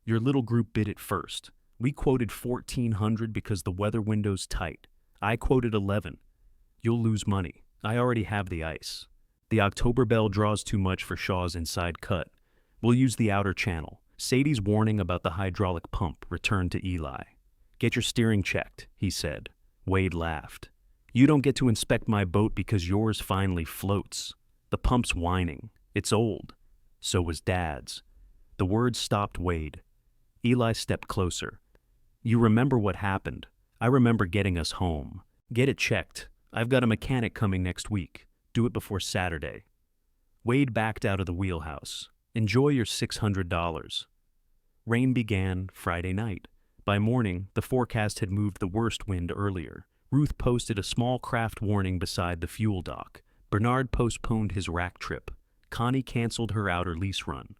Your little group bid it first. We quoted $1,400 because the weather window's tight. I quoted 11. You'll lose money. I already have the ice. The October Bell draws too much for Shaw's inside cut. We'll use the outer channel. Sadie's warning about the hydraulic pump returned to Eli. Get your steering checked, he said. Wade laughed. You don't get to inspect my boat because yours finally floats. The pump's whining. It's old. So was Dad's. The words stopped Wade. Eli stepped closer. You remember what happened. I remember getting us home. Get it checked. I've got a mechanic coming next week. Do it before Saturday. Wade backed out of the wheelhouse. Enjoy your $600. Rain began Friday night. By morning, the forecast had moved the worst wind earlier. Ruth posted a small craft warning beside the fuel dock. Bernard postponed his rack trip. Connie canceled her outer lease run.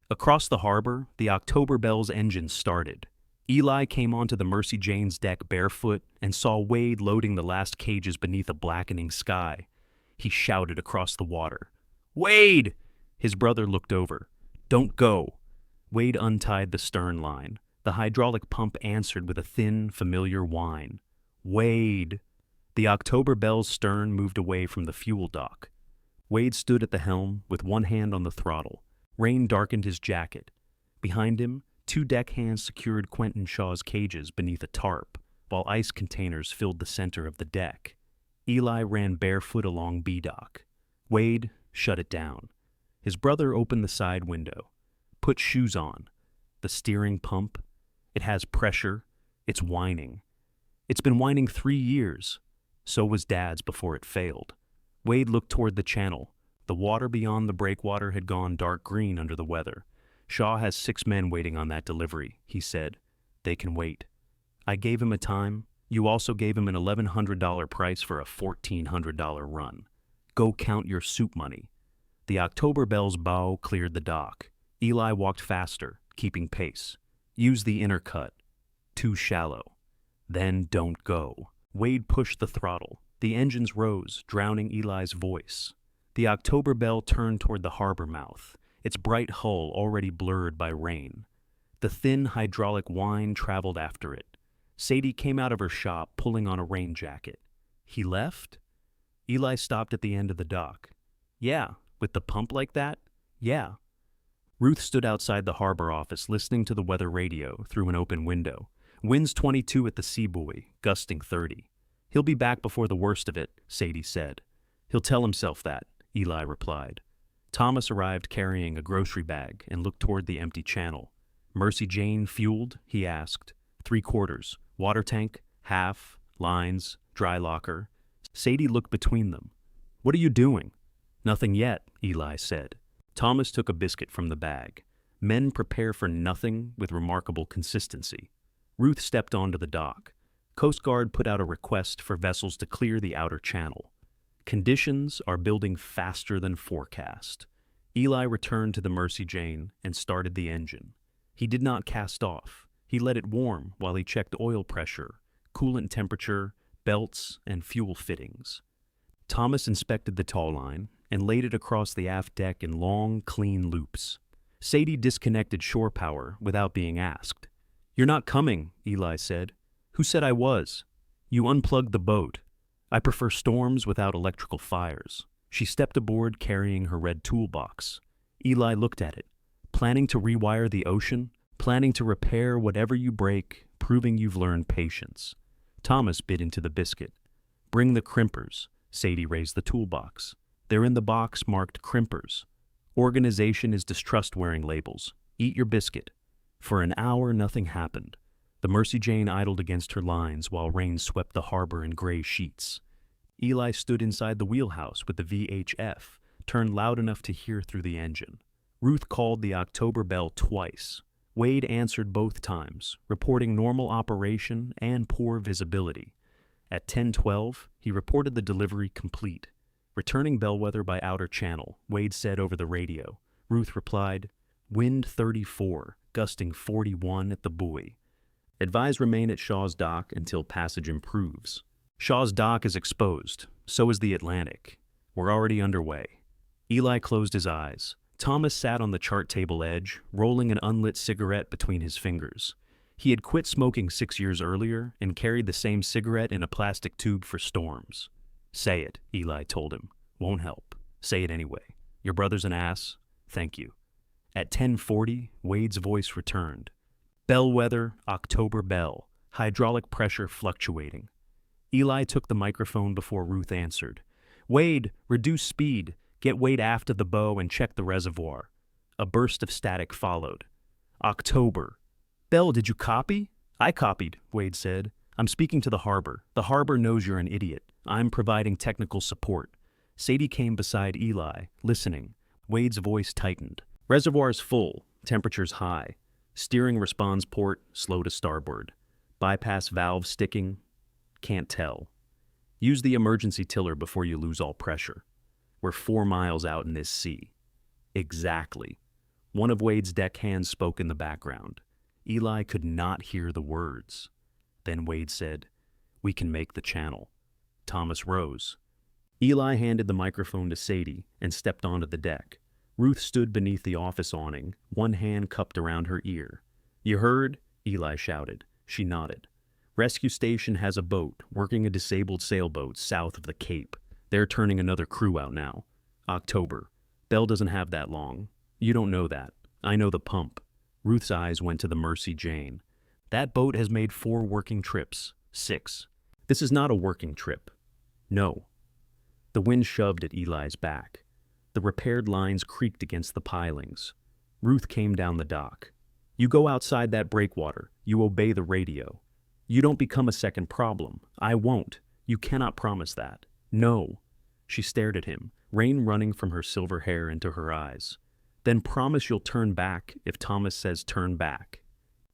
Across the harbor, the October Bell's engine started. Eli came onto the Mercy Jane's deck barefoot and saw Wade loading the last cages beneath a blackening sky. He shouted across the water. Wade! His brother looked over. Don't go. Wade untied the stern line. The hydraulic pump answered with a thin, familiar whine. Wade! The October Bell's stern moved away from the fuel dock. Wade stood at the helm with one hand on the throttle. Rain darkened his jacket. Behind him, 2 deckhands secured Quentin Shaw's cages beneath a tarp, while ice containers filled the center of the deck. Eli ran barefoot along B-dock. Wade shut it down. His brother opened the side window. Put shoes on. The steering pump. It has pressure. It's whining. It's been whining 3 years. So was Dad's before it failed. Wade looked toward the channel. The water beyond the breakwater had gone dark green under the weather. Shaw has 6 men waiting on that delivery, he said. They can wait. I gave him a time. You also gave him an $1,100 price for a $1,400 run. Go count your soup money. The October Bell's bow cleared the dock. Eli walked faster, keeping pace. Use the inner cut. Too shallow. Then don't go. Wade pushed the throttle. The engines rose, drowning Eli's voice. The October Bell turned toward the harbor mouth, its bright hull already blurred by rain. The thin hydraulic whine traveled after it. Sadie came out of her shop, pulling on a rain jacket. He left? Eli stopped at the end of the dock. Yeah, with the pump like that? Yeah. Ruth stood outside the harbor office, listening to the weather radio through an open window. Winds 22 at the sea buoy, gusting 30. He'll be back before the worst of it, Sadie said. He'll tell himself that, Eli replied. Thomas arrived carrying a grocery bag and looked toward the empty channel. Mercy Jane fueled? He asked. 3/4. Water tank, half, lines, dry locker. Sadie looked between them. What are you doing? Nothing yet, Eli said. Thomas took a biscuit from the bag. Men prepare for nothing with remarkable consistency. Ruth stepped onto the dock. Coast Guard put out a request for vessels to clear the outer channel. Conditions are building faster than forecast. Eli returned to the Mercy Jane and started the engine. He did not cast off. He let it warm while he checked oil pressure, coolant temperature, belts, and fuel fittings. Thomas inspected the taw line and laid it across the aft deck in long, clean loops. Sadie disconnected shore power without being asked. You're not coming, Eli said. Who said I was? You unplugged the boat. I prefer storms without electrical fires. She stepped aboard carrying her red toolbox. Eli looked at it. Planning to rewire the ocean? Planning to repair whatever you break, proving you've learned patience. Thomas bit into the biscuit. Bring the crimpers. Sadie raised the toolbox. They're in the box marked crimpers. Organization is distrust wearing labels. Eat your biscuit. For an hour, nothing happened. The Mercy Jane idled against her lines while rain swept the harbor in gray sheets. Eli stood inside the wheelhouse with the VHF, turned loud enough to hear through the engine. Ruth called the October bell twice. Wade answered both times, reporting normal operation and poor visibility. At 10:12, he reported the delivery complete. Returning Bellwether by outer channel, Wade said over the radio. Ruth replied, "Wind 34, gusting 41 at the buoy. Advise remain at Shaw's Dock until passage improves. Shaw's Dock is exposed, so is the Atlantic. We're already underway." Eli closed his eyes. Thomas sat on the chart table edge, rolling an unlit cigarette between his fingers. He had quit smoking 6 years earlier and carried the same cigarette in a plastic tube for storms. "Say it," Eli told him. "Won't help. Say it anyway. Your brother's an ass. Thank you." At 10:40, Wade's voice returned. "Bellwether, October bell, hydraulic pressure fluctuating." Eli took the microphone before Ruth answered. "Wade, reduce speed. Get Wade aft of the bow and check the reservoir." A burst of static followed. "October. Bell, did you copy?" "I copied," Wade said. "I'm speaking to the harbor. The harbor knows you're an idiot. I'm providing technical support." Sadie came beside Eli, listening. Wade's voice tightened. "Reservoir's full. Temperature's high. Steering responds port, slow to starboard. Bypass valve sticking. Can't tell. Use the emergency tiller before you lose all pressure. We're 4 miles out in this sea." "Exactly." One of Wade's deckhands spoke in the background. Eli could not hear the words. Then Wade said, "We can make the channel." Thomas rose. Eli handed the microphone to Sadie and stepped onto the deck. Ruth stood beneath the office awning, one hand cupped around her ear. "You heard?" Eli shouted. She nodded. "Rescue station has a boat working a disabled sailboat south of the Cape. They're turning another crew out now. October. Bell doesn't have that long. You don't know that. I know the pump." Ruth's eyes went to the Mercy Jane. "That boat has made 4 working trips. 6. This is not a working trip." "No." The wind shoved at Eli's back. The repaired lines creaked against the pilings. Ruth came down the dock. "You go outside that breakwater. You obey the radio. You don't become a second problem. I won't. You cannot promise that." "No." She stared at him, rain running from her silver hair into her eyes. "Then promise you'll turn back if Thomas says turn back."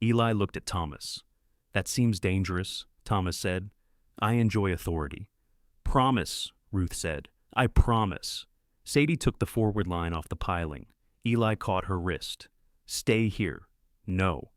Eli looked at Thomas. "That seems dangerous," Thomas said. "I enjoy authority." "Promise," Ruth said. "I promise." Sadie took the forward line off the piling. Eli caught her wrist. "Stay here." "No.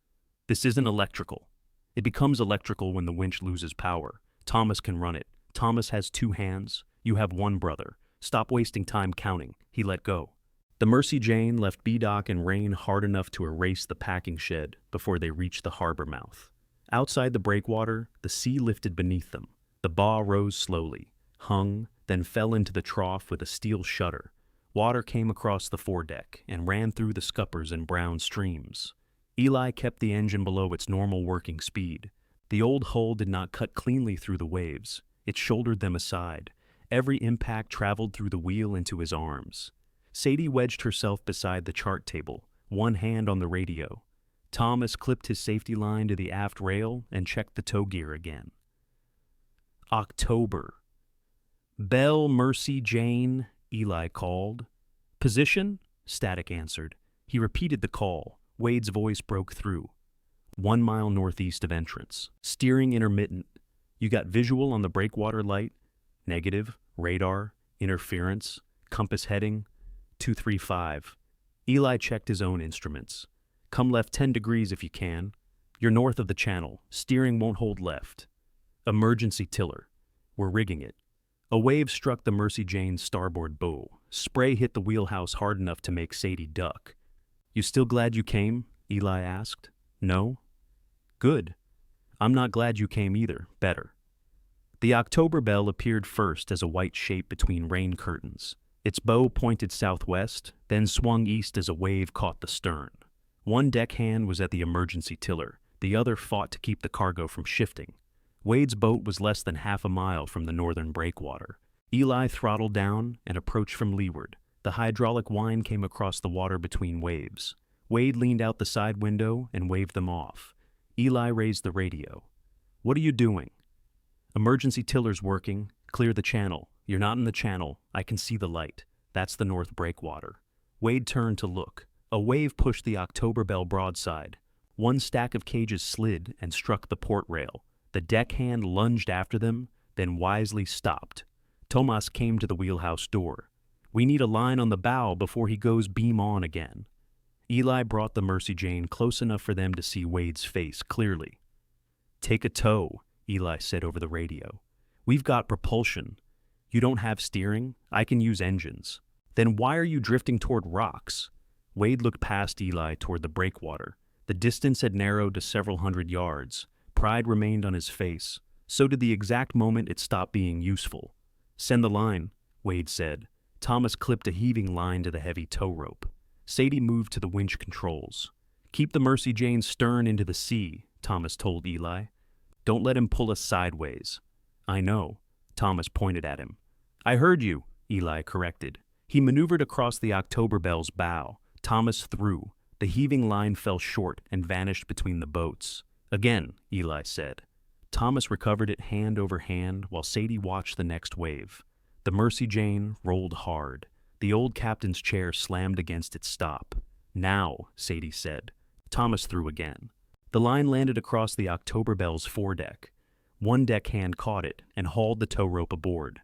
This isn't electrical. It becomes electrical when the winch loses power. Thomas can run it. Thomas has 2 hands. You have 1 brother. Stop wasting time counting." He let go. The Mercy Jane left B-Dock in rain hard enough to erase the packing shed before they reached the harbor mouth. Outside the breakwater, the sea lifted beneath them. The bow rose slowly, hung, then fell into the trough with a steel shudder. Water came across the foredeck and ran through the scuppers in brown streams. Eli kept the engine below its normal working speed. The old hull did not cut cleanly through the waves. It shouldered them aside. Every impact traveled through the wheel into his arms. Sadie wedged herself beside the chart table, one hand on the radio. Thomas clipped his safety line to the aft rail and checked the tow gear again. "October." "Bell, Mercy Jane," Eli called. "Position?" Static answered. He repeated the call. Wade's voice broke through. 1 mile northeast of entrance. Steering intermittent. You got visual on the breakwater light? Negative. Radar. Interference. Compass heading. 235. Eli checked his own instruments. "Come left 10 degrees if you can. You're north of the channel. Steering won't hold left. Emergency tiller. We're rigging it." A wave struck the Mercy Jane's starboard bow. Spray hit the wheelhouse hard enough to make Sadie duck. "You still glad you came?" Eli asked. "No?" "Good. I'm not glad you came either. Better." The October bell appeared first as a white shape between rain curtains. Its bow pointed southwest, then swung east as a wave caught the stern. One deckhand was at the emergency tiller. The other fought to keep the cargo from shifting. Wade's boat was less than half a mile from the northern breakwater. Eli throttled down and approached from leeward. The hydraulic whine came across the water between waves. Wade leaned out the side window and waved them off. Eli raised the radio. "What are you doing?" "Emergency tiller's working. Clear the channel." "You're not in the channel. I can see the light. That's the north breakwater." Wade turned to look. A wave pushed the October Bell broadside. One stack of cages slid and struck the port rail. The deckhand lunged after them, then wisely stopped. Tomas came to the wheelhouse door. "We need a line on the bow before he goes beam on again." Eli brought the Mercy Jane close enough for them to see Wade's face clearly. "Take a tow," Eli said over the radio. "We've got propulsion. You don't have steering? I can use engines." "Then why are you drifting toward rocks?" Wade looked past Eli toward the breakwater. The distance had narrowed to several hundred yards. Pride remained on his face. So did the exact moment it stopped being useful. "Send the line," Wade said. Thomas clipped a heaving line to the heavy tow rope. Sadie moved to the winch controls. "Keep the Mercy Jane's stern into the sea," Thomas told Eli. "Don't let him pull us sideways." "I know." Thomas pointed at him. "I heard you," Eli corrected. He maneuvered across the October Bell's bow. Thomas threw. The heaving line fell short and vanished between the boats. "Again," Eli said. Thomas recovered it hand over hand while Sadie watched the next wave. The Mercy Jane rolled hard. The old captain's chair slammed against its stop. "Now," Sadie said. Thomas threw again. The line landed across the October Bell's foredeck. One deckhand caught it and hauled the tow rope aboard.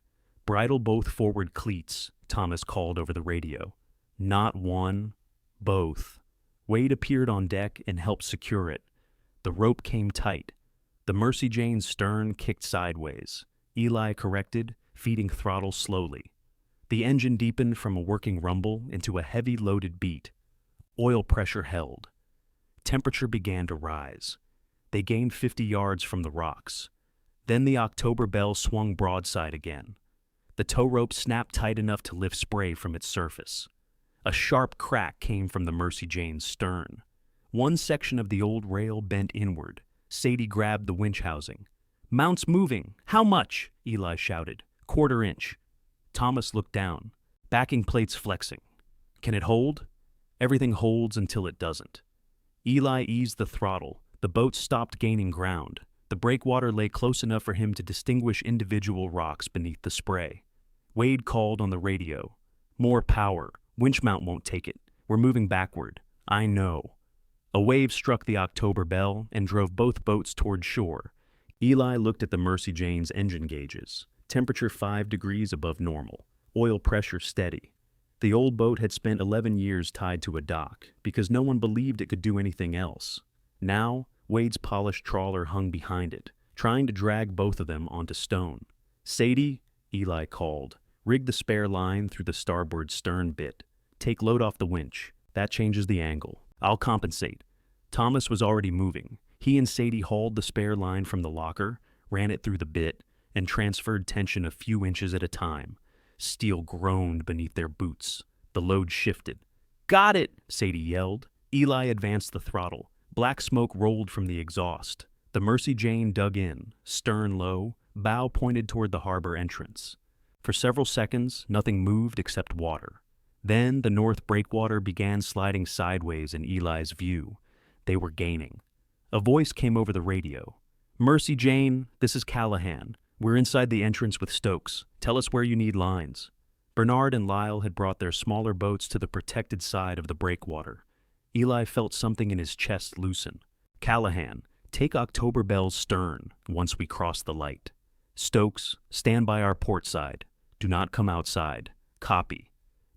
"Bridle both forward cleats," Thomas called over the radio. "Not one, both." Wade appeared on deck and helped secure it. The rope came tight. The Mercy Jane's stern kicked sideways. Eli corrected, feeding throttle slowly. The engine deepened from a working rumble into a heavy loaded beat. Oil pressure held. Temperature began to rise. They gained 50 yards from the rocks. Then the October Bell swung broadside again. The tow rope snapped tight enough to lift spray from its surface. A sharp crack came from the Mercy Jane's stern. One section of the old rail bent inward. Sadie grabbed the winch housing. "Mount's moving. How much?" Eli shouted. "1/4 inch." Thomas looked down. "Backing plates flexing." "Can it hold?" "Everything holds until it doesn't." Eli eased the throttle. The boat stopped gaining ground. The breakwater lay close enough for him to distinguish individual rocks beneath the spray. Wade called on the radio. "More power. Winch mount won't take it. We're moving backward." "I know." A wave struck the October Bell and drove both boats toward shore. Eli looked at the Mercy Jane's engine gauges. Temperature 5 degrees above normal. Oil pressure steady. The old boat had spent 11 years tied to a dock because no one believed it could do anything else. Now, Wade's polished trawler hung behind it, trying to drag both of them onto stone. "Sadie," Eli called, "rig the spare line through the starboard stern bit. Take load off the winch. That changes the angle. I'll compensate." Thomas was already moving. He and Sadie hauled the spare line from the locker, ran it through the bit, and transferred tension a few inches at a time. Steel groaned beneath their boots. The load shifted. "Got it!" Sadie yelled. Eli advanced the throttle. Black smoke rolled from the exhaust. The Mercy Jane dug in, stern low, bow pointed toward the harbor entrance. For several seconds, nothing moved except water. Then the north breakwater began sliding sideways in Eli's view. They were gaining. A voice came over the radio. "Mercy Jane, this is Callahan. We're inside the entrance with Stokes. Tell us where you need lines." Bernard and Lyle had brought their smaller boats to the protected side of the breakwater. Eli felt something in his chest loosen. "Callahan, take October Bell's stern once we cross the light. Stokes, stand by our port side. Do not come outside. Copy."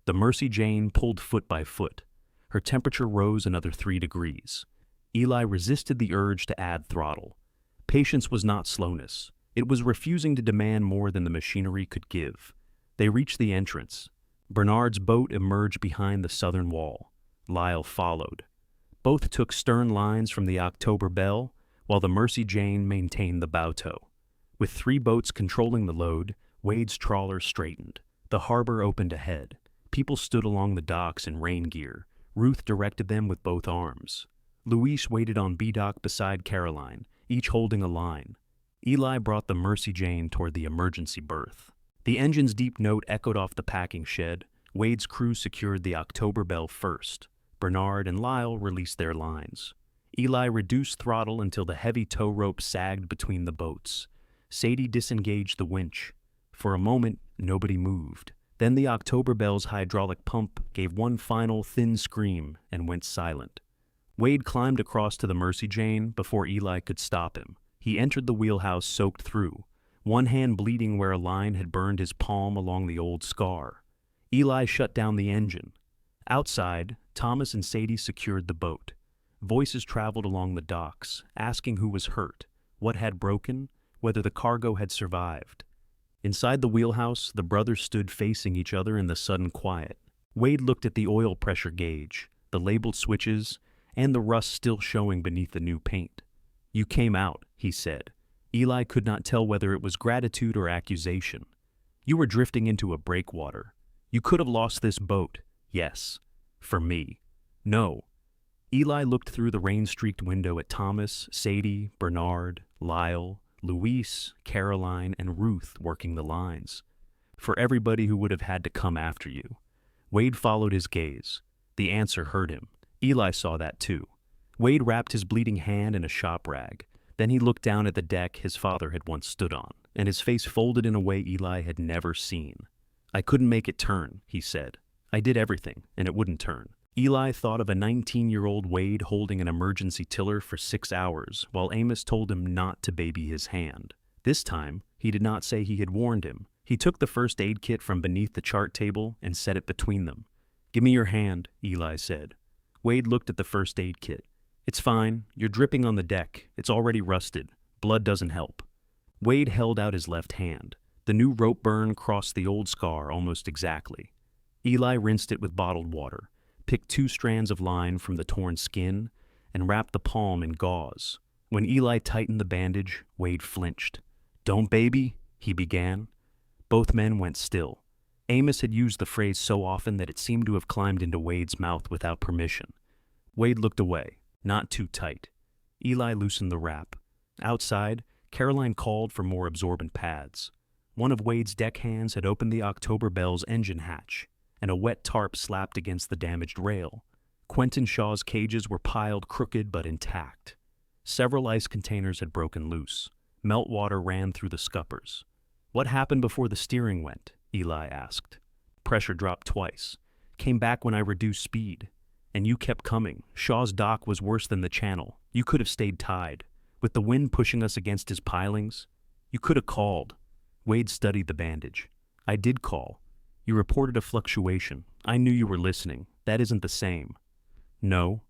The Mercy Jane pulled foot by foot. Her temperature rose another 3 degrees. Eli resisted the urge to add throttle. Patience was not slowness. It was refusing to demand more than the machinery could give. They reached the entrance. Bernard's boat emerged behind the southern wall. Lyle followed. Both took stern lines from the October Bell, while the Mercy Jane maintained the bow tow. With 3 boats controlling the load, Wade's trawler straightened. The harbor opened ahead. People stood along the docks in rain gear. Ruth directed them with both arms. Luis waited on B-dock beside Caroline, each holding a line. Eli brought the Mercy Jane toward the emergency berth. The engine's deep note echoed off the packing shed. Wade's crew secured the October Bell first. Bernard and Lyle released their lines. Eli reduced throttle until the heavy tow rope sagged between the boats. Sadie disengaged the winch. For a moment, nobody moved. Then the October Bell's hydraulic pump gave one final thin scream and went silent. Wade climbed across to the Mercy Jane before Eli could stop him. He entered the wheelhouse soaked through, one hand bleeding where a line had burned his palm along the old scar. Eli shut down the engine. Outside, Thomas and Sadie secured the boat. Voices traveled along the docks, asking who was hurt, what had broken, whether the cargo had survived. Inside the wheelhouse, the brothers stood facing each other in the sudden quiet. Wade looked at the oil pressure gauge, the labeled switches, and the rust still showing beneath the new paint. "You came out," he said. Eli could not tell whether it was gratitude or accusation. "You were drifting into a breakwater. You could have lost this boat. Yes. For me. No." Eli looked through the rain-streaked window at Thomas, Sadie, Bernard, Lyle, Luis, Caroline, and Ruth working the lines. "For everybody who would have had to come after you." Wade followed his gaze. The answer hurt him. Eli saw that too. Wade wrapped his bleeding hand in a shop rag. Then he looked down at the deck his father had once stood on, and his face folded in a way Eli had never seen. "I couldn't make it turn," he said. "I did everything, and it wouldn't turn." Eli thought of a 19-year-old Wade holding an emergency tiller for 6 hours while Amos told him not to baby his hand. This time, he did not say he had warned him. He took the first aid kit from beneath the chart table and set it between them. "Give me your hand," Eli said. Wade looked at the first aid kit. "It's fine. You're dripping on the deck. It's already rusted. Blood doesn't help." Wade held out his left hand. The new rope burn crossed the old scar almost exactly. Eli rinsed it with bottled water, picked 2 strands of line from the torn skin, and wrapped the palm in gauze. When Eli tightened the bandage, Wade flinched. "Don't baby," he began. Both men went still. Amos had used the phrase so often that it seemed to have climbed into Wade's mouth without permission. Wade looked away, not too tight. Eli loosened the wrap. Outside, Caroline called for more absorbent pads. One of Wade's deckhands had opened the October Bell's engine hatch, and a wet tarp slapped against the damaged rail. Quentin Shaw's cages were piled crooked but intact. Several ice containers had broken loose. Meltwater ran through the scuppers. "What happened before the steering went?" Eli asked. "Pressure dropped twice. Came back when I reduced speed. And you kept coming. Shaw's dock was worse than the channel. You could have stayed tied. With the wind pushing us against his pilings, you could have called." Wade studied the bandage. "I did call. You reported a fluctuation. I knew you were listening. That isn't the same." "No."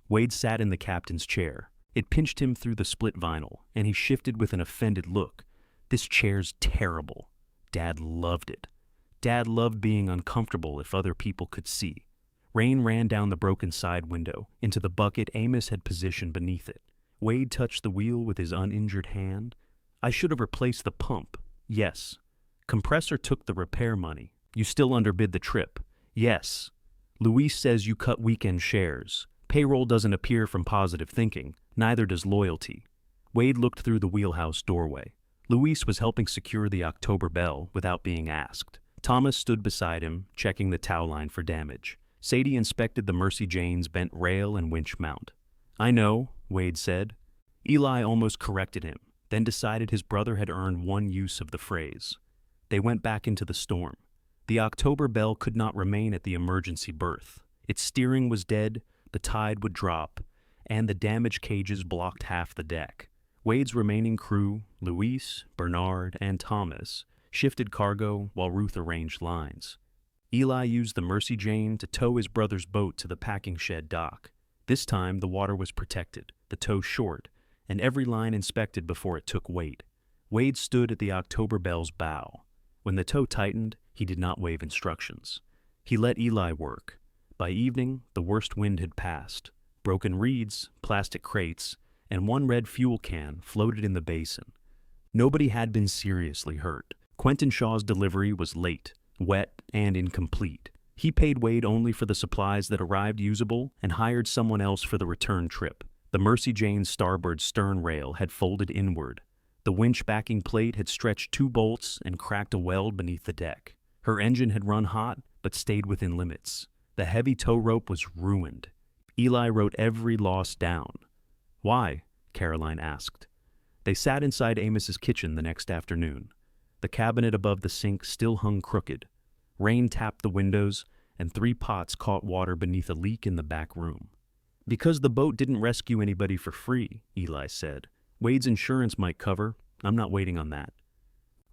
Wade sat in the captain's chair. It pinched him through the split vinyl, and he shifted with an offended look. "This chair's terrible. Dad loved it. Dad loved being uncomfortable if other people could see." Rain ran down the broken side window into the bucket Amos had positioned beneath it. Wade touched the wheel with his uninjured hand. "I should have replaced the pump." "Yes." "Compressor took the repair money. You still underbid the trip." "Yes." "Luis says you cut weekend shares. Payroll doesn't appear from positive thinking. Neither does loyalty." Wade looked through the wheelhouse doorway. Luis was helping secure the October Bell without being asked. Thomas stood beside him, checking the tow line for damage. Sadie inspected the Mercy Jane's bent rail and winch mount. "I know," Wade said. Eli almost corrected him, then decided his brother had earned one use of the phrase. They went back into the storm. The October Bell could not remain at the emergency berth. Its steering was dead, the tide would drop, and the damaged cages blocked half the deck. Wade's remaining crew, Luis, Bernard, and Thomas, shifted cargo while Ruth arranged lines. Eli used the Mercy Jane to tow his brother's boat to the packing shed dock. This time the water was protected, the tow short, and every line inspected before it took weight. Wade stood at the October Bell's bow. When the tow tightened, he did not wave instructions. He let Eli work. By evening, the worst wind had passed. Broken reeds, plastic crates, and one red fuel can floated in the basin. Nobody had been seriously hurt. Quentin Shaw's delivery was late, wet, and incomplete. He paid Wade only for the supplies that arrived usable and hired someone else for the return trip. The Mercy Jane's starboard stern rail had folded inward. The winch backing plate had stretched 2 bolts and cracked a weld beneath the deck. Her engine had run hot, but stayed within limits. The heavy tow rope was ruined. Eli wrote every loss down. Why? Caroline asked. They sat inside Amos's kitchen the next afternoon. The cabinet above the sink still hung crooked. Rain tapped the windows, and 3 pots caught water beneath a leak in the back room. Because the boat didn't rescue anybody for free, Eli said. Wade's insurance might cover. I'm not waiting on that.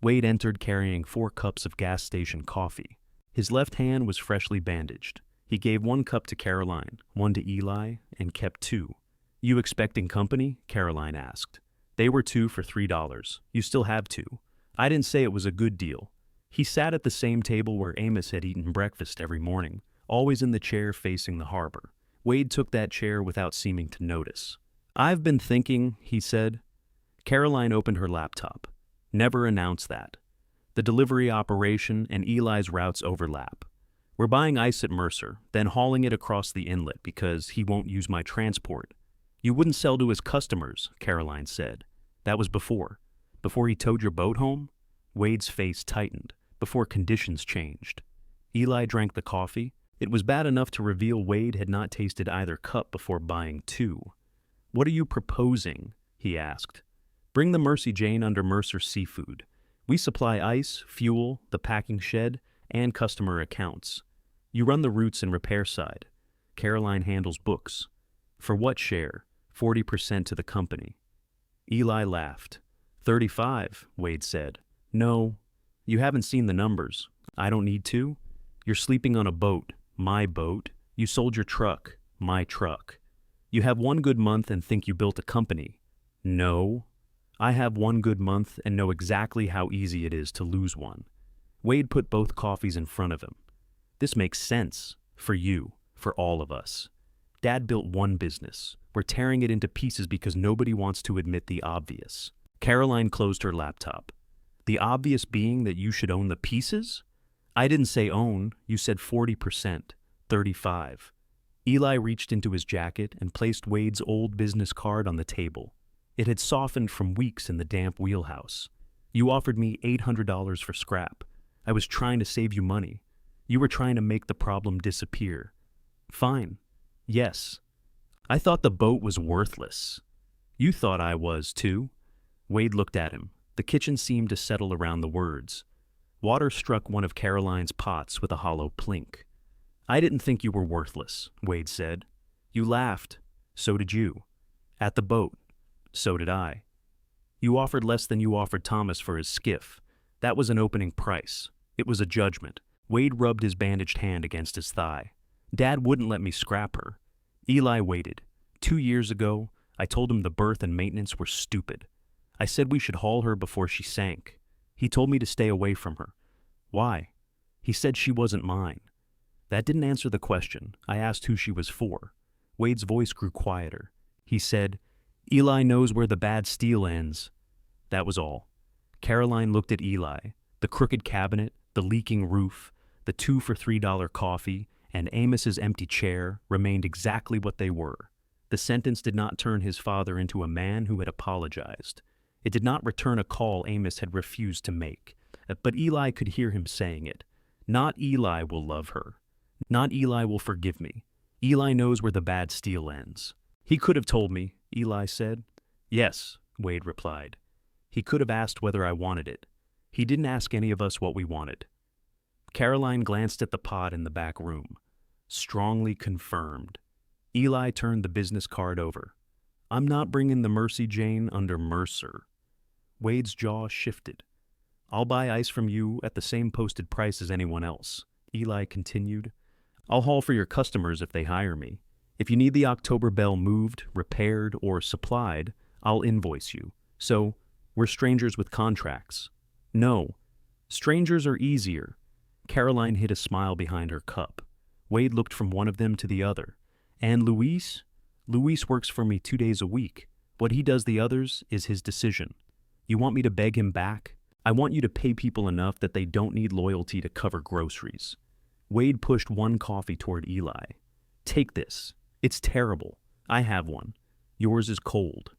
Wade entered carrying 4 cups of gas station coffee. His left hand was freshly bandaged. He gave 1 cup to Caroline, 1 to Eli, and kept 2. You expecting company? Caroline asked. They were 2 for $3. You still have 2. I didn't say it was a good deal. He sat at the same table where Amos had eaten breakfast every morning, always in the chair facing the harbor. Wade took that chair without seeming to notice. I've been thinking, he said. Caroline opened her laptop. Never announce that. The delivery operation and Eli's routes overlap. We're buying ice at Mercer, then hauling it across the inlet because he won't use my transport. You wouldn't sell to his customers, Caroline said. That was before he towed your boat home? Wade's face tightened, before conditions changed. Eli drank the coffee. It was bad enough to reveal Wade had not tasted either cup before buying 2. What are you proposing? He asked. Bring the Mercy Jane under Mercer Seafood. We supply ice, fuel, the packing shed, and customer accounts. You run the routes and repair side. Caroline handles books. For what share? 40% to the company. Eli laughed. 35, Wade said. No, you haven't seen the numbers. I don't need to. You're sleeping on a boat, my boat. You sold your truck, my truck. You have 1 good month and think you built a company. No. I have 1 good month and know exactly how easy it is to lose one. Wade put both coffees in front of him. This makes sense. For you. For all of us. Dad built 1 business. We're tearing it into pieces because nobody wants to admit the obvious. Caroline closed her laptop. The obvious being that you should own the pieces? I didn't say own. You said 40%. 35. Eli reached into his jacket and placed Wade's old business card on the table. It had softened from weeks in the damp wheelhouse. You offered me $800 for scrap. I was trying to save you money. You were trying to make the problem disappear. Fine. Yes. I thought the boat was worthless. You thought I was, too. Wade looked at him. The kitchen seemed to settle around the words. Water struck one of Caroline's pots with a hollow plink. I didn't think you were worthless, Wade said. You laughed. So did you. At the boat. So did I. You offered less than you offered Thomas for his skiff. That was an opening price. It was a judgment. Wade rubbed his bandaged hand against his thigh. Dad wouldn't let me scrap her. Eli waited. 2 years ago, I told him the berth and maintenance were stupid. I said we should haul her before she sank. He told me to stay away from her. Why? He said she wasn't mine. That didn't answer the question. I asked who she was for. Wade's voice grew quieter. He said, Eli knows where the bad steel ends. That was all. Caroline looked at Eli. The crooked cabinet, the leaking roof, the 2 for $3 coffee, and Amos's empty chair remained exactly what they were. The sentence did not turn his father into a man who had apologized. It did not return a call Amos had refused to make. But Eli could hear him saying it. Not Eli will love her. Not Eli will forgive me. Eli knows where the bad steel ends. He could have told me, Eli said. Yes, Wade replied. He could have asked whether I wanted it. He didn't ask any of us what we wanted. Caroline glanced at the pot in the back room. Strongly confirmed. Eli turned the business card over. I'm not bringing the Mercy Jane under Mercer. Wade's jaw shifted. I'll buy ice from you at the same posted price as anyone else, Eli continued. I'll haul for your customers if they hire me. If you need the October Bell moved, repaired, or supplied, I'll invoice you. So, we're strangers with contracts. No, strangers are easier. Caroline hid a smile behind her cup. Wade looked from one of them to the other. And Luis? Luis works for me 2 days a week. What he does the others is his decision. You want me to beg him back? I want you to pay people enough that they don't need loyalty to cover groceries. Wade pushed 1 coffee toward Eli. Take this. It's terrible. I have one. Yours is cold.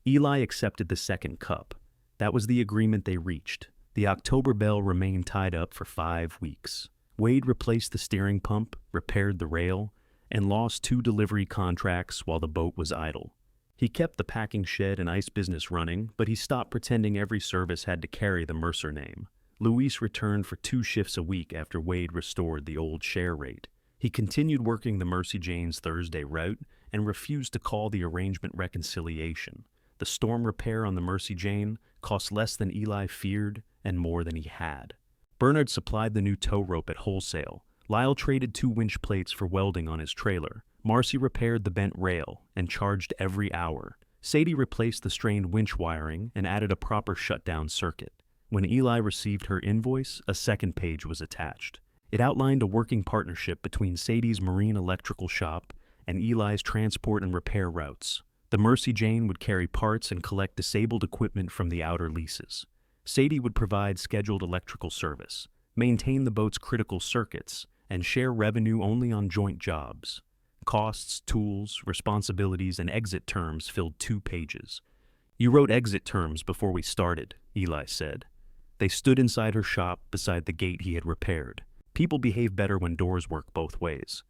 Eli accepted the 2nd cup. That was the agreement they reached. The October Bell remained tied up for 5 weeks. Wade replaced the steering pump, repaired the rail, and lost 2 delivery contracts while the boat was idle. He kept the packing shed and ice business running, but he stopped pretending every service had to carry the Mercer name. Luis returned for 2 shifts a week after Wade restored the old share rate. He continued working the Mercy Jane's Thursday route and refused to call the arrangement reconciliation. The storm repair on the Mercy Jane cost less than Eli feared and more than he had. Bernard supplied the new tow rope at wholesale. Lyle traded 2 winch plates for welding on his trailer. Marcy repaired the bent rail and charged every hour. Sadie replaced the strained winch wiring and added a proper shutdown circuit. When Eli received her invoice, a second page was attached. It outlined a working partnership between Sadie's marine electrical shop and Eli's transport and repair routes. The Mercy Jane would carry parts and collect disabled equipment from the outer leases. Sadie would provide scheduled electrical service, maintain the boat's critical circuits, and share revenue only on joint jobs. Costs, tools, responsibilities, and exit terms filled 2 pages. "You wrote exit terms before we started," Eli said. They stood inside her shop beside the gate he had repaired. "People behave better when doors work both ways."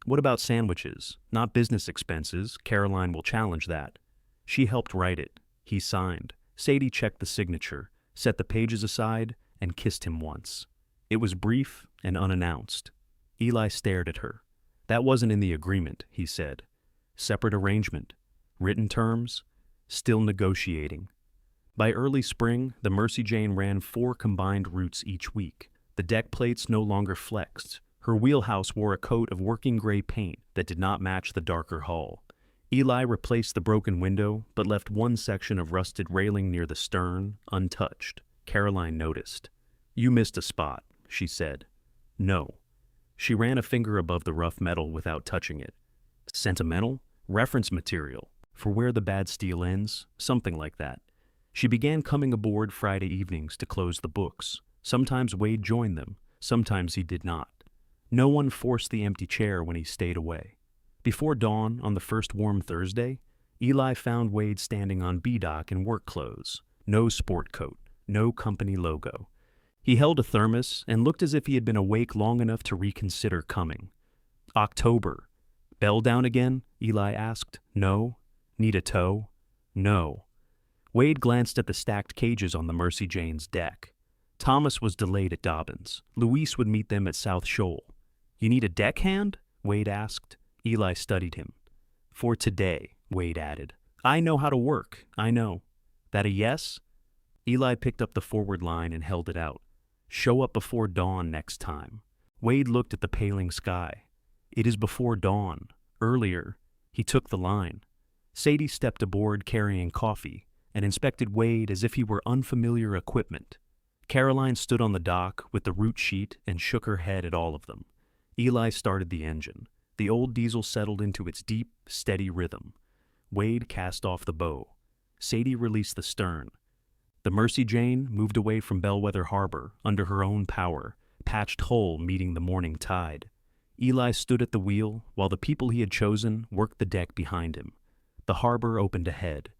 "What about sandwiches? Not business expenses. Caroline will challenge that." She helped write it. He signed. Sadie checked the signature, set the pages aside, and kissed him once. It was brief and unannounced. Eli stared at her. "That wasn't in the agreement," he said. "Separate arrangement. Written terms. Still negotiating." By early spring, the Mercy Jane ran 4 combined routes each week. The deck plates no longer flexed. Her wheelhouse wore a coat of working gray paint that did not match the darker hull. Eli replaced the broken window, but left one section of rusted railing near the stern untouched. Caroline noticed. "You missed a spot," she said. "No." She ran a finger above the rough metal without touching it. "Sentimental? Reference material. For where the bad steel ends? Something like that." She began coming aboard Friday evenings to close the books. Sometimes Wade joined them, sometimes he did not. No one forced the empty chair when he stayed away. Before dawn on the first warm Thursday, Eli found Wade standing on B-dock in work clothes. No sport coat, no company logo. He held a thermos and looked as if he had been awake long enough to reconsider coming. "October. Bell down again?" Eli asked. "No." "Need a tow?" "No." Wade glanced at the stacked cages on the Mercy Jane's deck. Thomas was delayed at Dobbins. Luis would meet them at South Shoal. "You need a deckhand?" Wade asked. Eli studied him. "For today," Wade added. "I know how to work, I know." "That a yes?" Eli picked up the forward line and held it out. "Show up before dawn next time." Wade looked at the paling sky. "It is before dawn. Earlier." He took the line. Sadie stepped aboard carrying coffee and inspected Wade as if he were unfamiliar equipment. Caroline stood on the dock with the route sheet and shook her head at all of them. Eli started the engine. The old diesel settled into its deep, steady rhythm. Wade cast off the bow. Sadie released the stern. The Mercy Jane moved away from Bellwether Harbor under her own power, patched hull meeting the morning tide. Eli stood at the wheel while the people he had chosen worked the deck behind him. The harbor opened ahead.